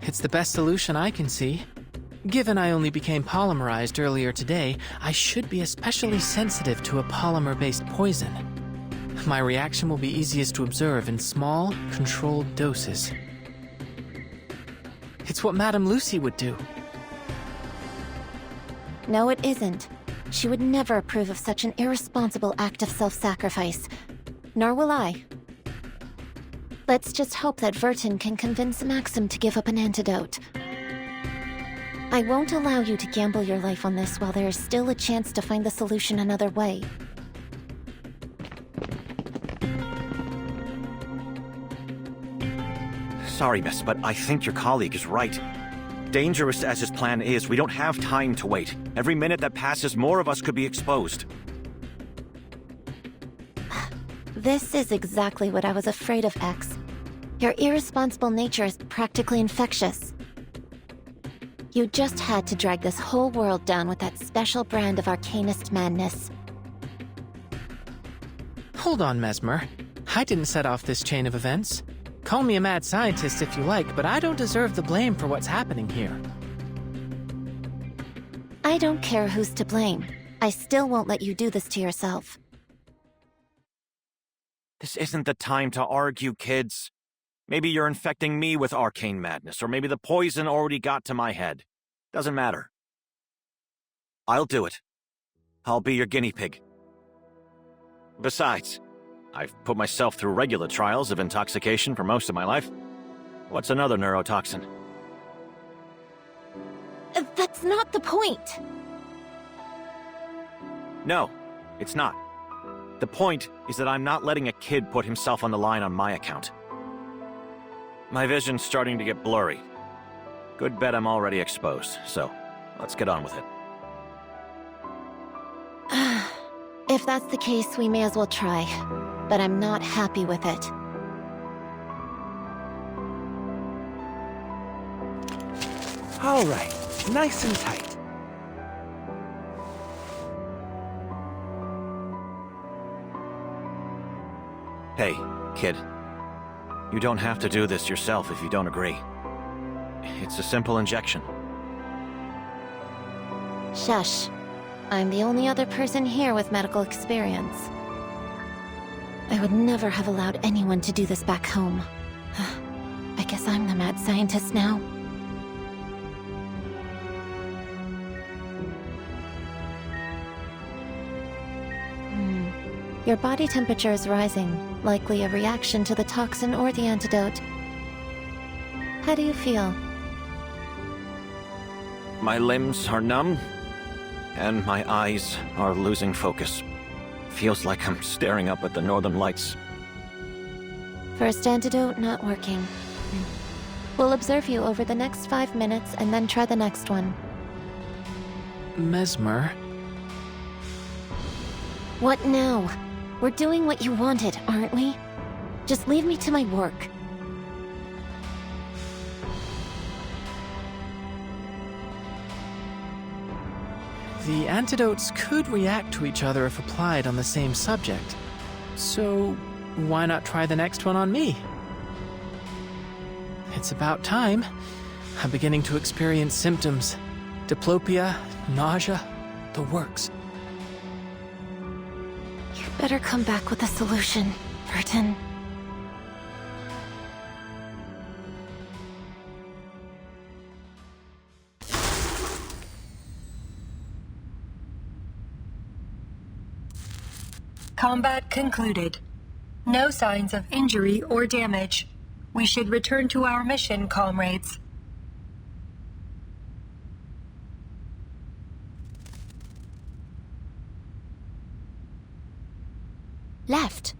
It's the best solution I can see. Given I only became polymerized earlier today, I should be especially sensitive to a polymer-based poison. My reaction will be easiest to observe in small, controlled doses. It's what Madame Lucy would do. No, it isn't. She would never approve of such an irresponsible act of self-sacrifice. Nor will I. Let's just hope that Vertin can convince Maxim to give up an antidote. I won't allow you to gamble your life on this while there is still a chance to find the solution another way. Sorry, miss, but I think your colleague is right. Dangerous as his plan is, we don't have time to wait. Every minute that passes, more of us could be exposed. This is exactly what I was afraid of, X. Your irresponsible nature is practically infectious. You just had to drag this whole world down with that special brand of arcanist madness. Hold on, Mesmer. I didn't set off this chain of events. Call me a mad scientist if you like, but I don't deserve the blame for what's happening here. I don't care who's to blame. I still won't let you do this to yourself. This isn't the time to argue, kids. Maybe you're infecting me with arcane madness, or maybe the poison already got to my head. Doesn't matter. I'll do it. I'll be your guinea pig. Besides, I've put myself through regular trials of intoxication for most of my life. What's another neurotoxin? That's not the point! No, it's not. The point is that I'm not letting a kid put himself on the line on my account. My vision's starting to get blurry. Good bet I'm already exposed, so let's get on with it. If that's the case, we may as well try. But I'm not happy with it. All right, nice and tight. Hey, kid. You don't have to do this yourself if you don't agree. It's a simple injection. Shush. I'm the only other person here with medical experience. I would never have allowed anyone to do this back home. I guess I'm the mad scientist now. Your body temperature is rising, likely a reaction to the toxin or the antidote. How do you feel? My limbs are numb, and my eyes are losing focus. Feels like I'm staring up at the northern lights. First antidote not working. We'll observe you over the next 5 minutes and then try the next one. Mesmer? What now? We're doing what you wanted, aren't we? Just leave me to my work. The antidotes could react to each other if applied on the same subject. So, why not try the next one on me? It's about time. I'm beginning to experience symptoms. Diplopia, nausea, the works. You better come back with a solution, Vertin. Combat concluded. No signs of injury or damage. We should return to our mission, comrades. Left.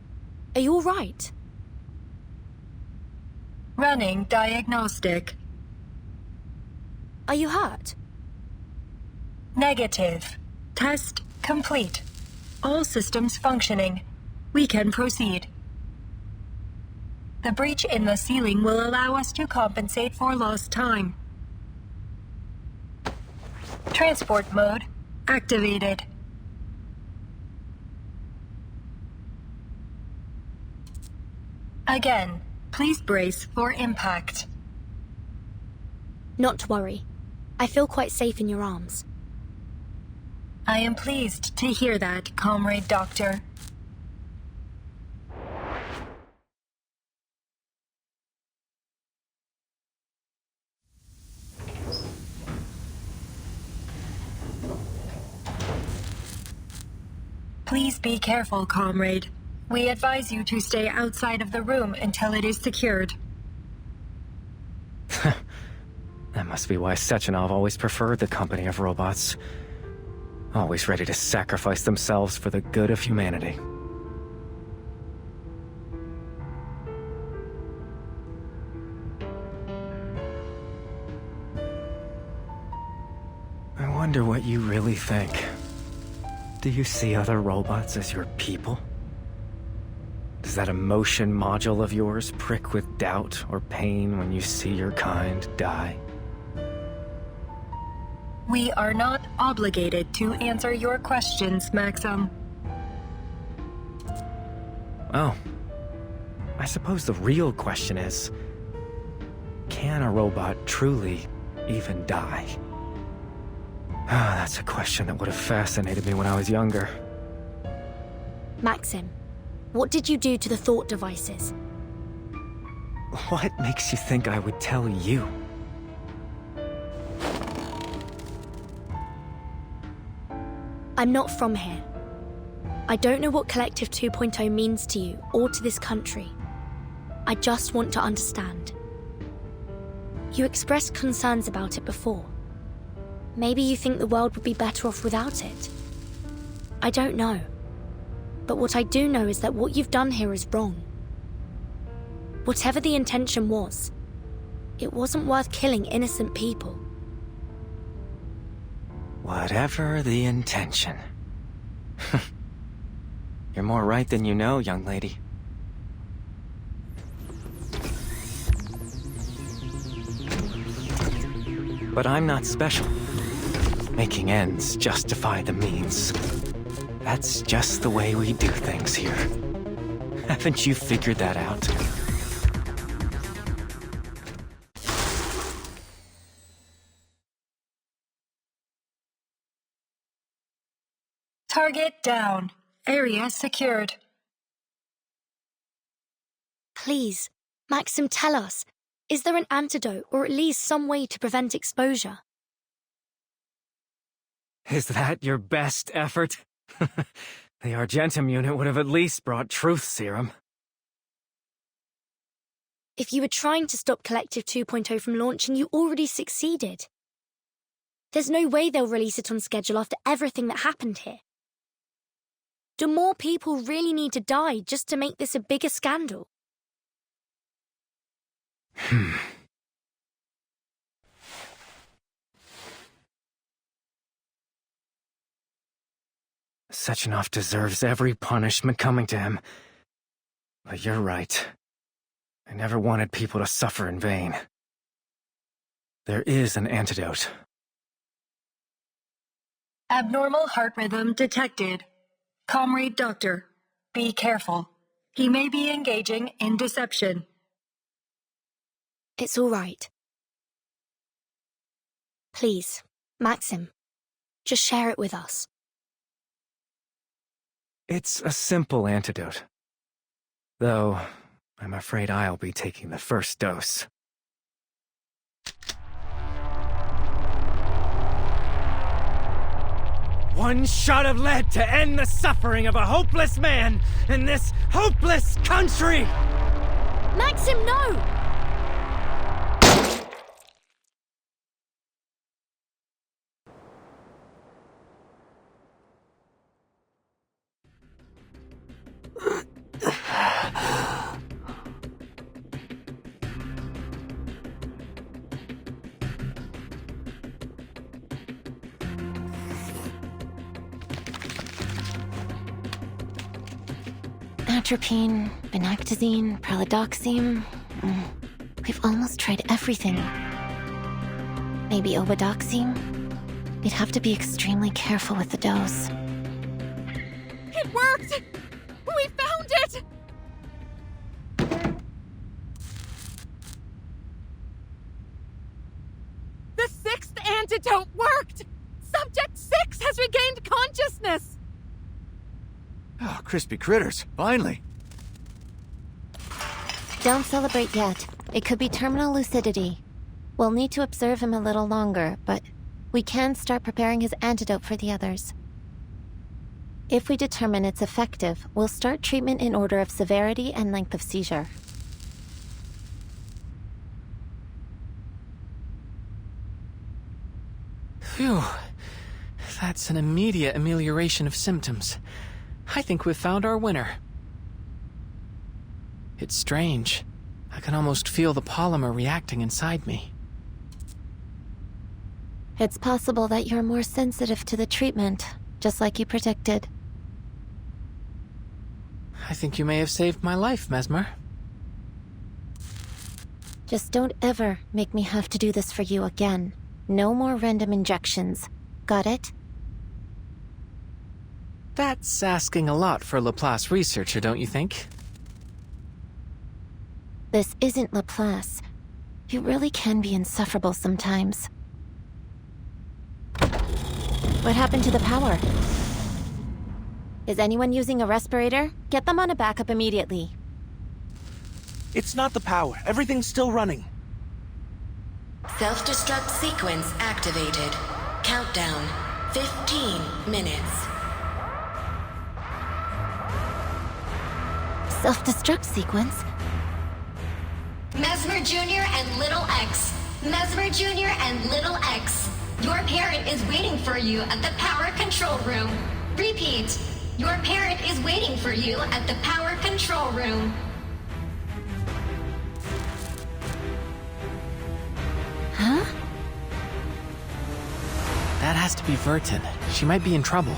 Are you all right? Running diagnostic. Are you hurt? Negative. Test complete. All systems functioning. We can proceed. The breach in the ceiling will allow us to compensate for lost time. Transport mode activated. Again, please brace for impact. Not to worry. I feel quite safe in your arms. I am pleased to hear that, Comrade Doctor. Please be careful, comrade. We advise you to stay outside of the room until it is secured. That must be why Sechenov always preferred the company of robots. Always ready to sacrifice themselves for the good of humanity. I wonder what you really think. Do you see other robots as your people? Does that emotion module of yours prick with doubt or pain when you see your kind die? We are not obligated to answer your questions, Maxim. Oh. I suppose the real question is, can a robot truly even die? Ah, that's a question that would have fascinated me when I was younger. Maxim, what did you do to the thought devices? What makes you think I would tell you? I'm not from here. I don't know what Collective 2.0 means to you or to this country. I just want to understand. You expressed concerns about it before. Maybe you think the world would be better off without it. I don't know. But what I do know is that what you've done here is wrong. Whatever the intention was, it wasn't worth killing innocent people. Whatever the intention. You're more right than you know, young lady. But I'm not special. Making ends justify the means. That's just the way we do things here. Haven't you figured that out? Target down. Area secured. Please, Maxim, tell us. Is there an antidote or at least some way to prevent exposure? Is that your best effort? The Argentum unit would have at least brought truth serum. If you were trying to stop Collective 2.0 from launching, you already succeeded. There's no way they'll release it on schedule after everything that happened here. Do more people really need to die just to make this a bigger scandal? Sechenov deserves every punishment coming to him. But you're right. I never wanted people to suffer in vain. There is an antidote. Abnormal heart rhythm detected. Comrade Doctor, be careful. He may be engaging in deception. It's all right. Please, Maxim, just share it with us. It's a simple antidote. Though, I'm afraid I'll be taking the first dose. One shot of lead to end the suffering of a hopeless man in this hopeless country! Maxim, no! Atropine, vinactazine, pralidoxime. We've almost tried everything. Maybe obidoxime? We'd have to be extremely careful with the dose. It worked! We found it! The sixth antidote worked! Subject 6 has regained consciousness! Oh, crispy critters, finally. Don't celebrate yet. It could be terminal lucidity. We'll need to observe him a little longer, but we can start preparing his antidote for the others. If we determine it's effective, we'll start treatment in order of severity and length of seizure. Phew. That's an immediate amelioration of symptoms. I think we've found our winner. It's strange. I can almost feel the polymer reacting inside me. It's possible that you're more sensitive to the treatment, just like you predicted. I think you may have saved my life, Mesmer. Just don't ever make me have to do this for you again. No more random injections. Got it? That's asking a lot for a Laplace researcher, don't you think? This isn't Laplace. You really can be insufferable sometimes. What happened to the power? Is anyone using a respirator? Get them on a backup immediately. It's not the power. Everything's still running. Self-destruct sequence activated. Countdown. 15 minutes. Self-destruct sequence? Mesmer Jr. and Little X. Mesmer Jr. and Little X. Your parent is waiting for you at the power control room. Repeat. Your parent is waiting for you at the power control room. Huh? That has to be Vertin. She might be in trouble.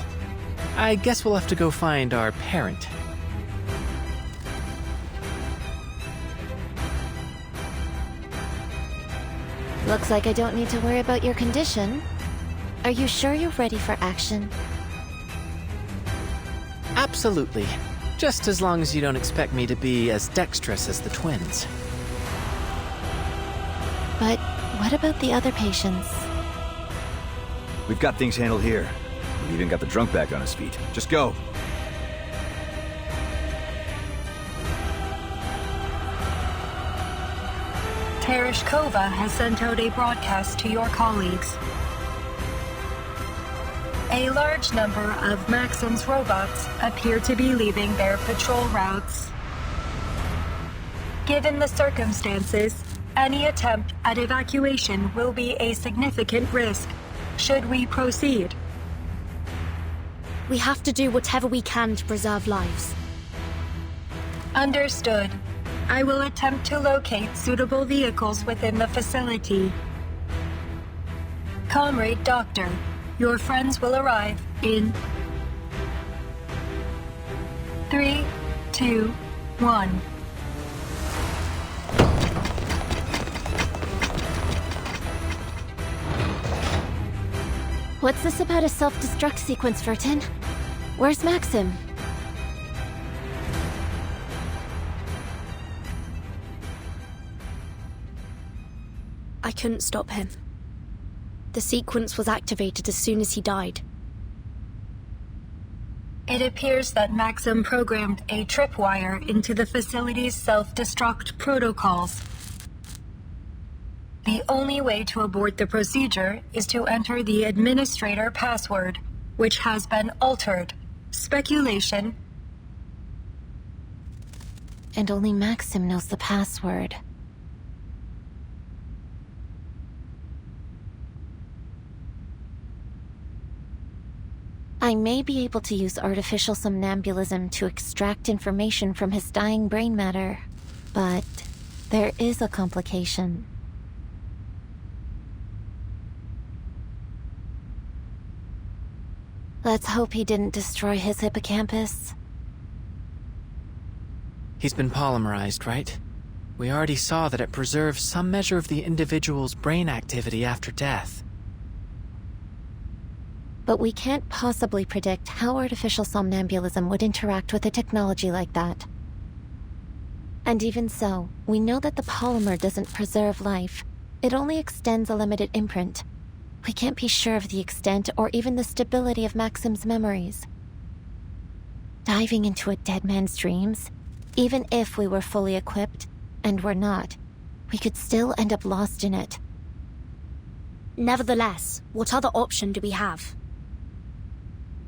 I guess we'll have to go find our parent. Looks like I don't need to worry about your condition. Are you sure you're ready for action? Absolutely. Just as long as you don't expect me to be as dexterous as the twins. But what about the other patients? We've got things handled here. We've even got the drunk back on his feet. Just go. Tereshkova has sent out a broadcast to your colleagues. A large number of Maxim's robots appear to be leaving their patrol routes. Given the circumstances, any attempt at evacuation will be a significant risk. Should we proceed? We have to do whatever we can to preserve lives. Understood. I will attempt to locate suitable vehicles within the facility. Comrade Doctor, your friends will arrive in 3, 2, 1. What's this about a self-destruct sequence, Vertin? Where's Maxim? I couldn't stop him. The sequence was activated as soon as he died. It appears that Maxim programmed a tripwire into the facility's self-destruct protocols. The only way to abort the procedure is to enter the administrator password, which has been altered. Speculation. And only Maxim knows the password. I may be able to use artificial somnambulism to extract information from his dying brain matter, but there is a complication. Let's hope he didn't destroy his hippocampus. He's been polymerized, right? We already saw that it preserves some measure of the individual's brain activity after death. But we can't possibly predict how artificial somnambulism would interact with a technology like that. And even so, we know that the polymer doesn't preserve life. It only extends a limited imprint. We can't be sure of the extent or even the stability of Maxim's memories. Diving into a dead man's dreams, even if we were fully equipped, and we're not, we could still end up lost in it. Nevertheless, what other option do we have?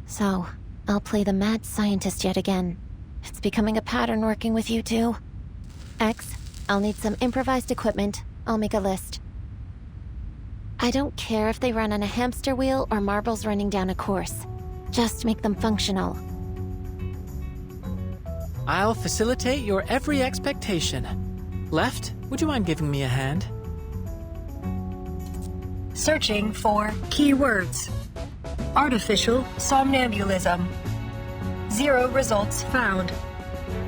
So, I'll play the mad scientist yet again. It's becoming a pattern working with you two. X, I'll need some improvised equipment. I'll make a list. I don't care if they run on a hamster wheel or marbles running down a course. Just make them functional. I'll facilitate your every expectation. Left, would you mind giving me a hand? Searching for keywords. Artificial somnambulism. 0 results found.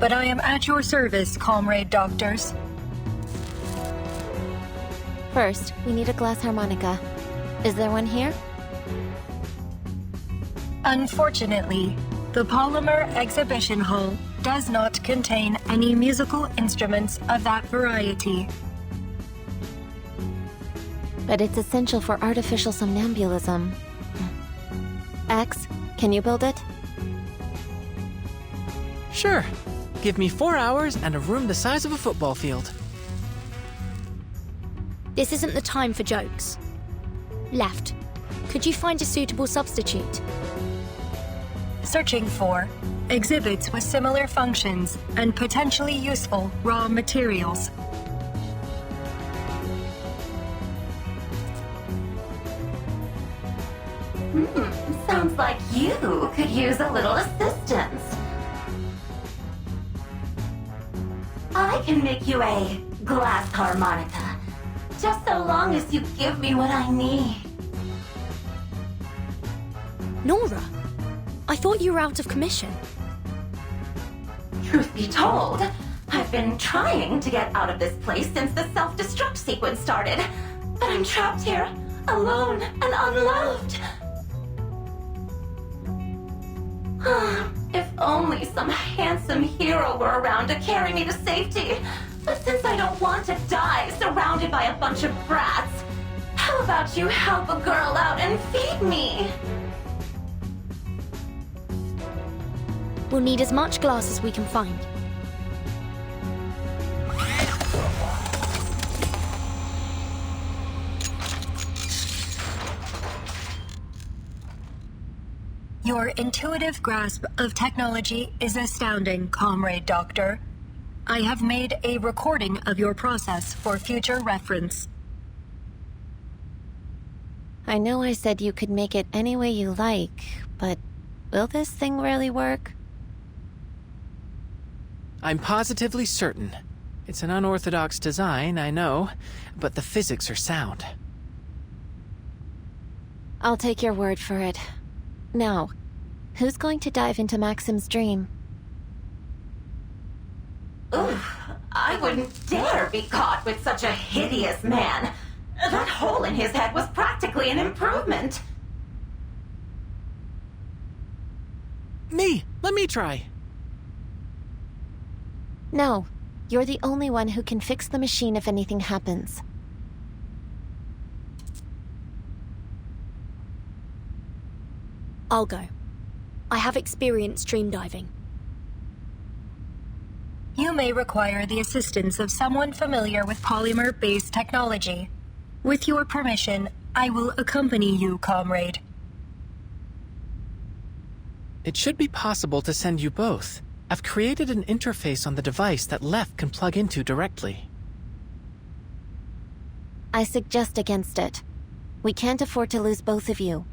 But I am at your service, comrade doctors. First, we need a glass harmonica. Is there one here? Unfortunately, the Polymer Exhibition Hall does not contain any musical instruments of that variety. But it's essential for artificial somnambulism. X, can you build it? Sure. Give me 4 hours and a room the size of a football field. This isn't the time for jokes. Left, could you find a suitable substitute? Searching for exhibits with similar functions and potentially useful raw materials. Sounds like you could use a little assistance. I can make you a glass harmonica, just so long as you give me what I need. Nora, I thought you were out of commission. Truth be told, I've been trying to get out of this place since the self-destruct sequence started, but I'm trapped here, alone and unloved. If only some handsome hero were around to carry me to safety. But since I don't want to die surrounded by a bunch of brats, how about you help a girl out and feed me? We'll need as much glass as we can find. Your intuitive grasp of technology is astounding, Comrade Doctor. I have made a recording of your process for future reference. I know I said you could make it any way you like, but will this thing really work? I'm positively certain. It's an unorthodox design, I know, but the physics are sound. I'll take your word for it. Now, who's going to dive into Maxim's dream? Oof, I wouldn't dare be caught with such a hideous man. That hole in his head was practically an improvement. Me! Let me try! No, you're the only one who can fix the machine if anything happens. I'll go. I have experience stream diving. You may require the assistance of someone familiar with polymer-based technology. With your permission, I will accompany you, comrade. It should be possible to send you both. I've created an interface on the device that Left can plug into directly. I suggest against it. We can't afford to lose both of you.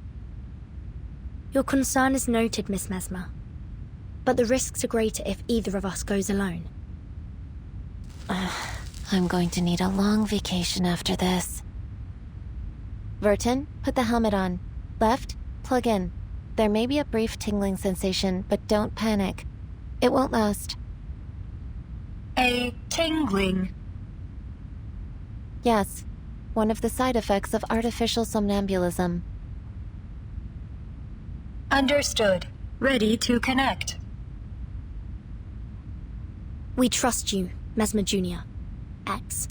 Your concern is noted, Miss Mesmer. But the risks are greater if either of us goes alone. I'm going to need a long vacation after this. Vertin, put the helmet on. Left, plug in. There may be a brief tingling sensation, but don't panic. It won't last. A tingling? Yes, one of the side effects of artificial somnambulism. Understood. Ready to connect. We trust you, Mesmer Jr. X.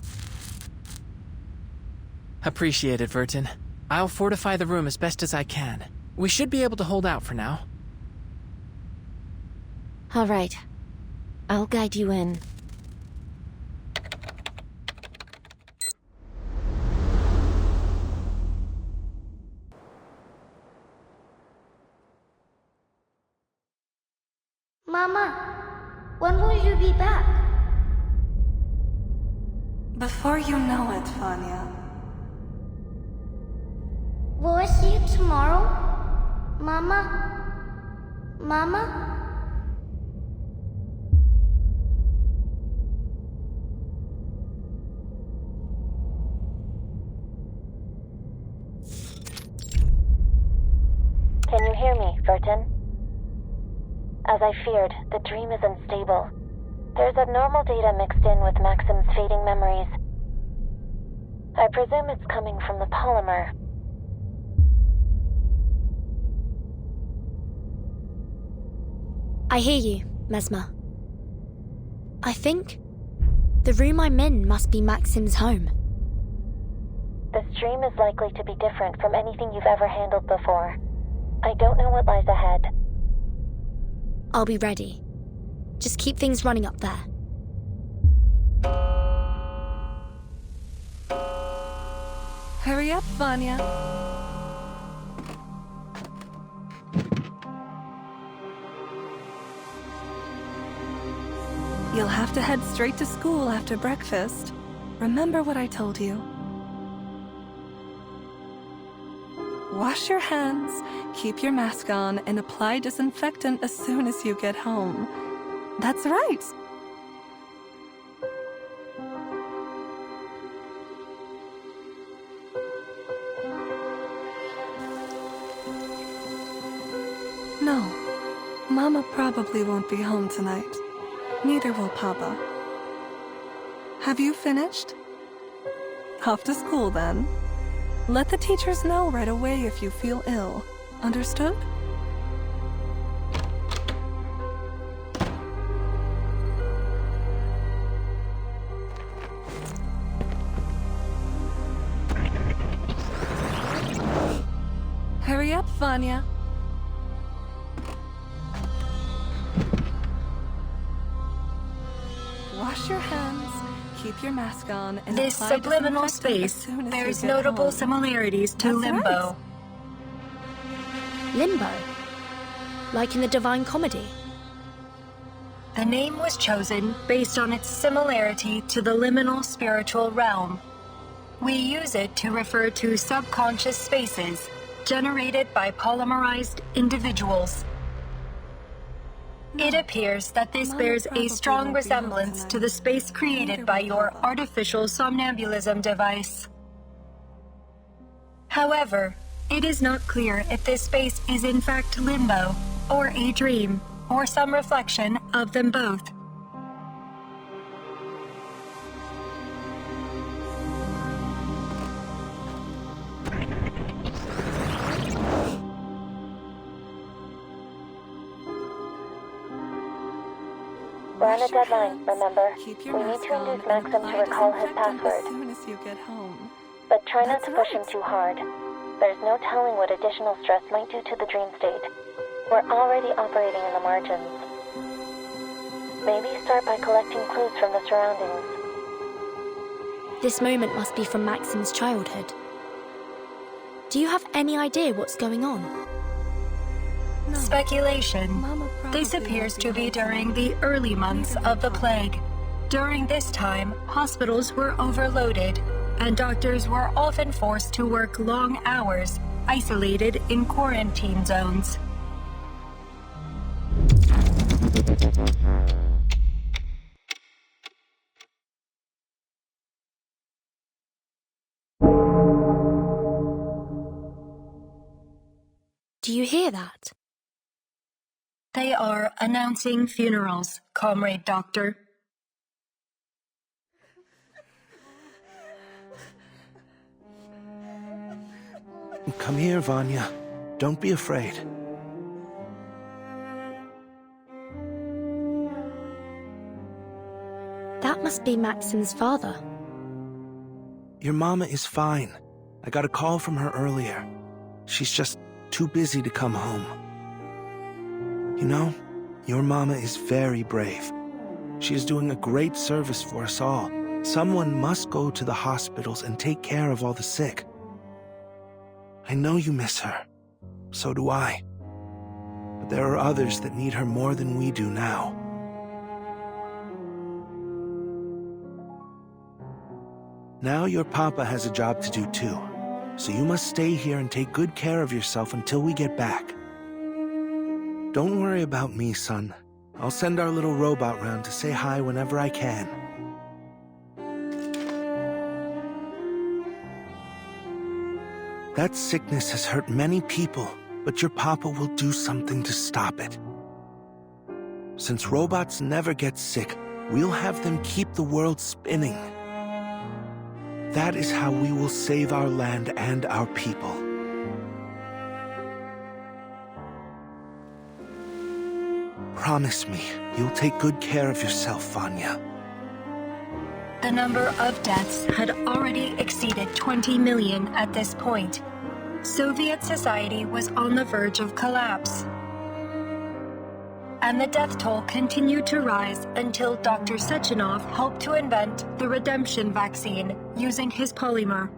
Appreciate it, Vertin. I'll fortify the room as best as I can. We should be able to hold out for now. All right. I'll guide you in. Mama, when will you be back? Before you know it, Vanya. Will I see you tomorrow? Mama? Mama? Can you hear me, Vertin? As I feared, the dream is unstable. There's abnormal data mixed in with Maxim's fading memories. I presume it's coming from the polymer. I hear you, Mesmer. I think the room I'm in must be Maxim's home. This dream is likely to be different from anything you've ever handled before. I don't know what lies ahead. I'll be ready. Just keep things running up there. Hurry up, Vanya. You'll have to head straight to school after breakfast. Remember what I told you. Wash your hands, keep your mask on, and apply disinfectant as soon as you get home. That's right. No, Mama probably won't be home tonight. Neither will Papa. Have you finished? Off to school then. Let the teachers know right away if you feel ill. Understood? Hurry up, Vanya. Wash your hands, keep your mask on, and this apply subliminal disinfectant space as soon as bears you get notable home. similarities to That's Limbo. right. Limbo? Like in the Divine Comedy? The name was chosen based on its similarity to the liminal spiritual realm. We use it to refer to subconscious spaces generated by polymerized individuals. It appears that this bears a strong resemblance to the space created by your artificial somnambulism device. However, it is not clear if this space is in fact limbo, or a dream, or some reflection of them both. We're on a deadline, remember? We need to induce Maxim to recall his password. But try not to push him too hard. There's no telling what additional stress might do to the dream state. We're already operating in the margins. Maybe start by collecting clues from the surroundings. This moment must be from Maxim's childhood. Do you have any idea what's going on? Speculation. This appears to be during the early months of the plague. During this time, hospitals were overloaded, and doctors were often forced to work long hours, isolated in quarantine zones. Do you hear that? They are announcing funerals, Comrade Doctor. Come here, Vanya. Don't be afraid. That must be Maxim's father. Your mama is fine. I got a call from her earlier. She's just too busy to come home. You know, your mama is very brave. She is doing a great service for us all. Someone must go to the hospitals and take care of all the sick. I know you miss her. So do I. but there are others that need her more than we do now. Now your papa has a job to do too, so you must stay here and take good care of yourself until we get back. Don't worry about me, son. I'll send our little robot round to say hi whenever I can. That sickness has hurt many people, but your papa will do something to stop it. Since robots never get sick, we'll have them keep the world spinning. That is how we will save our land and our people. Promise me, you'll take good care of yourself, Vanya. The number of deaths had already exceeded 20 million at this point. Soviet society was on the verge of collapse. And the death toll continued to rise until Dr. Sechenov helped to invent the redemption vaccine using his polymer.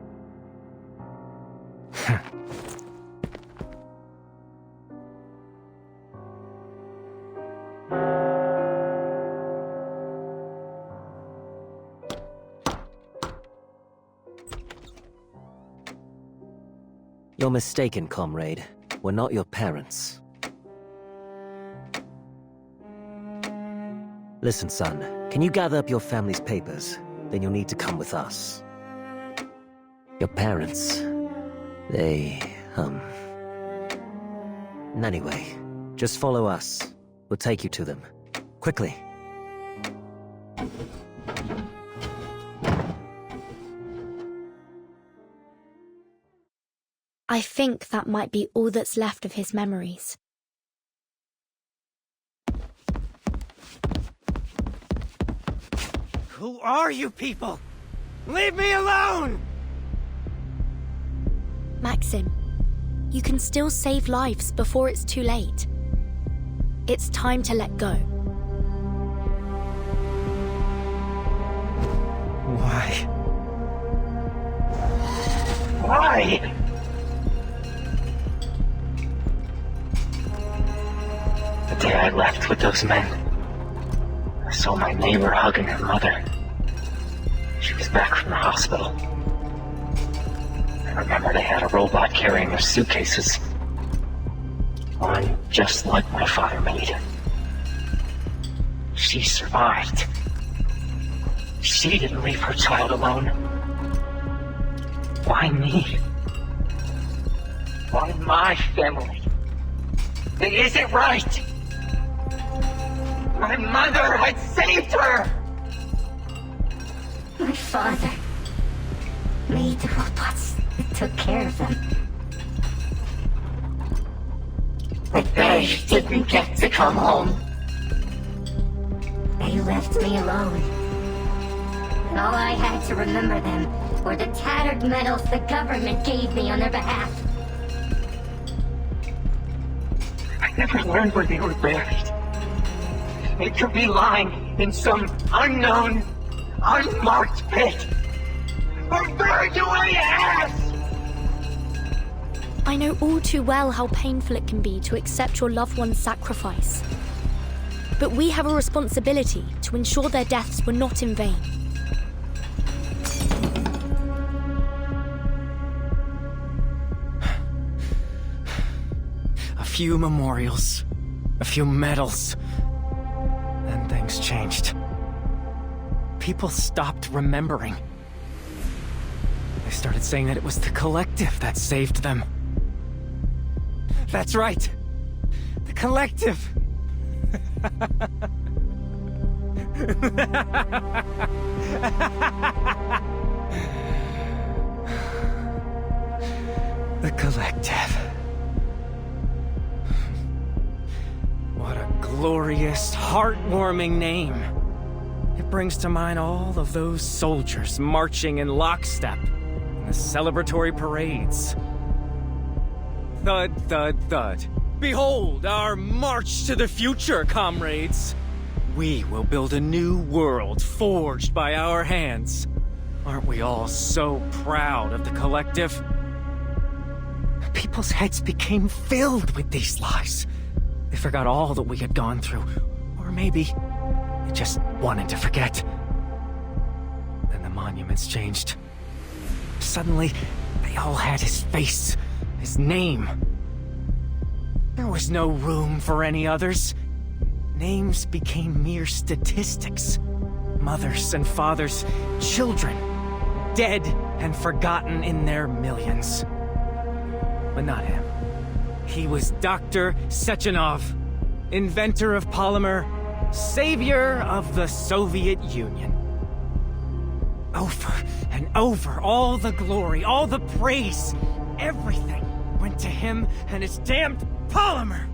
You're mistaken, comrade. We're not your parents. Listen, son, can you gather up your family's papers? Then you'll need to come with us. Your parents... they... Anyway, just follow us. We'll take you to them. Quickly. I think that might be all that's left of his memories. Who are you people? Leave me alone! Maxim, you can still save lives before it's too late. It's time to let go. Why? Why? The day I left with those men, I saw my neighbor hugging her mother. She was back from the hospital. I remember they had a robot carrying their suitcases. One just like my father made. She survived. She didn't leave her child alone. Why me? Why my family? It isn't right! My mother had saved her! My father made the robots that took care of them. But they didn't get to come home. They left me alone. And all I had to remember them were the tattered medals the government gave me on their behalf. I never learned where they were buried. They could be lying in some unknown, unmarked pit. Or buried away ass! I know all too well how painful it can be to accept your loved one's sacrifice. But we have a responsibility to ensure their deaths were not in vain. A few memorials, a few medals. Then things changed. People stopped remembering. They started saying that it was the collective that saved them. That's right. The collective. The collective. What a glorious, heartwarming name. It brings to mind all of those soldiers marching in lockstep in the celebratory parades. Thud, thud, thud. Behold our march to the future, comrades. We will build a new world forged by our hands. Aren't we all so proud of the collective? People's heads became filled with these lies. If forgot all that we had gone through. Or maybe it just wanted to forget. Then the monuments changed. Suddenly, they all had his face, his name. There was no room for any others. Names became mere statistics. Mothers and fathers, children, dead and forgotten in their millions. But not him. He was Dr. Sechenov, inventor of polymer, savior of the Soviet Union. Over and over, all the glory, all the praise, everything went to him and his damned polymer!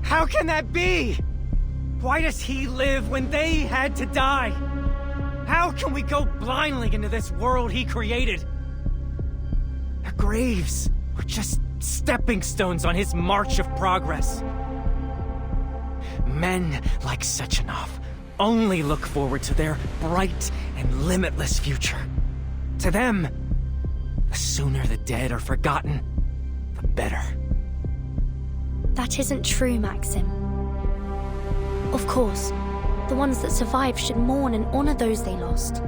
How can that be? Why does he live when they had to die? How can we go blindly into this world he created? Our graves were just stepping stones on his march of progress. Men like Sechenov only look forward to their bright and limitless future. To them, the sooner the dead are forgotten, the better. That isn't true, Maxim. Of course, the ones that survive should mourn and honor those they lost.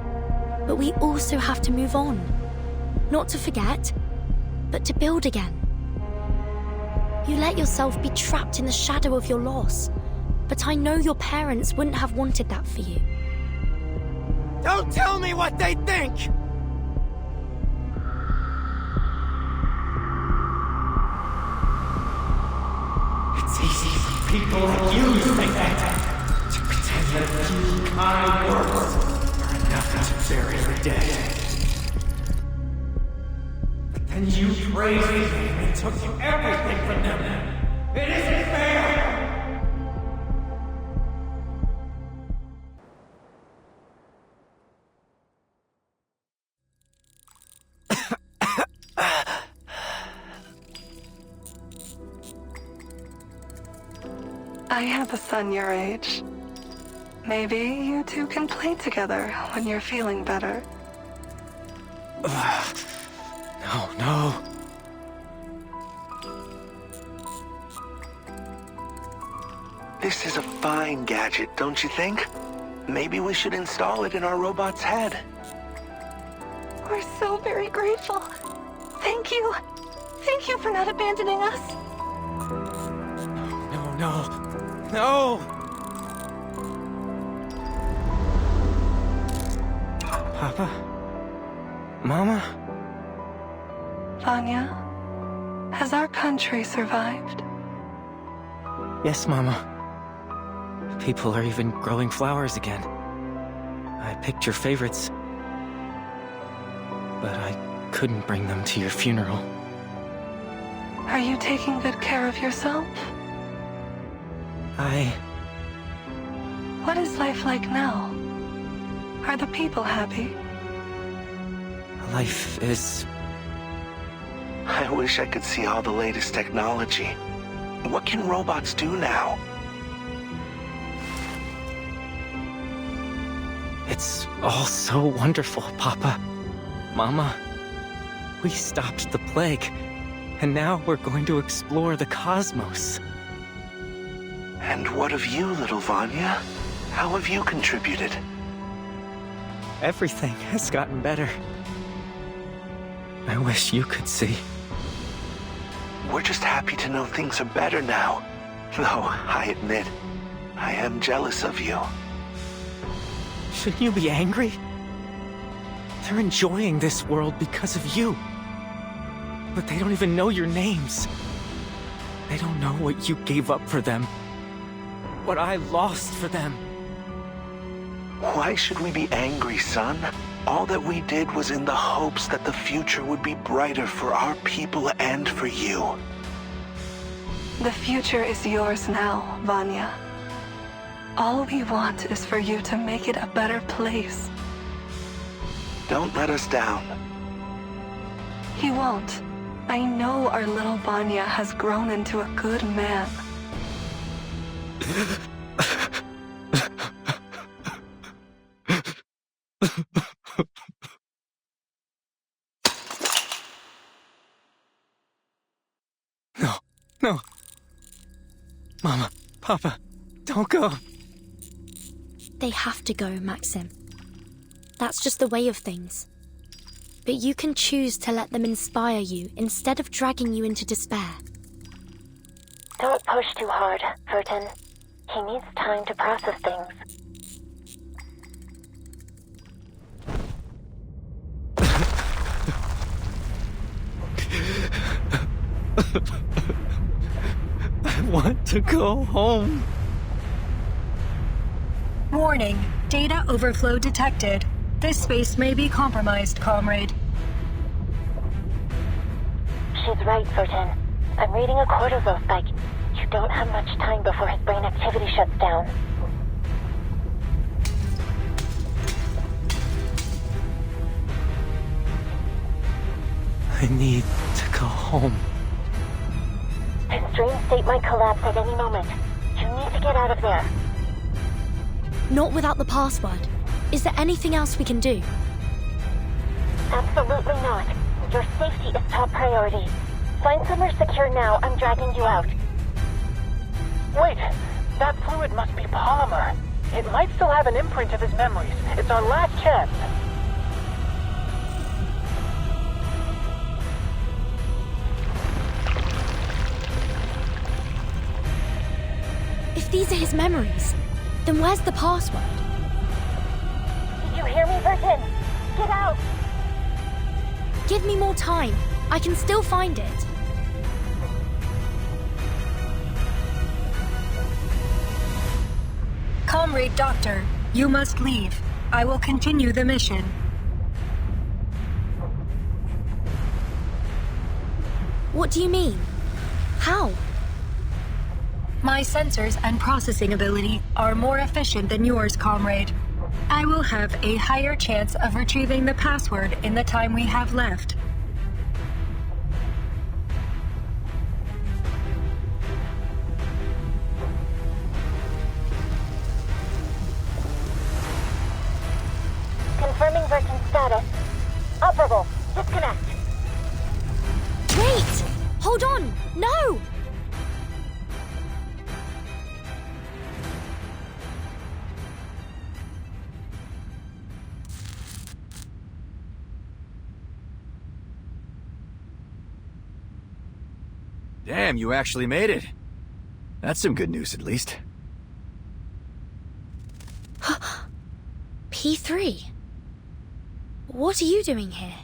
But we also have to move on. Not to forget, but to build again. You let yourself be trapped in the shadow of your loss. But I know your parents wouldn't have wanted that for you. Don't tell me what they think! It's easy for people like you to think that. To pretend that a few kind words are enough to bury the dead. But then you praised them and took everything from them. It isn't fair! I have a son your age. Maybe you two can play together when you're feeling better. No. This is a fine gadget, don't you think? Maybe we should install it in our robot's head. We're so very grateful. Thank you. Thank you for not abandoning us. No! Papa? Mama? Vanya, has our country survived? Yes, Mama. People are even growing flowers again. I picked your favorites. But I couldn't bring them to your funeral. Are you taking good care of yourself? What is life like now? Are the people happy? Life is... I wish I could see all the latest technology. What can robots do now? It's all so wonderful, Papa. Mama. We stopped the plague, and now we're going to explore the cosmos. And what of you, little Vanya? How have you contributed? Everything has gotten better. I wish you could see. We're just happy to know things are better now. Though, I admit, I am jealous of you. Shouldn't you be angry? They're enjoying this world because of you. But they don't even know your names. They don't know what you gave up for them. What I lost for them. Why should we be angry, son? All that we did was in the hopes that the future would be brighter for our people and for you. The future is yours now, Vanya. All we want is for you to make it a better place. Don't let us down. He won't. I know our little Vanya has grown into a good man. No, no. Mama, Papa, don't go. They have to go, Maxim. That's just the way of things. But you can choose to let them inspire you instead of dragging you into despair. Don't push too hard, Vertin. He needs time to process things. I want to go home. Warning, data overflow detected. This space may be compromised, comrade. She's right, Vertin. I'm reading a cortisol spike. You don't have much time before his brain activity shuts down. I need to go home. His dream state might collapse at any moment. You need to get out of there. Not without the password. Is there anything else we can do? Absolutely not. Your safety is top priority. Find somewhere secure now. I'm dragging you out. Wait, that fluid must be polymer. It might still have an imprint of his memories. It's our last chance. If these are his memories, then where's the password? Did you hear me, Vertin? Get out! Give me more time. I can still find it. Comrade Doctor, you must leave. I will continue the mission. What do you mean? How? My sensors and processing ability are more efficient than yours, comrade. I will have a higher chance of retrieving the password in the time we have left. Confirming Vertin's status. Operable. Disconnect. Wait! Hold on! No! Damn, you actually made it. That's some good news, at least. P3? What are you doing here?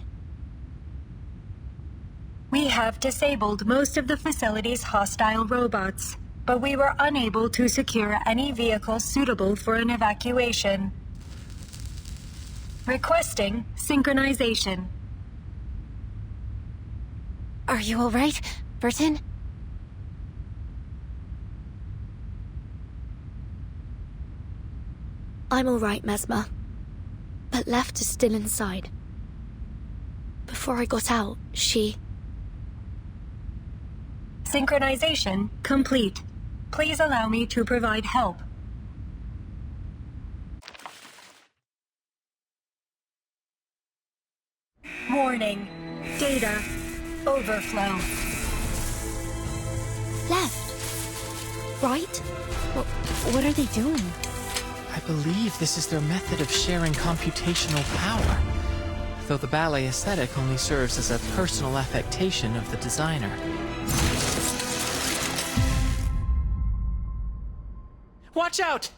We have disabled most of the facility's hostile robots, but we were unable to secure any vehicles suitable for an evacuation. Requesting synchronization. Are you alright, Vertin? I'm alright, Mesmer. But Left is still inside. Before I got out, she... Synchronization complete. Please allow me to provide help. Warning. Data overflow. Left? Right? What are they doing? I believe this is their method of sharing computational power, though the ballet aesthetic only serves as a personal affectation of the designer. Watch out!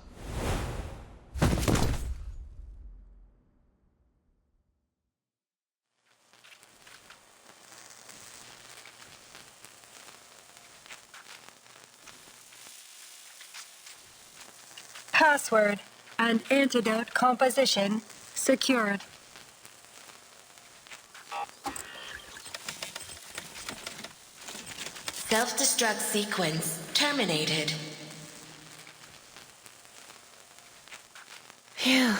Password and antidote composition secured. Self-destruct sequence terminated. Phew.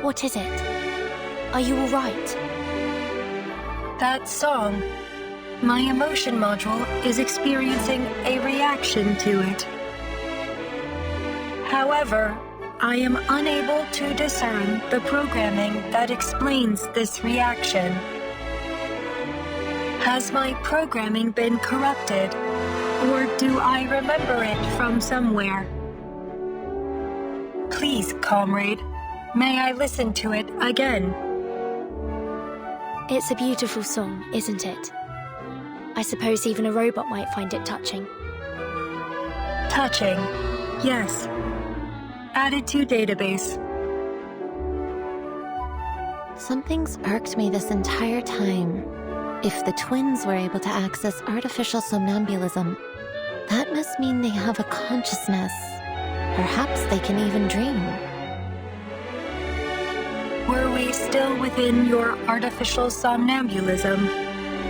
What is it? Are you alright? That song. my emotion module is experiencing a reaction to it. However, I am unable to discern the programming that explains this reaction. Has my programming been corrupted, or do I remember it from somewhere? Please, comrade, may I listen to it again? It's a beautiful song, isn't it? I suppose even a robot might find it touching. Touching, yes. Added to database. Something's irked me this entire time. If the twins were able to access artificial somnambulism, that must mean they have a consciousness. Perhaps they can even dream. Were we still within your artificial somnambulism?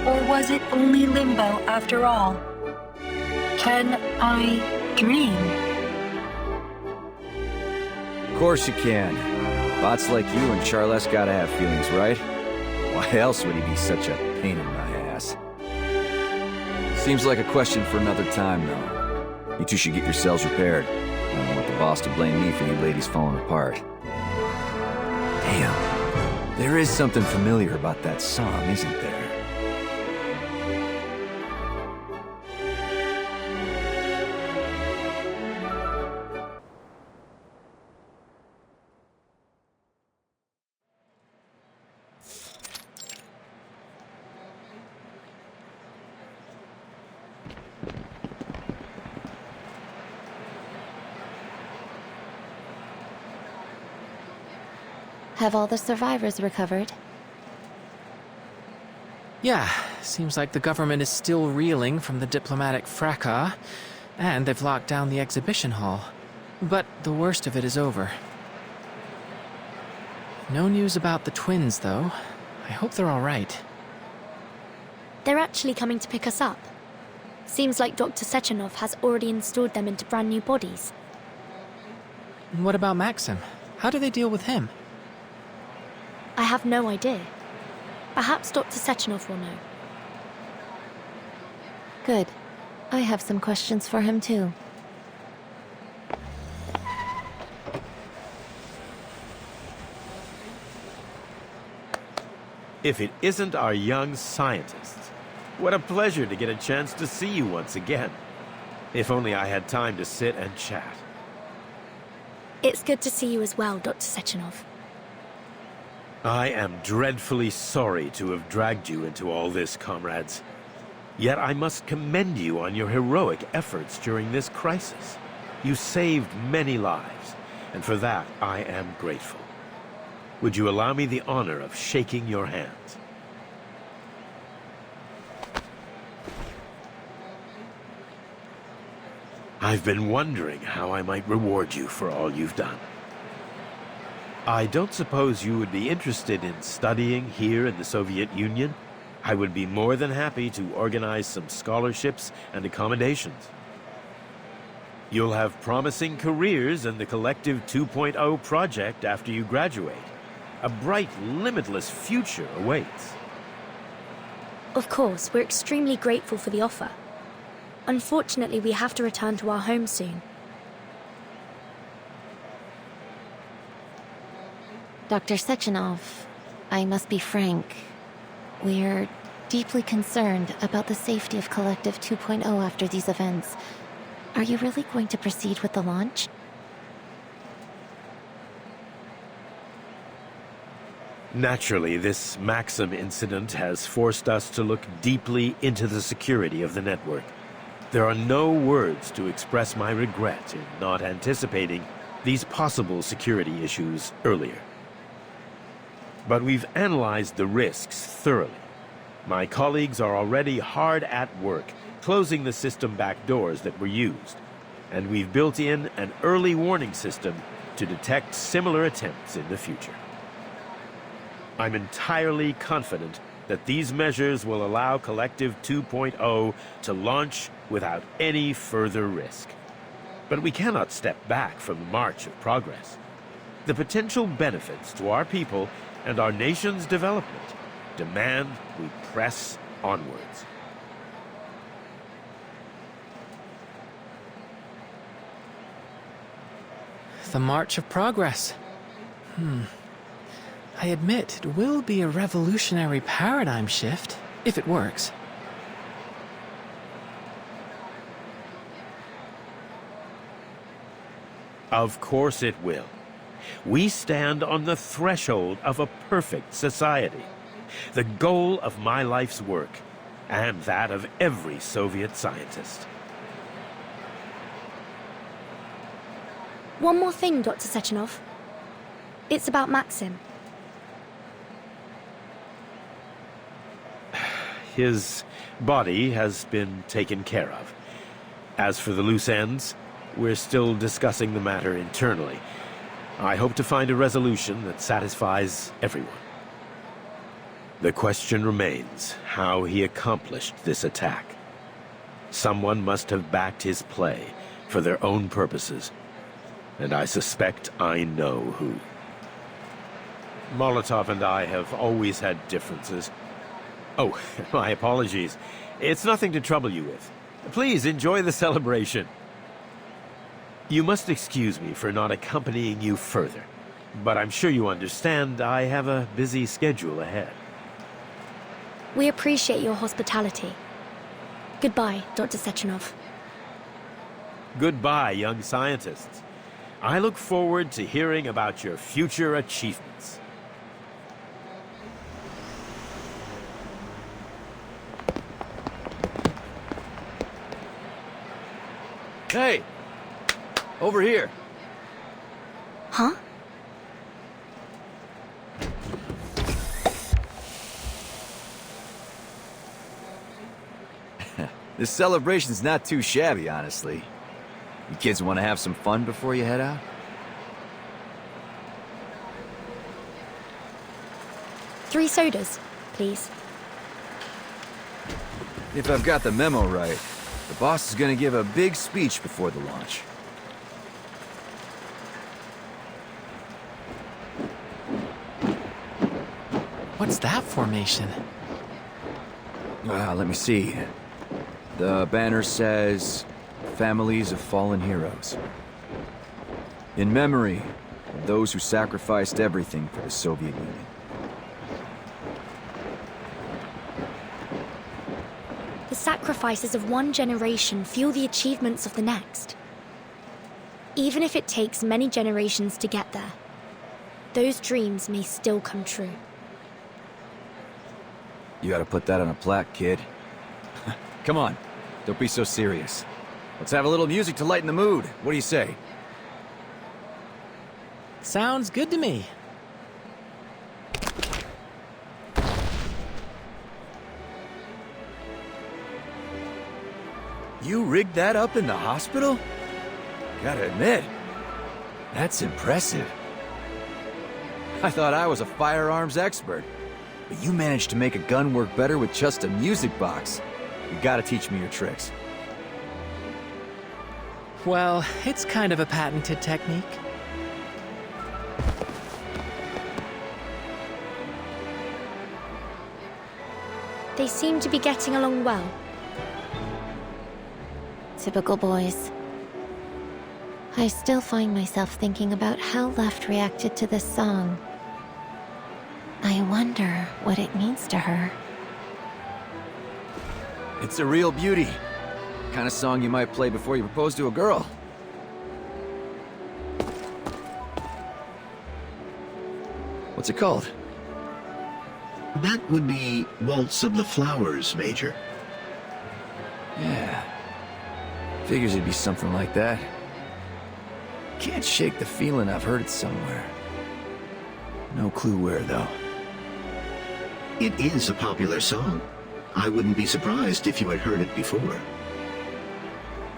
Or was it only limbo after all? Can I dream? Of course you can. Bots like you and Charles gotta have feelings, right? Why else would he be such a pain in my ass? Seems like a question for another time, though. You two should get yourselves repaired. I don't want the boss to blame me for you ladies falling apart. Damn. There is something familiar about that song, isn't there? Have all the survivors recovered? Yeah, seems like the government is still reeling from the diplomatic fracas, and they've locked down the exhibition hall. But the worst of it is over. No news about the twins, though. I hope they're all right. They're actually coming to pick us up. Seems like Dr. Sechenov has already installed them into brand new bodies. And what about Maxim? How do they deal with him? I have no idea. Perhaps Dr. Sechenov will know. Good. I have some questions for him, too. If it isn't our young scientists. What a pleasure to get a chance to see you once again. If only I had time to sit and chat. It's good to see you as well, Dr. Sechenov. I am dreadfully sorry to have dragged you into all this, comrades. Yet I must commend you on your heroic efforts during this crisis. You saved many lives, and for that I am grateful. Would you allow me the honor of shaking your hands? I've been wondering how I might reward you for all you've done. I don't suppose you would be interested in studying here in the Soviet Union? I would be more than happy to organize some scholarships and accommodations. You'll have promising careers in the Collective 2.0 project after you graduate. A bright, limitless future awaits. Of course, we're extremely grateful for the offer. Unfortunately, we have to return to our home soon. Dr. Sechenov, I must be frank. We're deeply concerned about the safety of Collective 2.0 after these events. Are you really going to proceed with the launch? Naturally, this Maxim incident has forced us to look deeply into the security of the network. There are no words to express my regret in not anticipating these possible security issues earlier. But we've analyzed the risks thoroughly. My colleagues are already hard at work closing the system back doors that were used, and we've built in an early warning system to detect similar attempts in the future. I'm entirely confident that these measures will allow Collective 2.0 to launch without any further risk. But we cannot step back from the march of progress. The potential benefits to our people and our nation's development demand we press onwards. The March of Progress. I admit, it will be a revolutionary paradigm shift, if it works. Of course it will. We stand on the threshold of a perfect society. The goal of my life's work, and that of every Soviet scientist. One more thing, Dr. Sechenov. It's about Maxim. His body has been taken care of. As for the loose ends, we're still discussing the matter internally. I hope to find a resolution that satisfies everyone. The question remains how he accomplished this attack. Someone must have backed his play for their own purposes, and I suspect I know who. Molotov and I have always had differences. Oh, my apologies. It's nothing to trouble you with. Please enjoy the celebration. You must excuse me for not accompanying you further, but I'm sure you understand I have a busy schedule ahead. We appreciate your hospitality. Goodbye, Dr. Sechenov. Goodbye, young scientists. I look forward to hearing about your future achievements. Hey! Over here. Huh? This celebration's not too shabby, honestly. You kids want to have some fun before you head out? 3 sodas, please. If I've got the memo right, the boss is gonna give a big speech before the launch. What's that formation? Let me see. The banner says, Families of Fallen Heroes. In memory of those who sacrificed everything for the Soviet Union. The sacrifices of one generation fuel the achievements of the next. Even if it takes many generations to get there, those dreams may still come true. You gotta put that on a plaque, kid. Come on, don't be so serious. Let's have a little music to lighten the mood. What do you say? Sounds good to me. You rigged that up in the hospital? Gotta admit, that's impressive. I thought I was a firearms expert, but you managed to make a gun work better with just a music box. You gotta teach me your tricks. Well, it's kind of a patented technique. They seem to be getting along well. Typical boys. I still find myself thinking about how Left reacted to this song. I wonder what it means to her. It's a real beauty. Kind of song you might play before you propose to a girl. What's it called? That would be Waltz of the Flowers, Major. Yeah. Figures it'd be something like that. Can't shake the feeling I've heard it somewhere. No clue where, though. It is a popular song. I wouldn't be surprised if you had heard it before.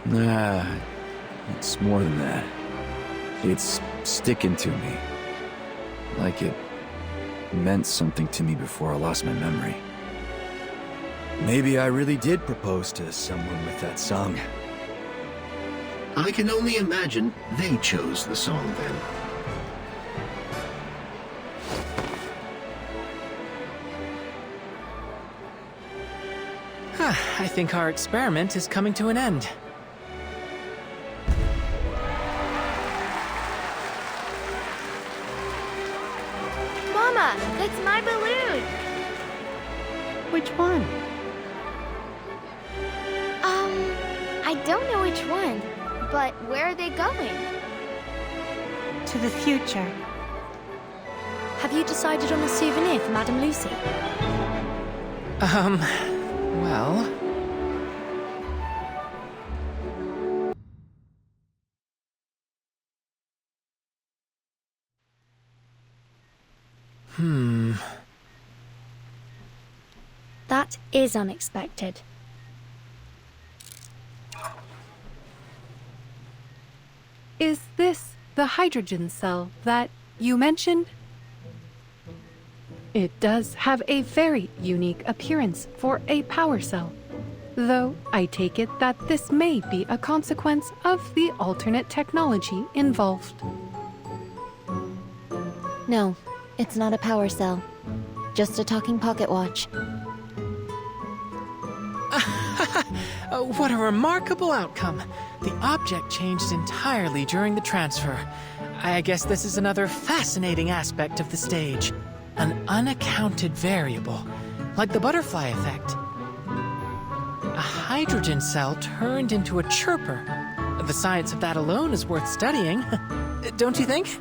Nah, it's more than that. It's sticking to me. Like it meant something to me before I lost my memory. Maybe I really did propose to someone with that song. I can only imagine they chose the song then. I think our experiment is coming to an end. Mama, it's my balloon! Which one? I don't know which one, but where are they going? To the future. Have you decided on a souvenir for Madame Lucy? Well... That is unexpected. Is this the hydrogen cell that you mentioned? It does have a very unique appearance for a power cell, though I take it that this may be a consequence of the alternate technology involved. No, it's not a power cell. Just a talking pocket watch. What a remarkable outcome. The object changed entirely during the transfer. I guess this is another fascinating aspect of the stage. An unaccounted variable, like the butterfly effect. A hydrogen cell turned into a chirper. The science of that alone is worth studying, don't you think?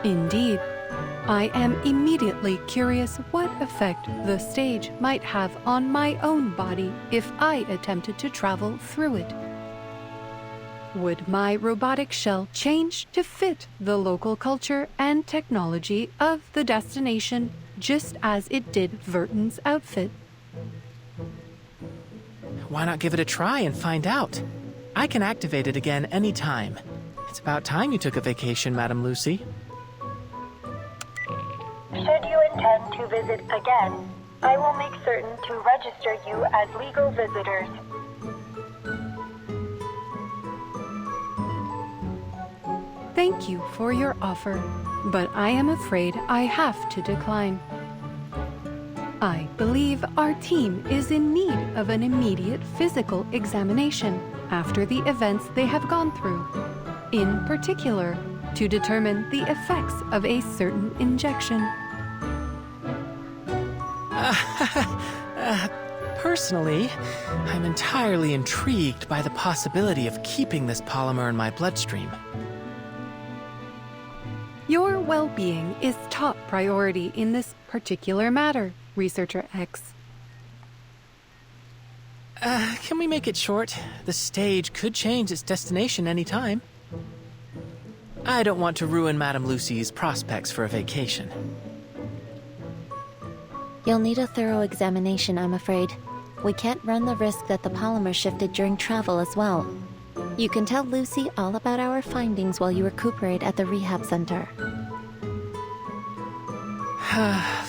Indeed. I am immediately curious what effect the stage might have on my own body if I attempted to travel through it. Would my robotic shell change to fit the local culture and technology of the destination just as it did Verton's outfit? Why not give it a try and find out? I can activate it again anytime. It's about time you took a vacation, Madame Lucy. Should you intend to visit again, I will make certain to register you as legal visitors. Thank you for your offer, but I am afraid I have to decline. I believe our team is in need of an immediate physical examination after the events they have gone through, in particular, to determine the effects of a certain injection. Personally, I'm entirely intrigued by the possibility of keeping this polymer in my bloodstream. Your well-being is top priority in this particular matter, Researcher X. Can we make it short? The stage could change its destination any time. I don't want to ruin Madame Lucy's prospects for a vacation. You'll need a thorough examination, I'm afraid. We can't run the risk that the polymer shifted during travel as well. You can tell Lucy all about our findings while you recuperate at the rehab center.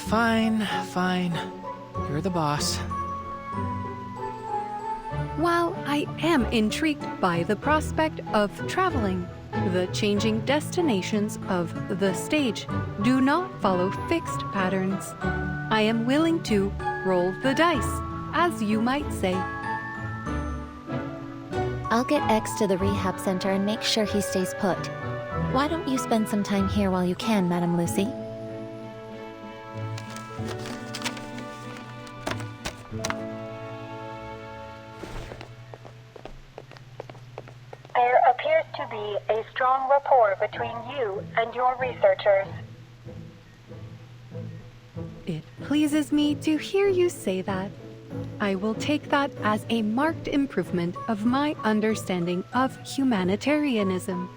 Fine. You're the boss. While I am intrigued by the prospect of traveling, the changing destinations of the stage do not follow fixed patterns. I am willing to roll the dice, as you might say. I'll get X to the rehab center and make sure he stays put. Why don't you spend some time here while you can, Madame Lucy? There appears to be a strong rapport between you and your researchers. It pleases me to hear you say that. I will take that as a marked improvement of my understanding of humanitarianism.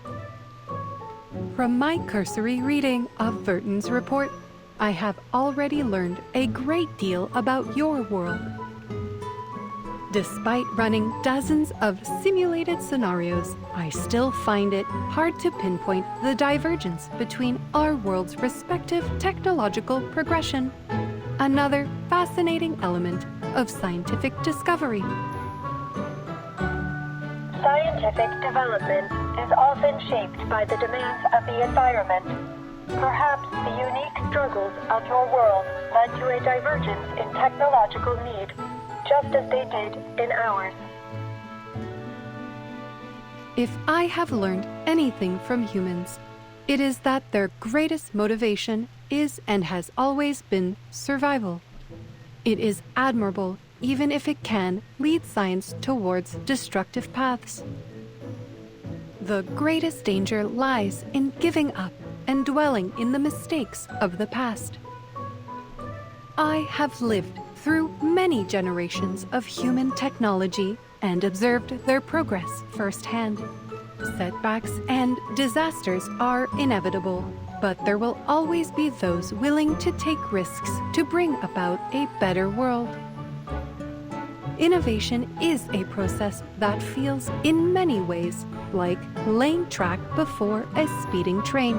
From my cursory reading of Verton's report, I have already learned a great deal about your world. Despite running dozens of simulated scenarios, I still find it hard to pinpoint the divergence between our world's respective technological progression. Another fascinating element of scientific discovery. Scientific development is often shaped by the demands of the environment. Perhaps the unique struggles of your world led to a divergence in technological need, just as they did in ours. If I have learned anything from humans, It is that their greatest motivation is and has always been survival. It is admirable, even if it can lead science towards destructive paths. The greatest danger lies in giving up and dwelling in the mistakes of the past. I have lived through many generations of human technology and observed their progress firsthand. Setbacks and disasters are inevitable, but there will always be those willing to take risks to bring about a better world. Innovation is a process that feels in many ways like laying track before a speeding train.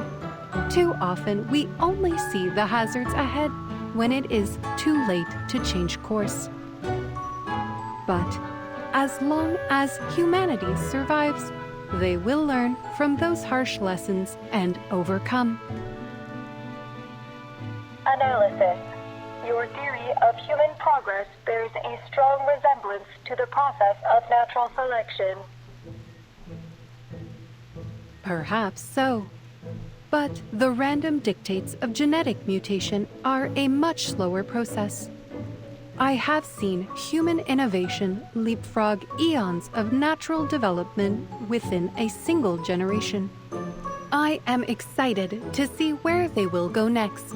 Too often we only see the hazards ahead when it is too late to change course. But as long as humanity survives, they will learn from those harsh lessons and overcome. Analysis. Your theory of human progress bears a strong resemblance to the process of natural selection. Perhaps so. But the random dictates of genetic mutation are a much slower process. I have seen human innovation leapfrog eons of natural development within a single generation. I am excited to see where they will go next.